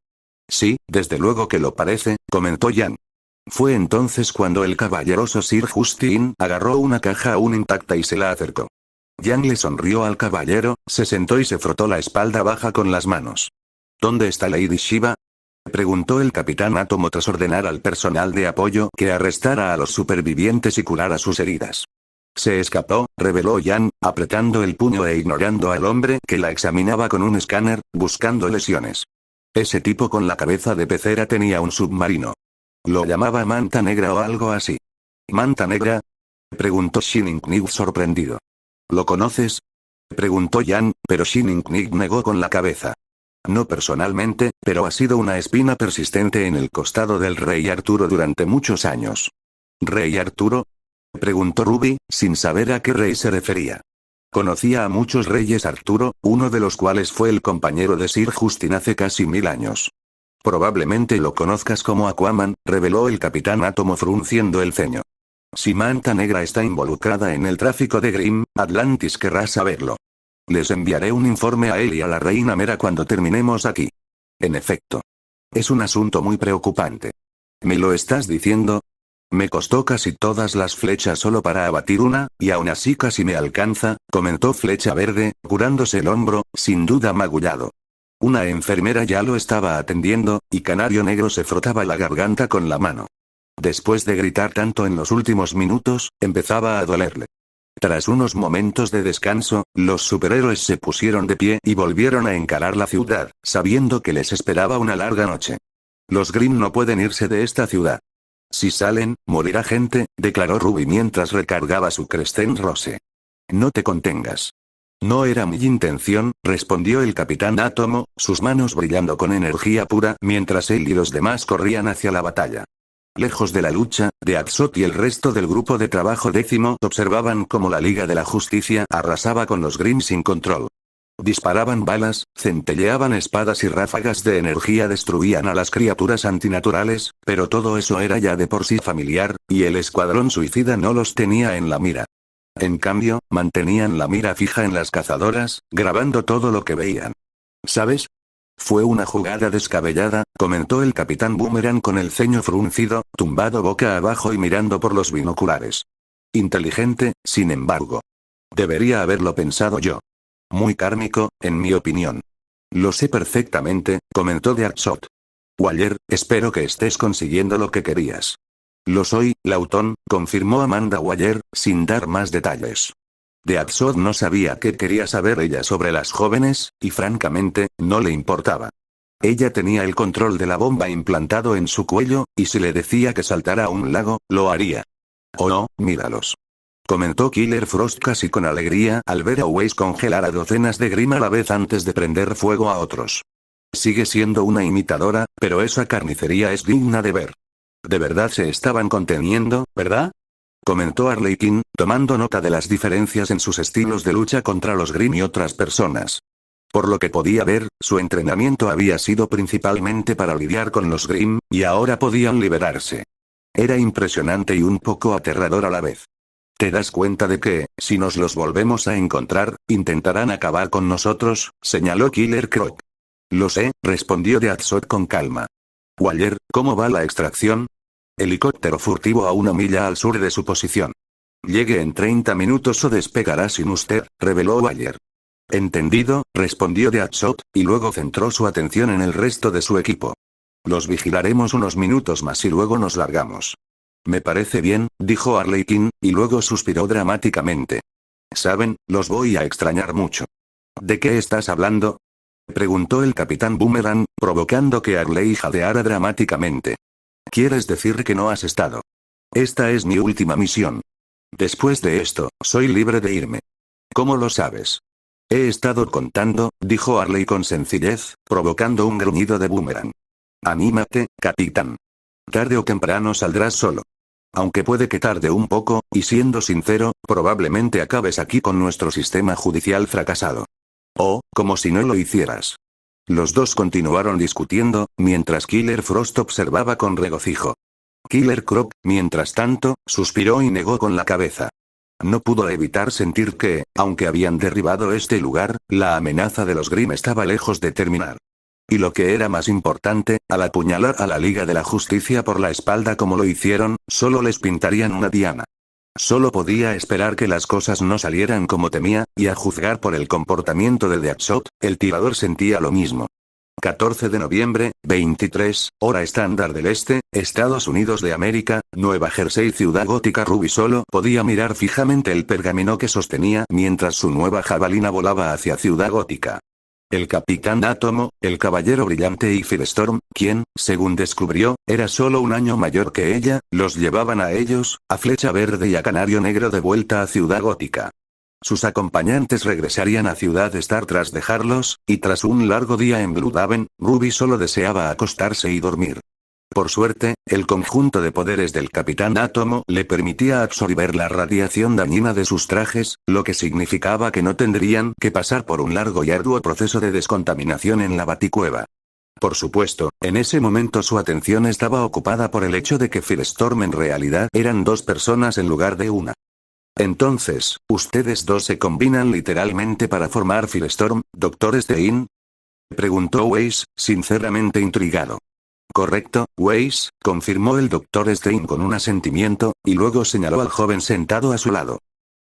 A: Sí, desde luego que lo parece, comentó Jan. Fue entonces cuando el caballeroso Sir Justin agarró una caja aún intacta y se la acercó. Jan le sonrió al caballero, se sentó y se frotó la espalda baja con las manos. ¿Dónde está Lady Shiva?, preguntó el Capitán Átomo tras ordenar al personal de apoyo que arrestara a los supervivientes y curara sus heridas. Se escapó, reveló Jan, apretando el puño e ignorando al hombre que la examinaba con un escáner, buscando lesiones. Ese tipo con la cabeza de pecera tenía un submarino. Lo llamaba Manta Negra o algo así. ¿Manta Negra?, preguntó Shining Knight sorprendido. ¿Lo conoces?, preguntó Jan, pero Shining Knight negó con la cabeza. No personalmente, pero ha sido una espina persistente en el costado del rey Arturo durante muchos años. ¿Rey Arturo?, preguntó Ruby, sin saber a qué rey se refería. Conocía a muchos reyes Arturo, uno de los cuales fue el compañero de Sir Justin hace casi 1000 años. Probablemente lo conozcas como Aquaman, reveló el Capitán Átomo frunciendo el ceño. Si Manta Negra está involucrada en el tráfico de Grimm, Atlantis querrá saberlo. Les enviaré un informe a él y a la reina Mera cuando terminemos aquí. En efecto. Es un asunto muy preocupante. ¿Me lo estás diciendo?, Me costó casi todas las flechas solo para abatir una, y aún así casi me alcanza, comentó Flecha Verde, curándose el hombro, sin duda magullado. Una enfermera ya lo estaba atendiendo, y Canario Negro se frotaba la garganta con la mano. Después de gritar tanto en los últimos minutos, empezaba a dolerle. Tras unos momentos de descanso, los superhéroes se pusieron de pie y volvieron a encarar la ciudad, sabiendo que les esperaba una larga noche. Los Grimm no pueden irse de esta ciudad. Si salen, morirá gente, declaró Ruby mientras recargaba su Crescent Rose. No te contengas. No era mi intención, respondió el Capitán Átomo, sus manos brillando con energía pura mientras él y los demás corrían hacia la batalla. Lejos de la lucha, Deadshot y el resto del grupo de trabajo 10 observaban cómo la Liga de la Justicia arrasaba con los Grimm sin control. Disparaban balas, centelleaban espadas y ráfagas de energía destruían a las criaturas antinaturales, pero todo eso era ya de por sí familiar, y el escuadrón suicida no los tenía en la mira. En cambio, mantenían la mira fija en las cazadoras, grabando todo lo que veían. ¿Sabes? Fue una jugada descabellada, comentó el Capitán Boomerang con el ceño fruncido, tumbado boca abajo y mirando por los binoculares. Inteligente, sin embargo. Debería haberlo pensado yo. Muy kármico, en mi opinión. Lo sé perfectamente, comentó Deadshot. Waller, espero que estés consiguiendo lo que querías. Lo soy, Lautón, confirmó Amanda Waller, sin dar más detalles. Deadshot no sabía qué quería saber ella sobre las jóvenes, y francamente, no le importaba. Ella tenía el control de la bomba implantado en su cuello, y si le decía que saltara a un lago, lo haría. Oh no, míralos. Comentó Killer Frost casi con alegría al ver a Weiss congelar a docenas de Grimm a la vez antes de prender fuego a otros. Sigue siendo una imitadora, pero esa carnicería es digna de ver. De verdad se estaban conteniendo, ¿verdad? Comentó Arlequín, tomando nota de las diferencias en sus estilos de lucha contra los Grimm y otras personas. Por lo que podía ver, su entrenamiento había sido principalmente para lidiar con los Grimm, y ahora podían liberarse. Era impresionante y un poco aterrador a la vez. ¿Te das cuenta de que, si nos los volvemos a encontrar, intentarán acabar con nosotros?, señaló Killer Croc. Lo sé, respondió Deadshot con calma. Waller, ¿cómo va la extracción? Helicóptero furtivo a 1 milla al sur de su posición. Llegue en 30 minutos o despegará sin usted, reveló Waller. Entendido, respondió Deadshot, y luego centró su atención en el resto de su equipo. Los vigilaremos unos minutos más y luego nos largamos. Me parece bien, dijo Arlequín, y luego suspiró dramáticamente. Saben, los voy a extrañar mucho. ¿De qué estás hablando?, preguntó el Capitán Boomerang, provocando que Arley jadeara dramáticamente. ¿Quieres decir que no has estado? Esta es mi última misión. Después de esto, soy libre de irme. ¿Cómo lo sabes? He estado contando, dijo Arley con sencillez, provocando un gruñido de Boomerang. Anímate, capitán. Tarde o temprano saldrás solo. Aunque puede que tarde un poco, y siendo sincero, probablemente acabes aquí con nuestro sistema judicial fracasado. Oh, como si no lo hicieras. Los dos continuaron discutiendo, mientras Killer Frost observaba con regocijo. Killer Croc, mientras tanto, suspiró y negó con la cabeza. No pudo evitar sentir que, aunque habían derribado este lugar, la amenaza de los Grimm estaba lejos de terminar. Y lo que era más importante, al apuñalar a la Liga de la Justicia por la espalda como lo hicieron, solo les pintarían una diana. Solo podía esperar que las cosas no salieran como temía, y a juzgar por el comportamiento de Deadshot, el tirador sentía lo mismo. 14 de noviembre, 23, hora estándar del este, Estados Unidos de América, Nueva Jersey, Ciudad Gótica. Ruby solo podía mirar fijamente el pergamino que sostenía mientras su nueva jabalina volaba hacia Ciudad Gótica. El Capitán Átomo, el Caballero Brillante y Firestorm, quien, según descubrió, era solo un año mayor que ella, los llevaban a ellos, a Flecha Verde y a Canario Negro de vuelta a Ciudad Gótica. Sus acompañantes regresarían a Ciudad Star tras dejarlos, y tras un largo día en Blue Haven, Ruby solo deseaba acostarse y dormir. Por suerte, el conjunto de poderes del Capitán Átomo le permitía absorber la radiación dañina de sus trajes, lo que significaba que no tendrían que pasar por un largo y arduo proceso de descontaminación en la Baticueva. Por supuesto, en ese momento su atención estaba ocupada por el hecho de que Firestorm en realidad eran 2 personas en lugar de una. Entonces, ¿ustedes dos se combinan literalmente para formar Firestorm, Dr. Stein?, preguntó Weiss, sinceramente intrigado. Correcto, Weiss, confirmó el Dr. Stein con un asentimiento, y luego señaló al joven sentado a su lado.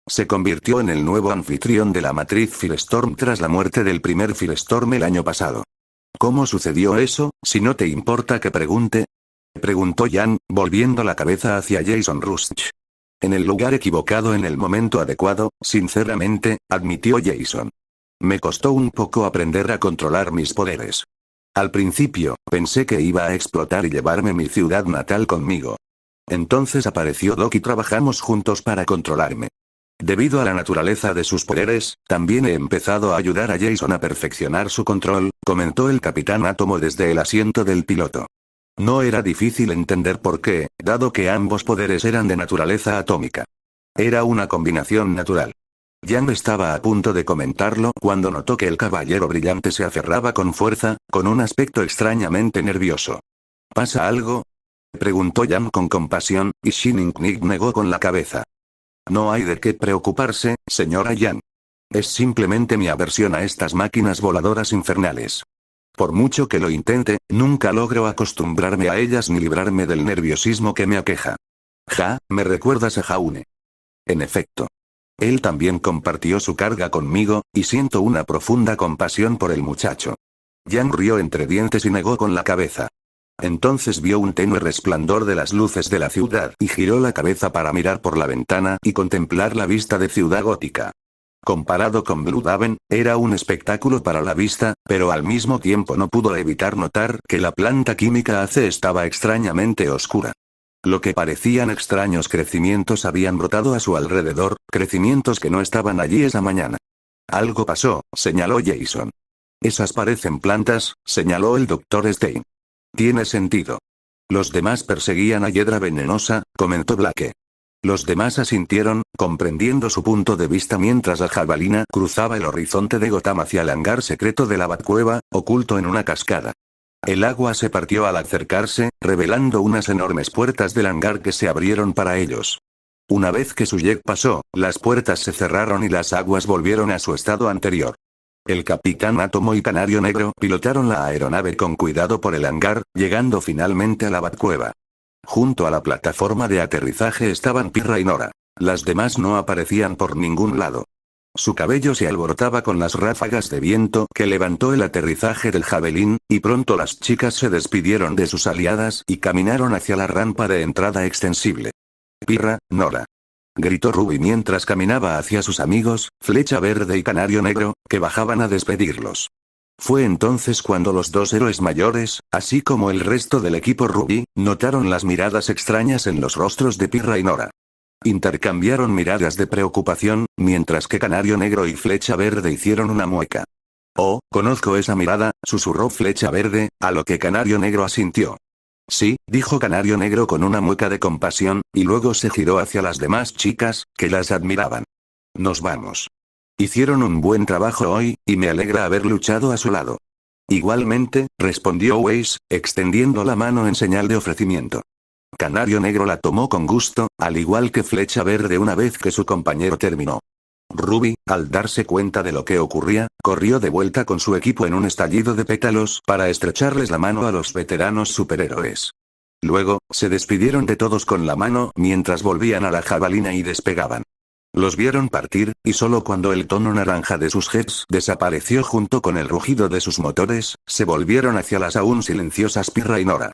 A: Se convirtió en el nuevo anfitrión de la matriz Firestorm tras la muerte del primer Firestorm el año pasado. ¿Cómo sucedió eso, si no te importa que pregunte? Preguntó Jan, volviendo la cabeza hacia Jason Rusch. En el lugar equivocado en el momento adecuado, sinceramente, admitió Jason. Me costó un poco aprender a controlar mis poderes. Al principio, pensé que iba a explotar y llevarme mi ciudad natal conmigo. Entonces apareció Doc y trabajamos juntos para controlarme. Debido a la naturaleza de sus poderes, también he empezado a ayudar a Jason a perfeccionar su control, comentó el Capitán Átomo desde el asiento del piloto. No era difícil entender por qué, dado que ambos poderes eran de naturaleza atómica. Era una combinación natural. Jan estaba a punto de comentarlo cuando notó que el caballero brillante se aferraba con fuerza, con un aspecto extrañamente nervioso. ¿Pasa algo?, preguntó Jan con compasión, y Shining Knight negó con la cabeza. No hay de qué preocuparse, señora Jan. Es simplemente mi aversión a estas máquinas voladoras infernales. Por mucho que lo intente, nunca logro acostumbrarme a ellas ni librarme del nerviosismo que me aqueja. Me recuerdas a Jaune. En efecto. Él también compartió su carga conmigo, y siento una profunda compasión por el muchacho. Jan rió entre dientes y negó con la cabeza. Entonces vio un tenue resplandor de las luces de la ciudad y giró la cabeza para mirar por la ventana y contemplar la vista de Ciudad Gótica. Comparado con Bloodaven, era un espectáculo para la vista, pero al mismo tiempo no pudo evitar notar que la planta química AC estaba extrañamente oscura. Lo que parecían extraños crecimientos habían brotado a su alrededor, crecimientos que no estaban allí esa mañana. Algo pasó, señaló Jason. Esas parecen plantas, señaló el Dr. Stein. Tiene sentido. Los demás perseguían a Hiedra Venenosa, comentó Blake. Los demás asintieron, comprendiendo su punto de vista mientras la jabalina cruzaba el horizonte de Gotham hacia el hangar secreto de la Batcueva, oculto en una cascada. El agua se partió al acercarse, revelando unas enormes puertas del hangar que se abrieron para ellos. Una vez que su jet pasó, las puertas se cerraron y las aguas volvieron a su estado anterior. El Capitán Átomo y Canario Negro pilotaron la aeronave con cuidado por el hangar, llegando finalmente a la Batcueva. Junto a la plataforma de aterrizaje estaban Pirra y Nora. Las demás no aparecían por ningún lado. Su cabello se alborotaba con las ráfagas de viento que levantó el aterrizaje del Javelin, y pronto las chicas se despidieron de sus aliadas y caminaron hacia la rampa de entrada extensible. Pirra, Nora. Gritó Ruby mientras caminaba hacia sus amigos, Flecha Verde y Canario Negro, que bajaban a despedirlos. Fue entonces cuando los dos héroes mayores, así como el resto del equipo Ruby, notaron las miradas extrañas en los rostros de Pirra y Nora. Intercambiaron miradas de preocupación, mientras que Canario Negro y Flecha Verde hicieron una mueca. Oh, conozco esa mirada, susurró Flecha Verde, a lo que Canario Negro asintió. Sí, dijo Canario Negro con una mueca de compasión, y luego se giró hacia las demás chicas, que las admiraban. Nos vamos. Hicieron un buen trabajo hoy, y me alegra haber luchado a su lado. Igualmente, respondió Weiss, extendiendo la mano en señal de ofrecimiento. Canario Negro la tomó con gusto, al igual que Flecha Verde una vez que su compañero terminó. Ruby, al darse cuenta de lo que ocurría, corrió de vuelta con su equipo en un estallido de pétalos para estrecharles la mano a los veteranos superhéroes. Luego, se despidieron de todos con la mano mientras volvían a la jabalina y despegaban. Los vieron partir, y solo cuando el tono naranja de sus jets desapareció junto con el rugido de sus motores, se volvieron hacia las aún silenciosas Pirra y Nora.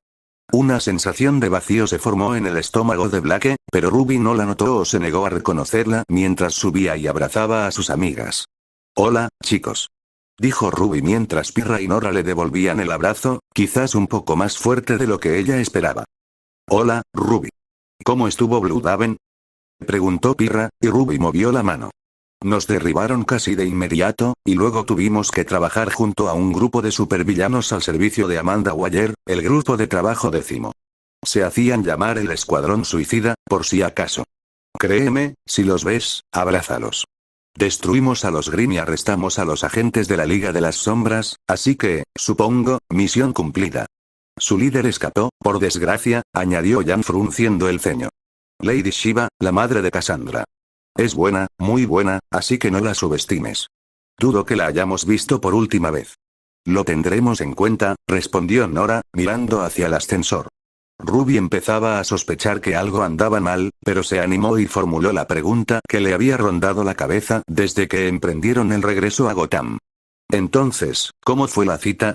A: Una sensación de vacío se formó en el estómago de Blake, pero Ruby no la notó o se negó a reconocerla mientras subía y abrazaba a sus amigas. Hola, chicos. Dijo Ruby mientras Pirra y Nora le devolvían el abrazo, quizás un poco más fuerte de lo que ella esperaba. Hola, Ruby. ¿Cómo estuvo Bloodaven?, preguntó Pirra, y Ruby movió la mano. Nos derribaron casi de inmediato, y luego tuvimos que trabajar junto a un grupo de supervillanos al servicio de Amanda Waller, el grupo de trabajo 10º. Se hacían llamar el Escuadrón Suicida, por si acaso. Créeme, si los ves, abrázalos. Destruimos a los Green y arrestamos a los agentes de la Liga de las Sombras, así que, supongo, misión cumplida. Su líder escapó, por desgracia, añadió Jan frunciendo el ceño. Lady Shiva, la madre de Cassandra. Es buena, muy buena, así que no la subestimes. Dudo que la hayamos visto por última vez. Lo tendremos en cuenta, respondió Nora, mirando hacia el ascensor. Ruby empezaba a sospechar que algo andaba mal, pero se animó y formuló la pregunta que le había rondado la cabeza desde que emprendieron el regreso a Gotham. Entonces, ¿cómo fue la cita?